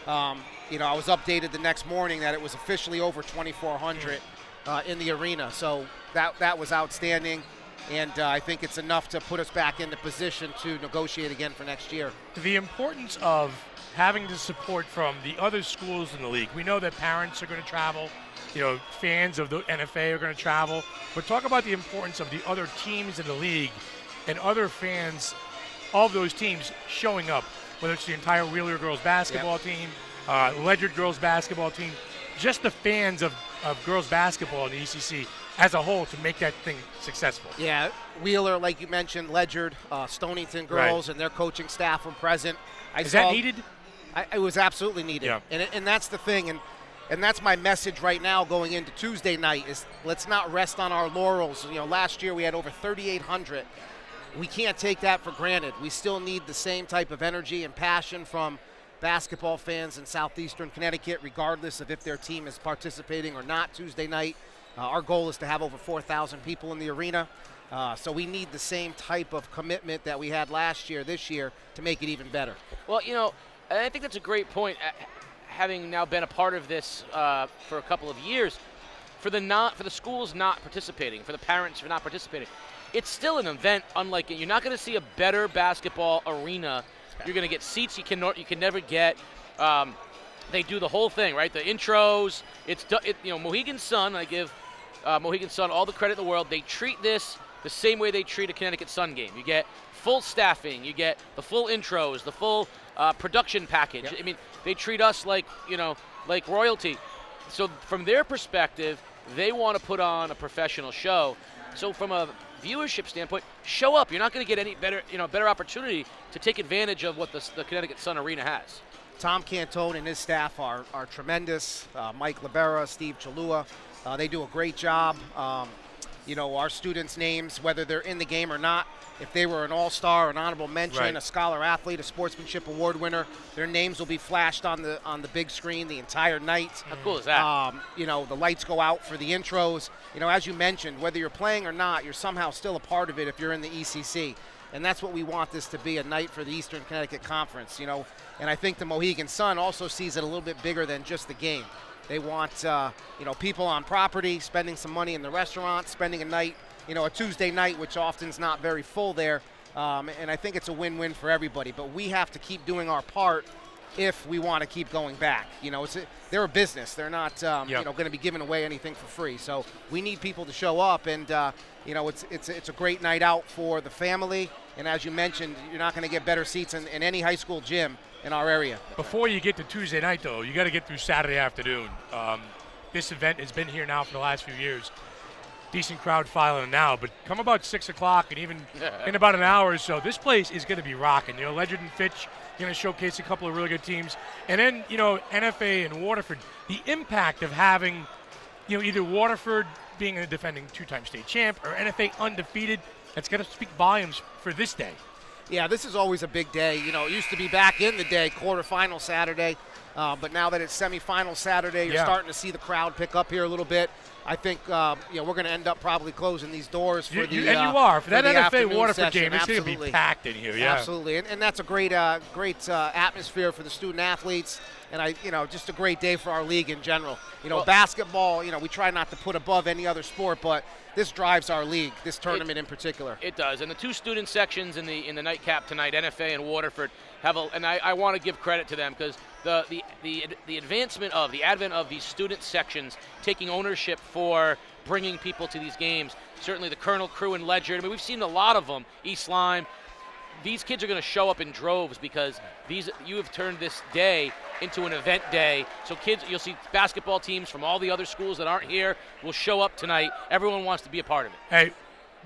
I was updated the next morning that it was officially over 2,400 in the arena. So that was outstanding. And I think it's enough to put us back into position to negotiate again for next year. The importance of having the support from the other schools in the league. We know that parents are going to travel, fans of the NFA are going to travel, but talk about the importance of the other teams in the league and other fans of those teams showing up, whether it's the entire Wheeler girls basketball team, Ledyard girls basketball team, just the fans of girls basketball in the ECC as a whole to make that thing successful. Yeah, Wheeler, like you mentioned, Ledyard, Stonington girls, and their coaching staff were present. Is that needed? It was absolutely needed, and that's the thing, and that's my message right now going into Tuesday night is let's not rest on our laurels. Last year we had over 3,800. We can't take that for granted. We still need the same type of energy and passion from basketball fans in southeastern Connecticut, regardless of if their team is participating or not Tuesday night. Our goal is to have over 4,000 people in the arena. So we need the same type of commitment that we had last year, this year, to make it even better. Well, and I think that's a great point. Having now been a part of this for a couple of years, for the schools not participating, for the parents for not participating, it's still an event unlike it. You're not going to see a better basketball arena. You're going to get seats you can never get. They do the whole thing, right? The intros. Mohegan Sun. I give Mohegan Sun all the credit in the world. They treat this the same way they treat a Connecticut Sun game. You get full staffing. You get the full intros, the full production package. Yep. I mean, they treat us like, like royalty. So from their perspective, they want to put on a professional show. So from a viewership standpoint, show up. You're not going to get any better opportunity to take advantage of what the Connecticut Sun Arena has. Tom Cantone and his staff are tremendous. Mike Libera, Steve Chalua, they do a great job. Our students' names, whether they're in the game or not, if they were an all-star, an honorable mention, Right. a scholar athlete, a sportsmanship award winner, their names will be flashed on the big screen the entire night. How cool is that? The lights go out for the intros. As you mentioned, whether you're playing or not, you're somehow still a part of it if you're in the ECC. And that's what we want this to be, a night for the Eastern Connecticut Conference, And I think the Mohegan Sun also sees it a little bit bigger than just the game. They want, people on property, spending some money in the restaurant, spending a night, a Tuesday night, which often is not very full there. And I think it's a win-win for everybody. But we have to keep doing our part if we want to keep going back. They're a business. They're not, going to be giving away anything for free. So we need people to show up, and it's a great night out for the family. And as you mentioned, you're not going to get better seats in any high school gym in our area. Before you get to Tuesday night, though, you got to get through Saturday afternoon. This event has been here now for the last few years. Decent crowd filing now, but come about 6 o'clock and even in about an hour or so, this place is going to be rocking. Ledger and Fitch going to showcase a couple of really good teams. And then, NFA and Waterford, the impact of having, either Waterford being a defending two-time state champ or NFA undefeated, that's going to speak volumes for this day. Yeah, this is always a big day. It used to be back in the day, quarterfinal Saturday, but now that it's semifinal Saturday, you're starting to see the crowd pick up here a little bit. I think we're going to end up probably closing these doors for the. And you are for that NFA Waterford session. game. It's going to be packed in here. Yeah, absolutely, and that's a great atmosphere for the student athletes, and just a great day for our league in general. Basketball. We try not to put above any other sport, but this drives our league. This tournament in particular. It does, and the two student sections in the nightcap tonight, NFA and Waterford, and I want to give credit to them because the advancement of the advent of these student sections taking ownership for bringing people to these games. Certainly the Colonel crew and Ledger. I mean, we've seen a lot of them. East Lyme. These kids are going to show up in droves because you have turned this day into an event day. So kids, you'll see basketball teams from all the other schools that aren't here will show up tonight. Everyone wants to be a part of it. Hey,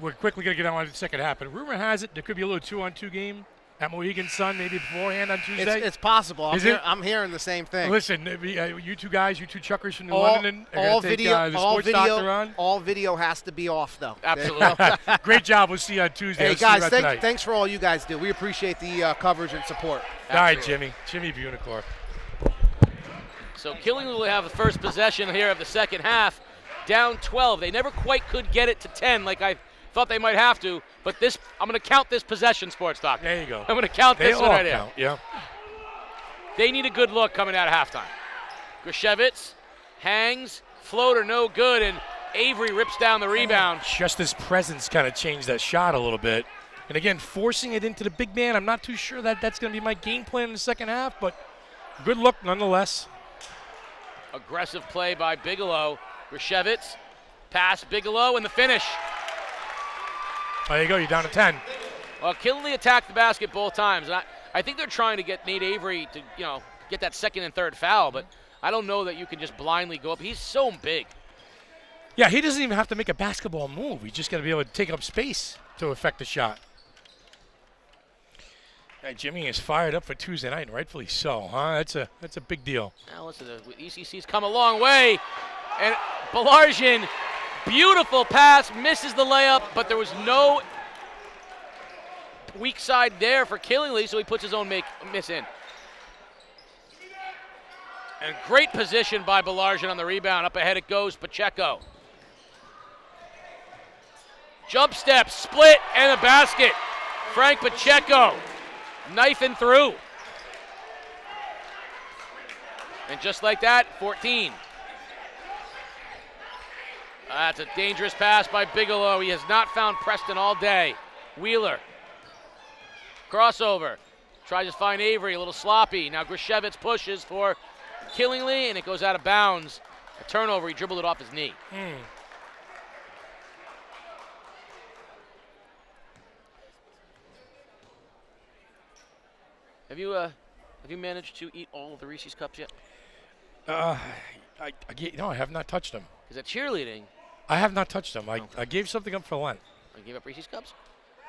we're quickly going to get on to the second half, but rumor has it there could be a little 2-on-2 game at Mohegan Sun maybe beforehand on Tuesday. It's possible. I'm hearing the same thing. Listen, you two guys, you two chuckers from New London, all video, doctor on. All video has to be off, though. Absolutely. Great job. We'll see you on Tuesday. Hey, guys, thanks for all you guys do. We appreciate the coverage and support. All right, Jimmy Bunicorn. So Killingly will have the first possession here of the second half, down 12. They never quite could get it to 10 like I thought they might have to, but I'm going to count this possession, Sports Doc. There you go. I'm going to count this one right count, in. Yeah. They need a good look coming out of halftime. Grishevitz hangs, floater no good, and Avery rips down the rebound. Just his presence kind of changed that shot a little bit. And again, forcing it into the big man, I'm not too sure that's going to be my game plan in the second half, but good look nonetheless. Aggressive play by Bigelow. Grishevitz, pass Bigelow, and the finish. There you go, you're down to 10. Well, Killingly attacked the basket both times. And I think they're trying to get Nate Avery to, get that second and third foul, but I don't know that you can just blindly go up. He's so big. Yeah, he doesn't even have to make a basketball move. He's just got to be able to take up space to affect the shot. Jimmy is fired up for Tuesday night, and rightfully so, huh? That's a big deal. Now listen, the ECC's come a long way, and Balarjian, beautiful pass, misses the layup, but there was no weak side there for Killingly, so he puts his own miss in. And great position by Balarjian on the rebound. Up ahead it goes, Pacheco. Jump step, split, and a basket. Frank Pacheco knifing through. And just like that, 14. That's a dangerous pass by Bigelow. He has not found Preston all day. Wheeler. Crossover. Tries to find Avery, a little sloppy. Now Grishevitz pushes for Killingly, and it goes out of bounds. A turnover, he dribbled it off his knee. Have you managed to eat all of the Reese's Cups yet? No, I have not touched them. Is that cheerleading? I have not touched them. I gave something up for Lent. I gave up Reese's Cups?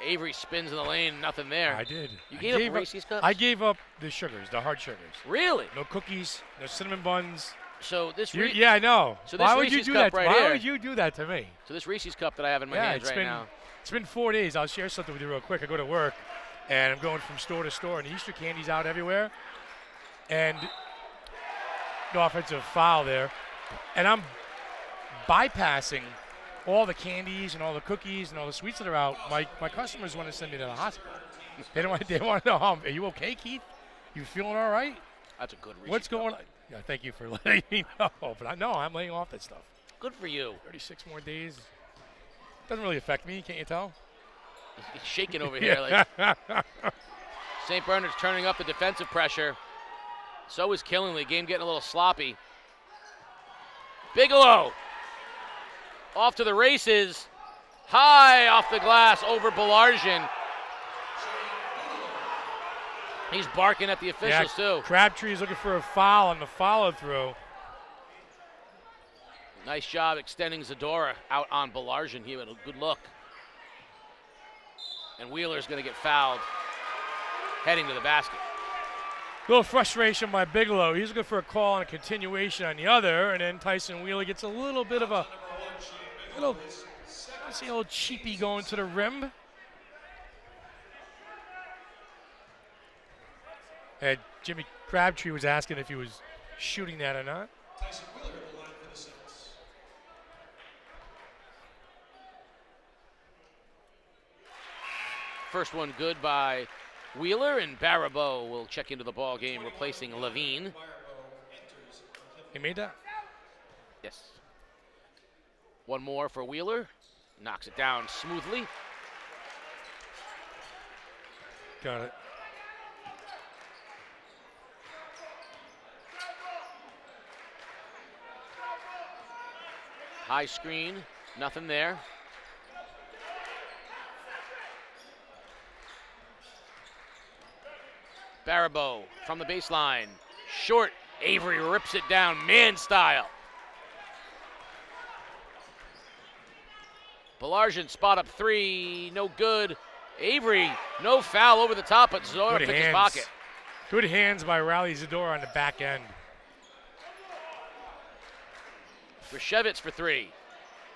Avery spins in the lane, nothing there. I did. You gave up Reese's Cups? I gave up the sugars, the hard sugars. Really? No cookies, no cinnamon buns. So this yeah, I know. So this Why would Reese's you do cup that? right Why here. would you do that to me? So this Reese's Cup that I have in my hands right now. It's been 4 days. I'll share something with you real quick. I go to work, and I'm going from store to store, and Easter candy's out everywhere. And no offensive foul there. And I'm bypassing all the candies and all the cookies and all the sweets that are out. My customers want to send me to the hospital. They want to know, are you okay, Keith? You feeling all right? That's a good Reese's What's going on? Yeah, thank you for letting me know. But I'm laying off that stuff. Good for you. 36 more days. Doesn't really affect me, can't you tell? He's shaking over here. Like St. Bernard's turning up the defensive pressure. So is Killingly. Game getting a little sloppy. Bigelow off to the races. High off the glass over Belargin. He's barking at the officials too. Crabtree's looking for a foul on the follow-through. Nice job extending Zadora out on Belargin here. A good look. And Wheeler's going to get fouled heading to the basket. A little frustration by Bigelow. He's looking for a call and a continuation on the other, and then Tyson Wheeler gets a little bit of a little cheapy going to the rim. And Jimmy Crabtree was asking if he was shooting that or not. Tyson Wheeler at the line for the Saints. First one good by Wheeler, and Baribeau will check into the ball game, replacing Levine. He made that? Yes. One more for Wheeler. Knocks it down smoothly. Got it. High screen, nothing there. Baribeau from the baseline. Short, Avery rips it down, man style. Belargin spot up three, no good. Avery, no foul over the top, but Zadora picks his pocket. Good hands by Raleigh Zadora on the back end. Rashevitz for three.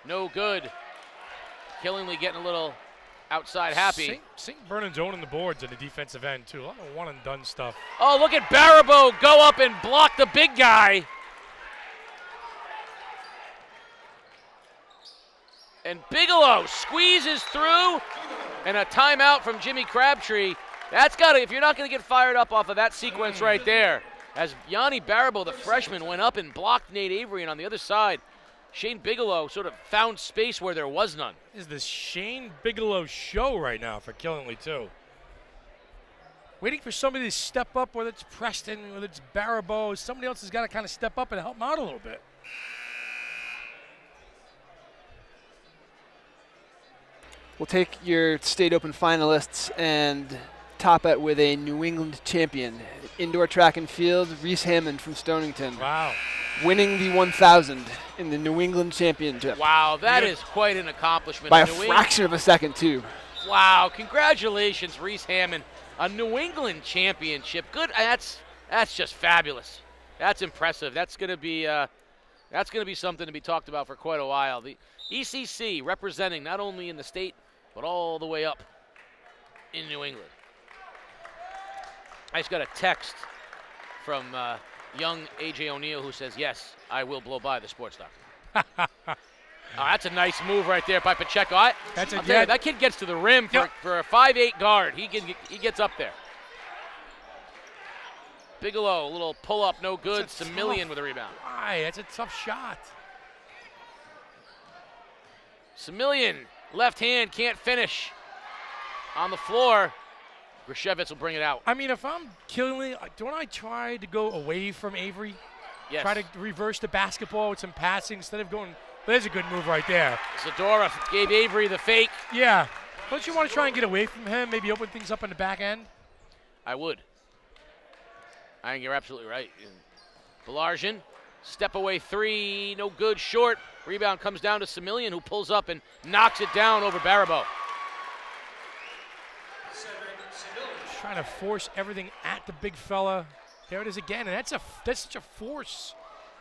No good. Killingly getting a little outside happy. St. Bernard's owning the boards on the defensive end, too. A lot of one-and-done stuff. Oh, look at Baribeau go up and block the big guy. And Bigelow squeezes through, and a timeout from Jimmy Crabtree. That's got to, if you're not going to get fired up off of that sequence right there, as Yanni Baribeau, the freshman, went up and blocked Nate Avery, and on the other side, Shane Bigelow sort of found space where there was none. This is the Shane Bigelow show right now for Killingly, too. Waiting for somebody to step up, whether it's Preston, whether it's Baribeau. Somebody else has got to kind of step up and help him out a little bit. We'll take your state open finalists and top it with a New England champion. Indoor track and field, Reese Hammond from Stonington. Wow. Winning the 1,000 in the New England Championship. Wow, that is quite an accomplishment. By a fraction of a second, too. Wow, congratulations, Reese Hammond. A New England championship. Good, that's just fabulous. That's impressive. That's gonna be something to be talked about for quite a while. The ECC representing not only in the state, but all the way up in New England. I just got a text from young A.J. O'Neill who says, yes, I will blow by the sports doctor. That's a nice move right there by Pacheco. That kid gets to the rim for a 5'8" guard. He gets up there. Bigelow, a little pull-up, no good. Semillion with a rebound. Why? That's a tough shot. Semillion, left hand, can't finish. On the floor, Grishevitz will bring it out. I mean, if I'm Killingly, don't I try to go away from Avery? Yes. Try to reverse the basketball with some passing instead of going. There's a good move right there. Zadora gave Avery the fake. Yeah. Don't you want to try and get away from him, maybe open things up in the back end? I would. I think you're absolutely right. Belargin, step away three, no good, short. Rebound comes down to Semillian, who pulls up and knocks it down over Baribeau. Trying to force everything at the big fella. There it is again, and that's such a force.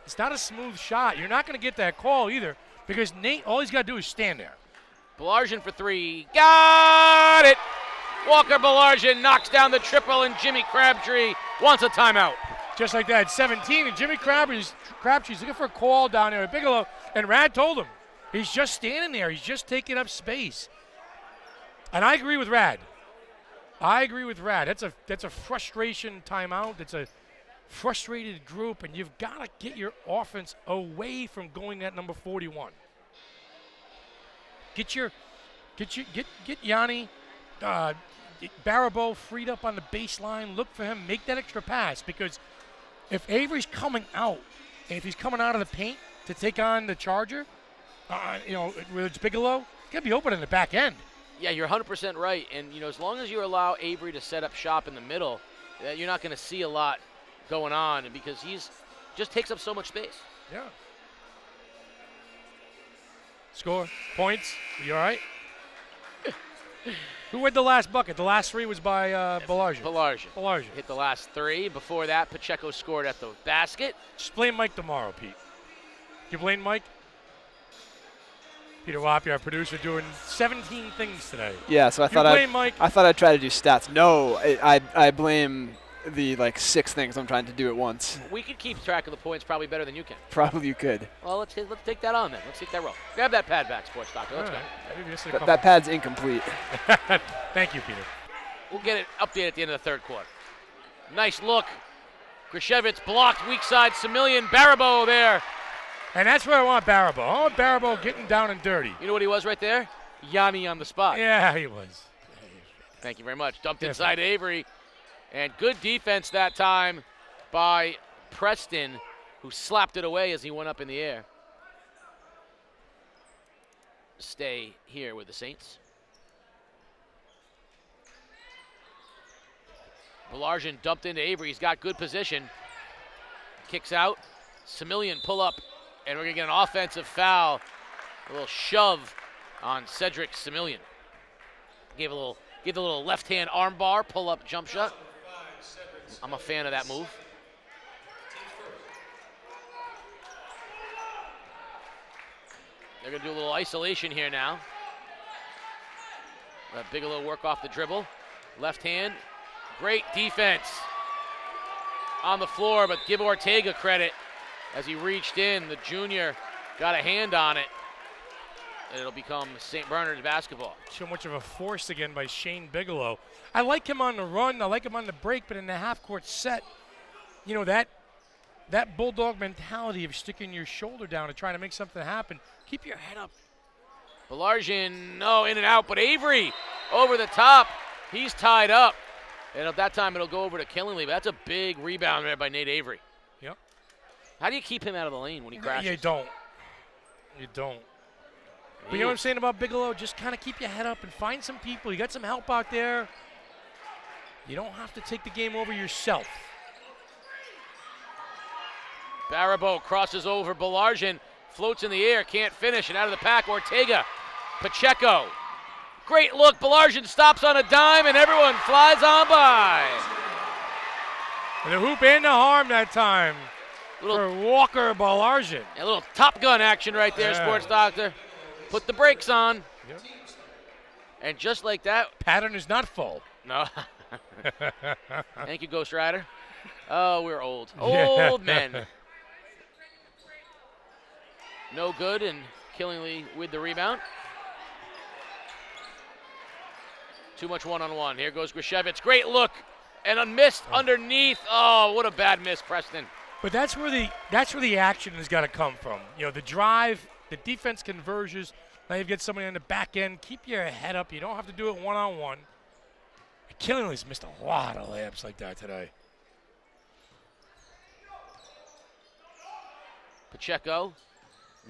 It's not a smooth shot. You're not going to get that call either because Nate, all he's got to do is stand there. Belargin for three. Got it! Walker Belargin knocks down the triple, and Jimmy Crabtree wants a timeout. Just like that, 17, and Jimmy Crabtree's looking for a call down there at Bigelow, and Rad told him. He's just standing there. He's just taking up space. And I agree with Rad. That's a frustration timeout. It's a frustrated group, and you've got to get your offense away from going at number 41. Get Yanni Baribeau freed up on the baseline. Look for him. Make that extra pass, because if Avery's coming out, and if he's coming out of the paint to take on the Charger, whether it's Bigelow, he's got to be open in the back end. Yeah, you're 100% right. And, as long as you allow Avery to set up shop in the middle, you're not going to see a lot going on because he's just takes up so much space. Yeah. Score. Points. You all right? Who had the last bucket? The last three was by Belargin. Belargin. Hit the last three. Before that, Pacheco scored at the basket. Just blame Mike tomorrow, Pete. You blame Mike? Peter Wappy, our producer, doing 17 things today. Yeah, so I thought I'd try to do stats. No, I blame the 6 things I'm trying to do at once. We could keep track of the points probably better than you can. Probably you could. Well, let's take that on then. Let's take that roll. Grab that pad back, Sports Doctor. Let's go. That pad's incomplete. Thank you, Peter. We'll get it updated at the end of the third quarter. Nice look. Grishevitz blocked, weak side, Semillian, Baribeau there. And that's where I want Baribeau. I want Baribeau getting down and dirty. You know what he was right there? Yanni on the spot. Yeah, he was. Thank you very much. Dumped inside Avery. And good defense that time by Preston, who slapped it away as he went up in the air. Stay here with the Saints. Belargin dumped into Avery. He's got good position. Kicks out. Semillian pull up, and we're going to get an offensive foul. A little shove on Cedric Semillian. Gave the little left-hand arm bar, pull up jump shot. I'm a fan of that move. They're going to do a little isolation here now. Let Bigelow work off the dribble. Left hand. Great defense on the floor, but give Ortega credit as he reached in. The junior got a hand on it. And it'll become St. Bernard's basketball. So much of a force again by Shane Bigelow. I like him on the run. I like him on the break, but in the half-court set, that bulldog mentality of sticking your shoulder down and trying to make something happen. Keep your head up. Belargin, in and out, but Avery over the top. He's tied up. And at that time, it'll go over to Killingley. But that's a big rebound there by Nate Avery. Yep. How do you keep him out of the lane when he crashes? You don't. But you know what I'm saying about Bigelow? Just kind of keep your head up and find some people. You got some help out there. You don't have to take the game over yourself. Baribeau crosses over Belargin, floats in the air, can't finish, and out of the pack, Ortega. Pacheco. Great look. Belargin stops on a dime, and everyone flies on by. And the hoop and the harm that time for Walker Belargin. A little Top Gun action right there, Sports Doctor. Put the brakes on. Yep. And just like that. Pattern is not full. No. Thank you, Ghost Rider. Oh, we're old. Old men. No good, and Killingley with the rebound. Too much one-on-one. Here goes Grishevitz. Great look. And a missed underneath. Oh, what a bad miss, Preston. But that's where the action has got to come from. The drive, the defense converges. Now you've got somebody on the back end. Keep your head up. You don't have to do it one-on-one. Killingley's missed a lot of layups like that today. Pacheco,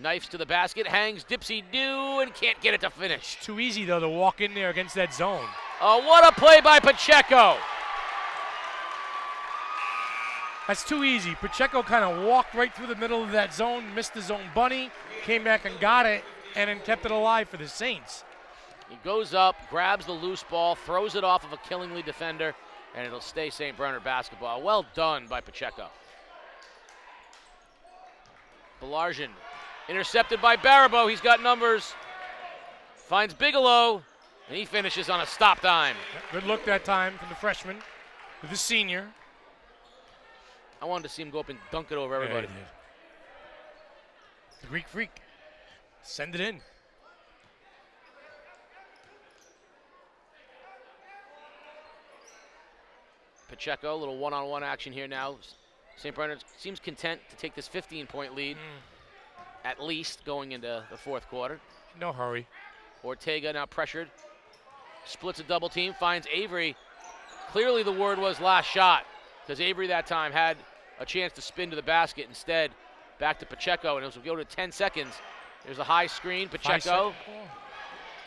knifes to the basket, hangs dipsy-do, and can't get it to finish. Too easy, though, to walk in there against that zone. Oh, what a play by Pacheco. That's too easy. Pacheco kind of walked right through the middle of that zone, missed his own bunny, came back and got it, and then kept it alive for the Saints. He goes up, grabs the loose ball, throws it off of a Killingly defender, and it'll stay St. Bernard basketball. Well done by Pacheco. Belargin intercepted by Baribeau. He's got numbers. Finds Bigelow, and he finishes on a stop dime. Good look that time from the freshman with the senior. I wanted to see him go up and dunk it over everybody. Yeah, he did. The Greek Freak. Send it in. Pacheco, a little one-on-one action here now. St. Bernard seems content to take this 15-point lead, at least going into the fourth quarter. No hurry. Ortega now pressured. Splits a double team, finds Avery. Clearly the word was last shot, because Avery that time had a chance to spin to the basket. Instead, back to Pacheco, and it will go to 10 seconds. There's a high screen. Pacheco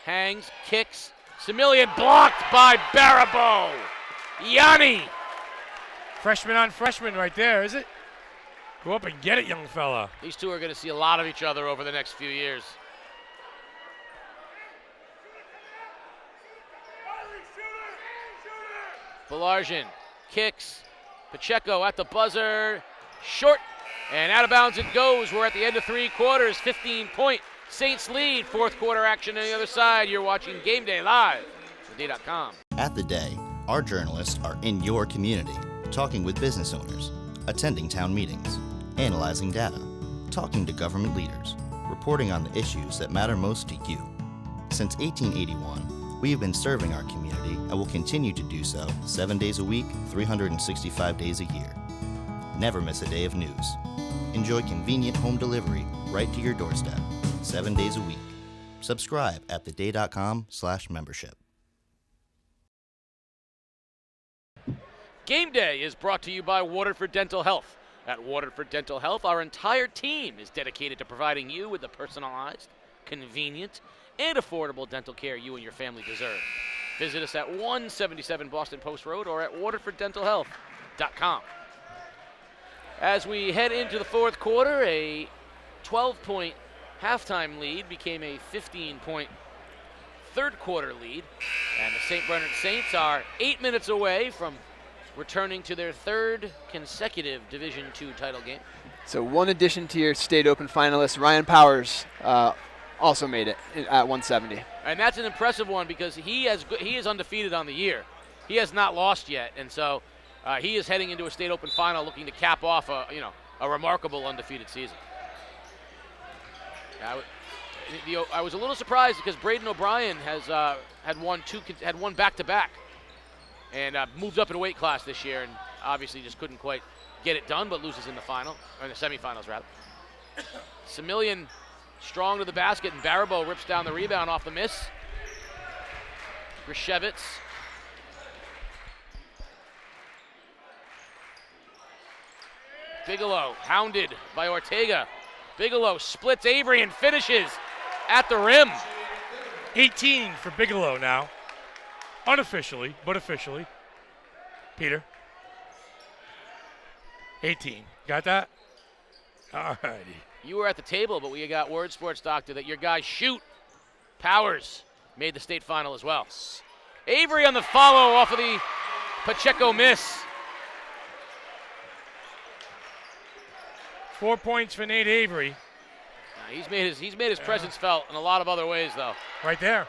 hangs, kicks. Semillian blocked by Baribeau. Yanni. Freshman on freshman right there, is it? Go up and get it, young fella. These two are going to see a lot of each other over the next few years. Belargin kicks. Pacheco at the buzzer. Short. And out of bounds it goes. We're at the end of 3 quarters. 15-point Saints lead. Fourth quarter action on the other side. You're watching Game Day live on day.com. At The Day, our journalists are in your community, talking with business owners, attending town meetings, analyzing data, talking to government leaders, reporting on the issues that matter most to you. Since 1881, we have been serving our community and will continue to do so 7 days a week, 365 days a year. Never miss a day of news. Enjoy convenient home delivery right to your doorstep, 7 days a week. Subscribe at theday.com/membership. Game Day is brought to you by Waterford Dental Health. At Waterford Dental Health, our entire team is dedicated to providing you with the personalized, convenient, and affordable dental care you and your family deserve. Visit us at 177 Boston Post Road or at waterforddentalhealth.com. As we head into the fourth quarter, a 12-point halftime lead became a 15-point third quarter lead, and the St. Bernard Saints are 8 minutes away from returning to their third consecutive Division II title game. So one addition to your state open finalist, Ryan Powers, also made it at 170. And that's an impressive one because he is undefeated on the year. He has not lost yet, and so he is heading into a state open final looking to cap off a remarkable undefeated season. I was a little surprised because Braden O'Brien has had won back-to-back and moved up in a weight class this year, and obviously just couldn't quite get it done, but loses in the final, or in the semifinals rather. Semillian strong to the basket, and Baribeau rips down the rebound off the miss. Grishevitz. Bigelow hounded by Ortega. Bigelow splits Avery and finishes at the rim. 18 for Bigelow now. Unofficially, but officially. Peter. 18. Got that? All righty. You were at the table, but we got word, Sports Doctor, that your guys shoot. Powers made the state final as well. Avery on the follow off of the Pacheco miss. 4 points for Nate Avery. He's made his presence felt in a lot of other ways, though. Right there.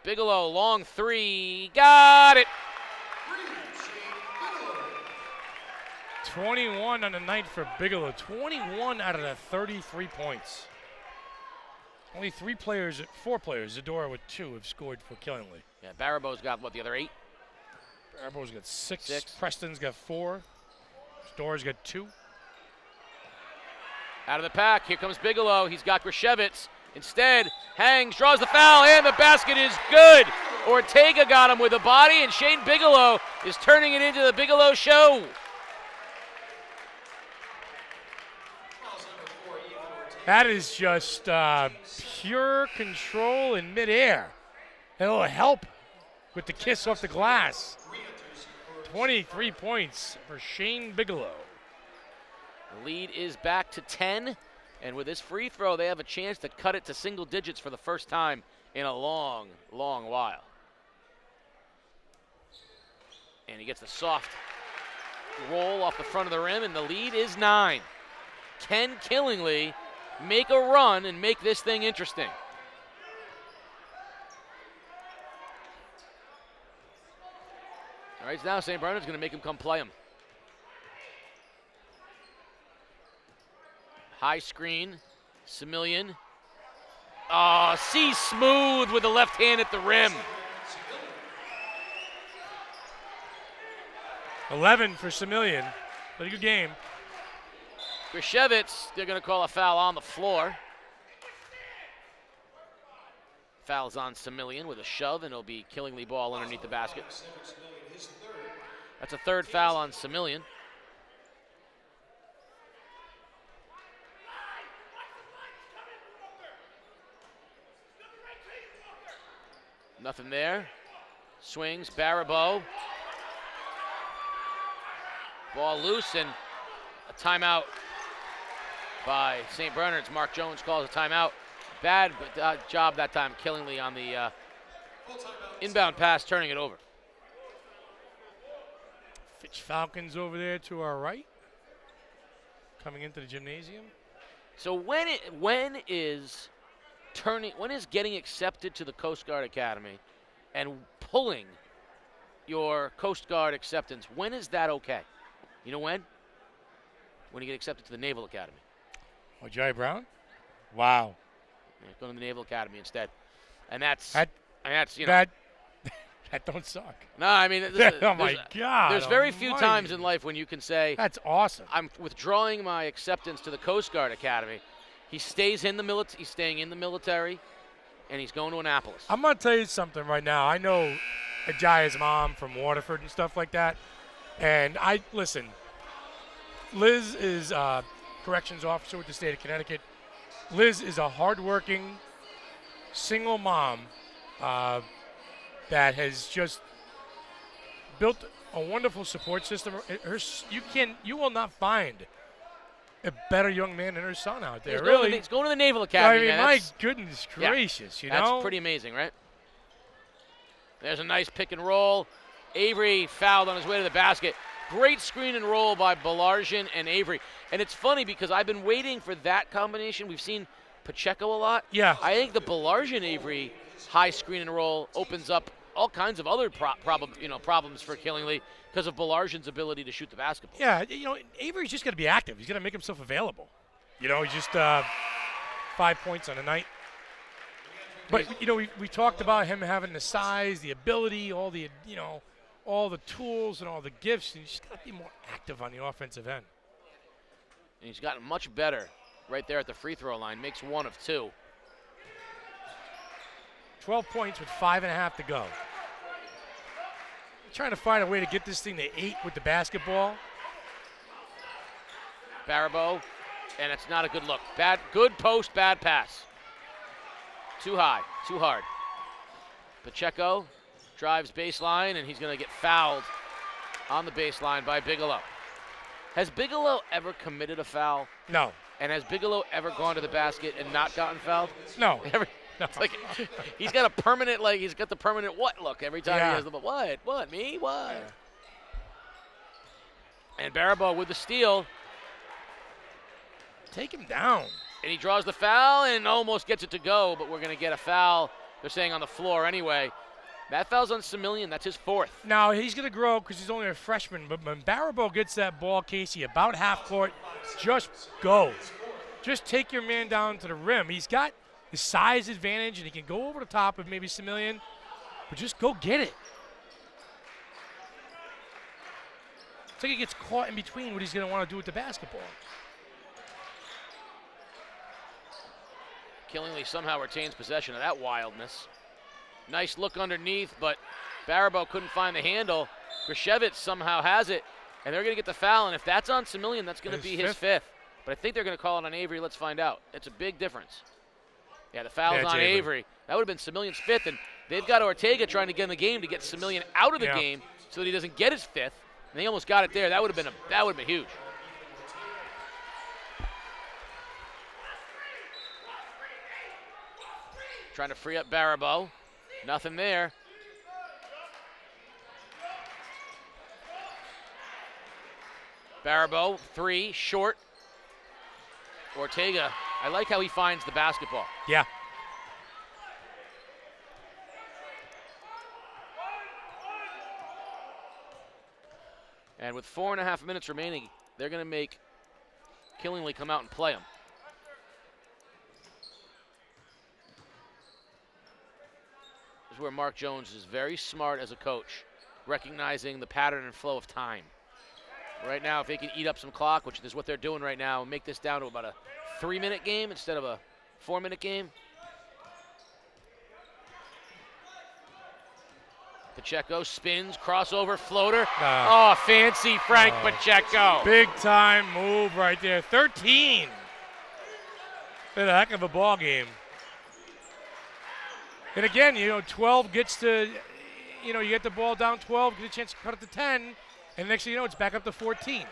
Bigelow, long three. Got it. 21 on the night for Bigelow. 21 out of the 33 points. Only 4 players, Zadora with 2, have scored for Killingly. Yeah, Baribeau's got, the other 8? Baribeau's got 6. Preston's got 4. Zadora's got 2. Out of the pack, here comes Bigelow. He's got Grishevitz. Instead, hangs, draws the foul, and the basket is good. Ortega got him with a body, and Shane Bigelow is turning it into the Bigelow show. That is just pure control in midair. And a little help with the kiss off the glass 23 points for Shane Bigelow. The lead is back to 10, and with this free throw, they have a chance to cut it to single digits for the first time in a long, long while. And he gets the soft roll off the front of the rim, and the lead is 9. Can Killingly make a run and make this thing interesting? All right, now St. Bernard's going to make him come play him. High screen, Semillian. Oh, C smooth with the left hand at the rim. 11 for Semillian. Pretty good game. Grishevitz, they're going to call a foul on the floor. Foul's on Semillian with a shove, and it'll be Killingly ball underneath the basket. That's a third foul on Semillian. Nothing there. Swings, Baribeau. Ball loose, and a timeout by St. Bernard's. Mark Jones calls a timeout. Bad job that time, Killingly on the inbound pass, turning it over. Fitch Falcons over there to our right, coming into the gymnasium. So when is getting accepted to the Coast Guard Academy and pulling your Coast Guard acceptance, when is that okay? You know when? When you get accepted to the Naval Academy. Oh, Jerry Brown? Wow. Yeah, going to the Naval Academy instead. And that's you know. That don't suck. No, I mean, oh my God. There's very few times in life when you can say, that's awesome. I'm withdrawing my acceptance to the Coast Guard Academy. He stays in the military. He's staying in the military, and he's going to Annapolis. I'm going to tell you something right now. I know Ajaya's mom from Waterford and stuff like that. And listen, Liz is a corrections officer with the state of Connecticut. Liz is a hardworking, single mom that has just built a wonderful support system. You will not find a better young man than her son out there. He's going to the Naval Academy. I mean, my goodness gracious, you know? That's pretty amazing, right? There's a nice pick and roll. Avery fouled on his way to the basket. Great screen and roll by Belarjan and Avery. And it's funny because I've been waiting for that combination. We've seen Pacheco a lot. Yeah. I think the Belarjan-Avery high screen and roll opens up all kinds of other problems for Killingly because of Belarjan's ability to shoot the basketball. Yeah, Avery's just got to be active. He's got to make himself available. He's just 5 points on a night. But, we talked about him having the size, the ability, all the tools and all the gifts, and he's just got to be more active on the offensive end. And he's gotten much better right there at the free throw line. Makes 1 of 2. 12 points with 5.5 to go. Trying to find a way to get this thing to 8 with the basketball. Baribeau, and it's not a good look. Good post, bad pass. Too high, too hard. Pacheco drives baseline, and he's going to get fouled on the baseline by Bigelow. Has Bigelow ever committed a foul? No. And has Bigelow ever gone to the basket and not gotten fouled? No. It's like he's got a permanent, he's got the permanent what look every time he has the ball. What, me, what? Yeah. And Baribeau with the steal. Take him down. And he draws the foul and almost gets it to go, but we're going to get a foul, they're saying, on the floor anyway. That foul's on Semillian. That's his 4th. Now, he's going to grow because he's only a freshman, but when Baribeau gets that ball, Casey, about half court, just go. Just take your man down to the rim. He's got the size advantage, and he can go over the top of maybe Semillian, but just go get it. It's like he gets caught in between what he's going to want to do with the basketball. Killingly somehow retains possession of that wildness. Nice look underneath, but Baribeau couldn't find the handle. Grishevitz somehow has it, and they're going to get the foul, and if that's on Semillian, that's going to be his 5th. But I think they're going to call it on Avery. Let's find out. It's a big difference. Yeah, the foul's on Avery. That would have been Semillian's 5th, and they've got Ortega trying to get in the game to get Semillian out of the game so that he doesn't get his 5th. And he almost got it there. That would have been huge. Trying to free up Barabo. Nothing there. Barabo, 3, short. Ortega, I like how he finds the basketball. Yeah. And with 4.5 minutes remaining, they're going to make Killingly come out and play him. This is where Mark Jones is very smart as a coach, recognizing the pattern and flow of time. Right now, if they can eat up some clock, which is what they're doing right now, and make this down to about a 3-minute game instead of a 4-minute game. Pacheco spins, crossover, floater. Oh, fancy Frank Pacheco. Big time move right there. 13. Been a heck of a ball game. And again, 12 gets to, you get the ball down 12, get a chance to cut it to 10, and next thing you know, it's back up to 14.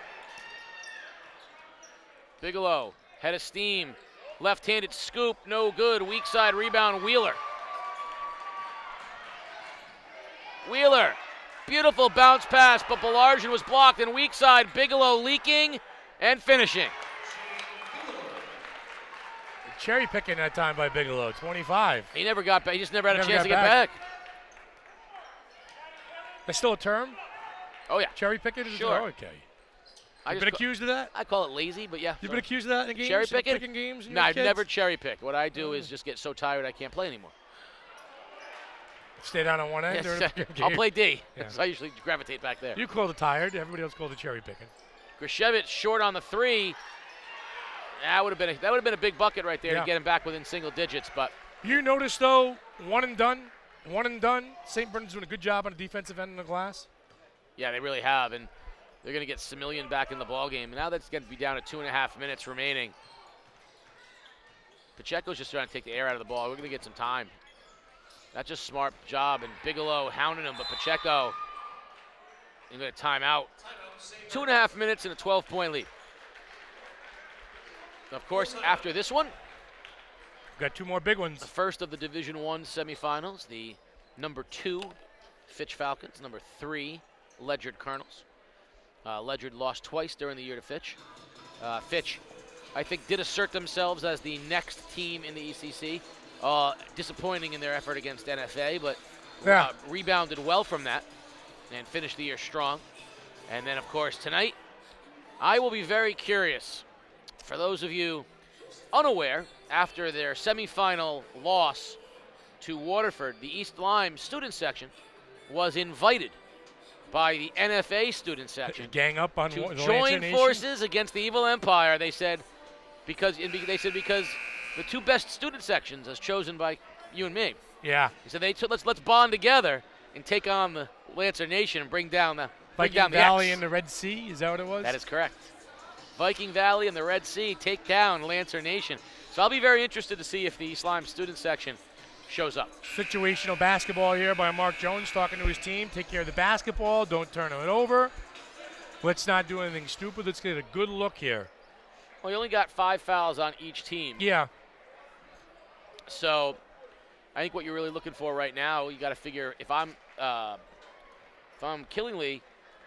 Bigelow, head of steam, left-handed scoop, no good. Weak side rebound, Wheeler. Wheeler, beautiful bounce pass, but Belargin was blocked, and weak side, Bigelow leaking and finishing. Cherry picking that time by Bigelow, 25. He never got back. He just never had a chance to get back. That's still a term? Oh, yeah. Cherry picking? Sure. Oh, okay. You've been accused of that? I call it lazy, but yeah. You've been accused of that in games? Cherry picking? Picking games? No, I've never cherry picked. What I do is just get so tired I can't play anymore. Stay down on one end? Yes, or I'll play D. Yeah. So I usually gravitate back there. You call it tired. Everybody else called it cherry picking. Grishevich short on the 3. That would have been a big bucket right there to get him back within single digits. But you notice though, one and done. St. Bernard's doing a good job on the defensive end of the glass. Yeah, they really have, and they're going to get Semillion back in the ball game. Now that's going to be down to 2.5 minutes remaining. Pacheco's just trying to take the air out of the ball. We're going to get some time. That's just a smart job, and Bigelow hounding him, but Pacheco is going to time out. 2.5 minutes and a 12-point lead. Of course, after this one, we've got 2 more big ones. The first of the Division I semifinals, the number 2 Fitch Falcons, number 3 Ledyard Colonels. Ledyard lost twice during the year to Fitch. Fitch, I think, did assert themselves as the next team in the ECC. Disappointing in their effort against NFA, but rebounded well from that and finished the year strong. And then, of course, tonight, I will be very curious. For those of you unaware, after their semifinal loss to Waterford, the East Lyme student section was invited by the NFA student section gang up on to join forces against the evil empire. They said because the 2 best student sections as chosen by you and me. Yeah. So let's bond together and take on the Lancer Nation and bring down the Viking Valley and the Red Sea. Is that what it was? That is correct. Viking Valley and the Red Sea take down Lancer Nation. So I'll be very interested to see if the East Lyme student section shows up. Situational basketball here by Mark Jones talking to his team. Take care of the basketball. Don't turn it over. Let's not do anything stupid. Let's get a good look here. Well, you only got 5 fouls on each team. Yeah. So I think what you're really looking for right now, you got to figure if I'm Killingly,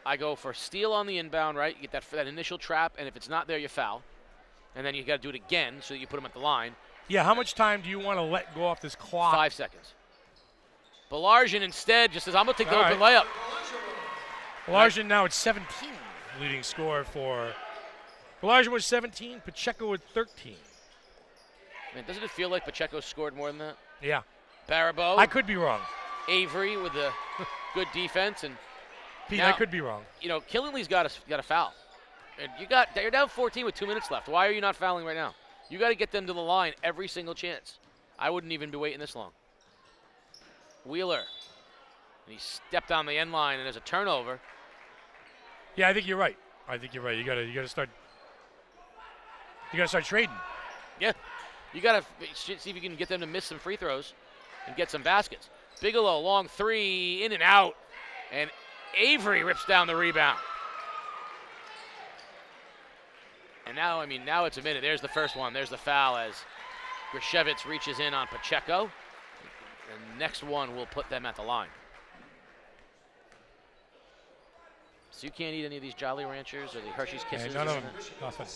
I go for steal on the inbound, right? You get that initial trap, and if it's not there, you foul. And then you got to do it again so that you put them at the line. Yeah, how much time do you want to let go off this clock? 5 seconds. Belargin instead just says, I'm going to take the open layup. Belargin now at 17, leading scorer for. Belargin was 17, Pacheco with 13. Man, doesn't it feel like Pacheco scored more than that? Yeah. Barabo. I could be wrong. Avery with a good defense. And Pete, now, I could be wrong. Killingly's got a foul. And you're down 14 with 2 minutes left. Why are you not fouling right now? You got to get them to the line every single chance. I wouldn't even be waiting this long. Wheeler. And he stepped on the end line, and there's a turnover. Yeah, I think you're right. You gotta start trading. Yeah. You got to see if you can get them to miss some free throws and get some baskets. Bigelow, long 3, in and out. And Avery rips down the rebound. And now, now it's a minute. There's the first one. There's the foul as Grishevitz reaches in on Pacheco. The next one will put them at the line. So you can't eat any of these Jolly Ranchers or the Hershey's Kisses? None of them. Nothing.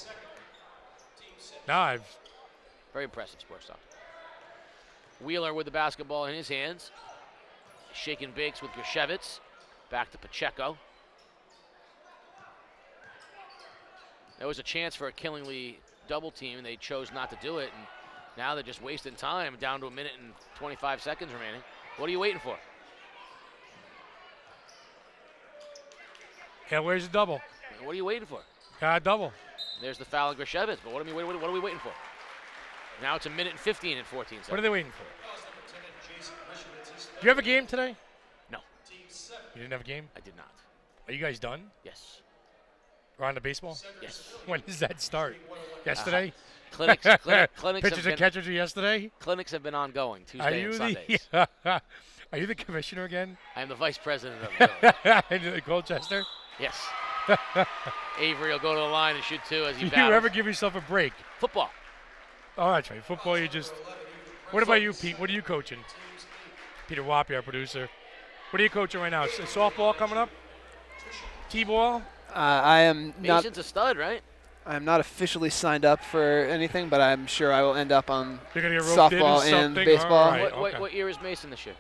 No, Very impressive sports talk. Wheeler with the basketball in his hands. Shaking bakes with Grishevitz. Back to Pacheco. There was a chance for a Killingly double team, and they chose not to do it. And now they're just wasting time, down to a minute and 25 seconds remaining. What are you waiting for? Yeah, where's the double? What are you waiting for? Double. There's the foul on Grishevitz, but what are we waiting for? Now it's a minute and 15 and 14 seconds. What are they waiting for? Do you have a game today? No. You didn't have a game? I did not. Are you guys done? Yes. We're on to baseball? Yes. When does that start? Yesterday? Clinics Pitchers and catchers are yesterday? Clinics have been ongoing Tuesday and Sundays. Are you the commissioner again? I am the vice president of the in Colchester? Yes. Avery will go to the line and shoot two as he Do battles. you ever give yourself a break? Football. Oh, that's right. Football, you just... What about you, Pete? What are you coaching? Peter Wappy, our producer. What are you coaching right now? Softball coming up? T-ball? I am not. Mason's a stud, right? I'm not officially signed up for anything, but I'm sure I will end up on You're gonna get roped softball into and something? baseball. All right, What year is Mason this year?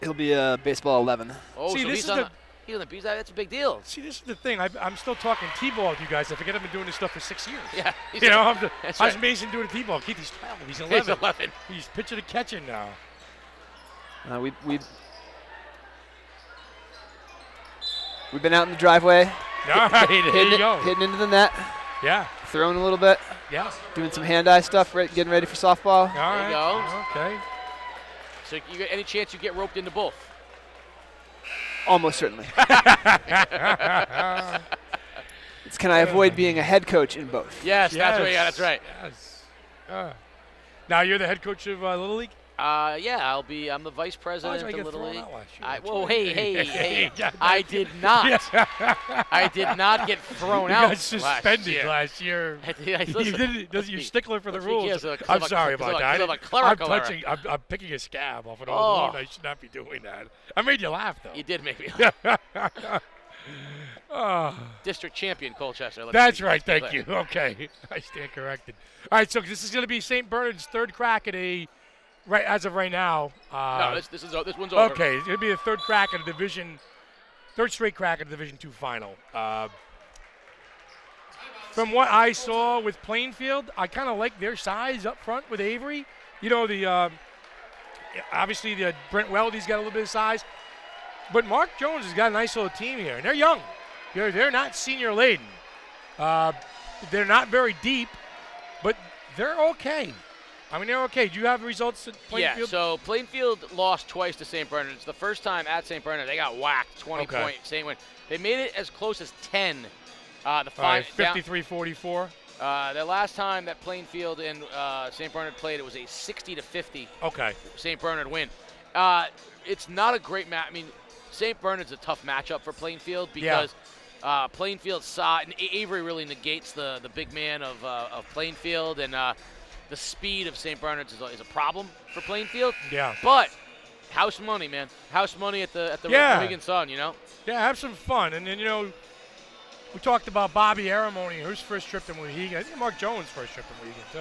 He'll be baseball 11. Oh, See, so this he's is on the- the he's on the bees. That's a big deal. See, this is the thing. I'm still talking T-ball with you guys. I forget I've been doing this stuff for 6 years. Yeah, You know, that's how's right. Mason doing T-ball? Keith, he's 12. He's 11. He's 11. He's pitching and catching now. We've been out in the driveway. All right, there you go. Hitting into the net. Yeah. Throwing a little bit. Yeah. Doing some hand-eye stuff, getting ready for softball. There you go. Okay. So you get any chance you get roped into both? Almost certainly. It's can I avoid being a head coach in both? Yes, that's right. Yeah, that's right. Yes. Now you're the head coach of Little League? Yeah, I'm the vice president I of get Little thrown League. out last year. Whoa, hey. Yeah, I did not. I did not get thrown You out got suspended last year. You're stickler for the rules. I'm sorry about that. I'm picking a scab off an old wound. I should not be doing that. I made you laugh, though. You did make me District champion Colchester. That's right. Thank you. Okay. I stand corrected. All right, so this is going to be St. Bernard's third crack at as of right now. No, this one's over. Okay, it's going to be the third straight crack at the Division II final. From what I saw with Plainfield, I kind of like their size up front with Avery. You know, obviously the Brent Weldy's got a little bit of size. But Mark Jones has got a nice little team here, and they're young. They're not senior laden. They're not very deep, but they're okay. I mean, they're okay. Do you have results at Plainfield? Yeah, so Plainfield lost twice to St. Bernard's. The first time at St. Bernard, they got whacked, 20 point same win. They made it as close as 10. The 53-44. The last time that Plainfield and St. Bernard played, it was a 60-50 St. Bernard win. It's not a great match. I mean, St. Bernard's a tough matchup for Plainfield because Plainfield saw, and Avery really negates the big man of Plainfield, and the speed of St. Bernard's is a problem for Plainfield. Yeah. But house money, man. House money at the Mohegan Sun, you know? Yeah, have some fun. And then, you know, we talked about Bobby Aramoni, his first trip to Mohegan. I think Mark Jones' first trip to Mohegan, too.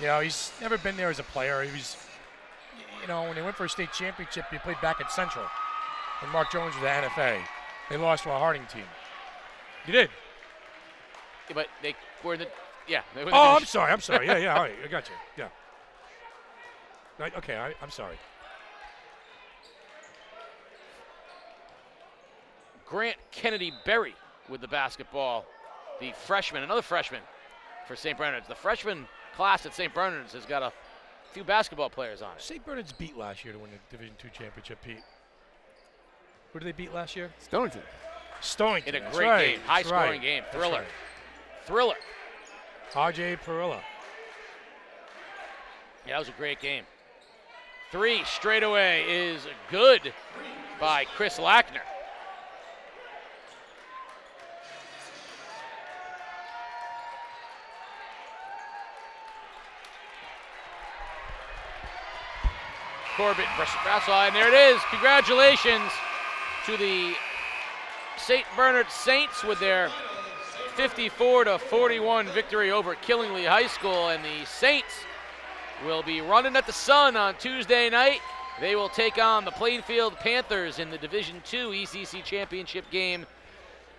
You know, he's never been there as a player. He was, you know, when they went for a state championship, he played back at Central. And Mark Jones was at NFA. They lost to a Harding team. You did? Yeah, but they were in the... Yeah. They were in Oh, the I'm sorry. Yeah, all right. I got you. Yeah. Right, okay, I'm sorry. Grant Kennedy Berry with the basketball. The freshman, another freshman for St. Bernard's. The freshman class at St. Bernard's has got a few basketball players on it. St. Bernard's beat last year to win the Division II championship, Pete. Who did they beat last year? Stonington. In a great game, high-scoring game. Thriller. Thriller. R.J. Perilla. Yeah, that was a great game. 3 straightaway is good by Chris Lackner. Corbett versus Brassall, and there it is. Congratulations to the St. Bernard Saints with their 54-41 victory over Killingly High School, and the Saints will be running at the Sun on Tuesday night. They will take on the Plainfield Panthers in the Division II ECC Championship game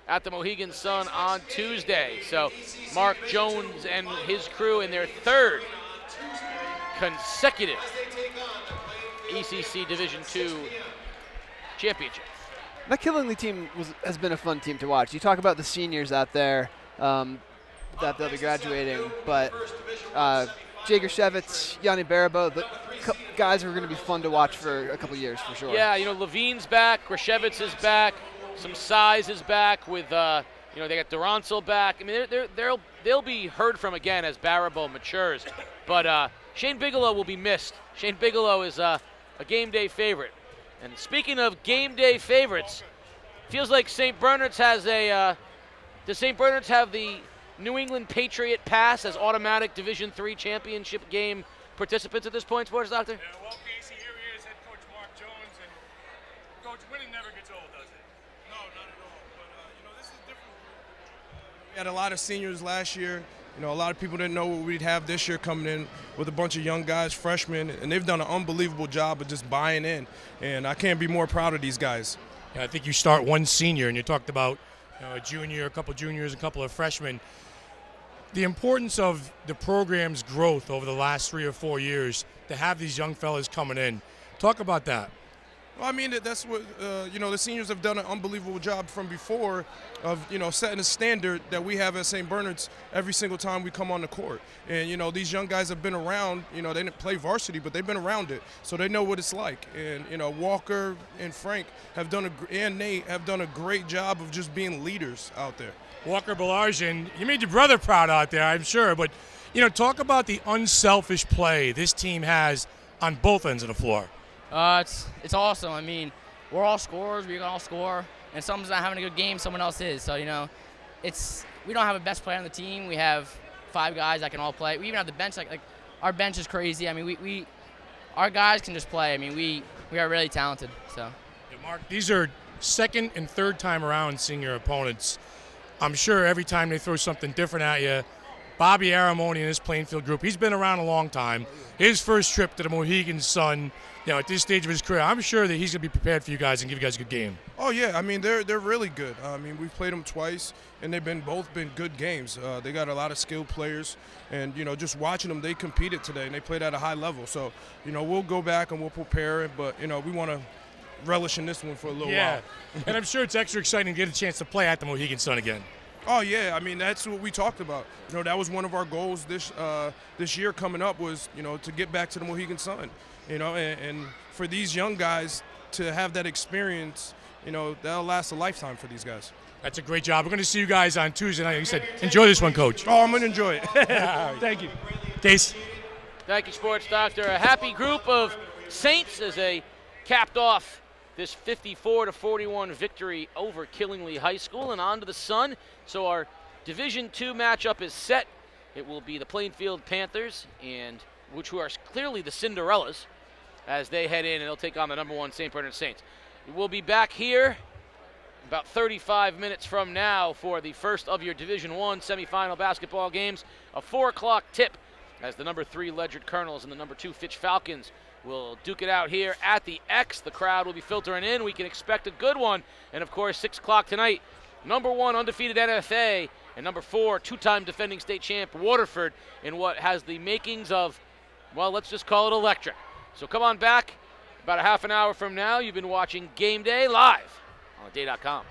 at the Mohegan Sun on Tuesday. So Mark Jones and his crew in their third consecutive ECC Division II championship. That Killingly team has been a fun team to watch. You talk about the seniors out there that they'll be graduating, but Jay Grishevitz, Yanni Barabo, the guys are going to be fun to watch for a couple years for sure. Yeah, Levine's back, Grishevitz is back, some size is back with, they got Durantzel back. I mean, they'll be heard from again as Barabo matures. But Shane Bigelow will be missed. Shane Bigelow is a game day favorite. And speaking of game day favorites, feels like St. Bernard's has does St. Bernard's have the New England Patriot pass as automatic Division III championship game participants at this point, Sports Doctor? Yeah, well, Casey, here he is, head coach Mark Jones, and Coach, winning never gets old, does it? No, not at all. But, this is different. We had a lot of seniors last year. A lot of people didn't know what we'd have this year coming in with a bunch of young guys, freshmen, and they've done an unbelievable job of just buying in. And I can't be more proud of these guys. Yeah, I think you start one senior, and you talked about a junior, a couple juniors, a couple of freshmen. The importance of the program's growth over the last 3 or 4 years to have these young fellas coming in. Talk about that. Well, I mean, that's what, the seniors have done an unbelievable job from before of, setting a standard that we have at St. Bernard's every single time we come on the court. And, these young guys have been around, they didn't play varsity, but they've been around it. So they know what it's like. And, Walker and Frank and Nate have done a great job of just being leaders out there. Walker Belarjan, you made your brother proud out there, I'm sure. But, talk about the unselfish play this team has on both ends of the floor. It's awesome. I mean, we're all scorers. We can all score. And if someone's not having a good game, someone else is. So, we don't have a best player on the team. We have 5 guys that can all play. We even have the bench. Like our bench is crazy. I mean, our guys can just play. I mean, we are really talented. So. Yeah, Mark, these are second and third time around seeing your opponents. I'm sure every time they throw something different at you, Bobby Aramoni and his Plainfield group, he's been around a long time. His first trip to the Mohegan Sun, at this stage of his career, I'm sure that he's going to be prepared for you guys and give you guys a good game. Oh, yeah. I mean, they're really good. I mean, we've played them twice, and they've both been good games. They got a lot of skilled players, and, just watching them, they competed today, and they played at a high level. So, we'll go back and we'll prepare, but, we want to relish in this one for a little while. And I'm sure it's extra exciting to get a chance to play at the Mohegan Sun again. Oh, yeah. I mean, that's what we talked about. That was one of our goals this year coming up was, to get back to the Mohegan Sun, and for these young guys to have that experience, that'll last a lifetime for these guys. That's a great job. We're going to see you guys on Tuesday night. You said, enjoy this one, Coach. Oh, I'm going to enjoy it. Thank you. Case. Thank you, Sports Doctor. A happy group of Saints as they capped off this 54-41 victory over Killingly High School, and on to the Sun. So our Division II matchup is set. It will be the Plainfield Panthers, who are clearly the Cinderellas, as they head in and they'll take on the number 1 St. Bernard Saints. We'll be back here about 35 minutes from now for the first of your Division I semifinal basketball games. A 4 o'clock tip as the number 3 Ledyard Colonels and the number 2 Fitch Falcons will duke it out here at the X. The crowd will be filtering in. We can expect a good one. And, of course, 6 o'clock tonight, number 1 undefeated NFA and number 4 two-time defending state champ Waterford in what has the makings of, well, let's just call it electric. So come on back about a half an hour from now. You've been watching Game Day live on day.com.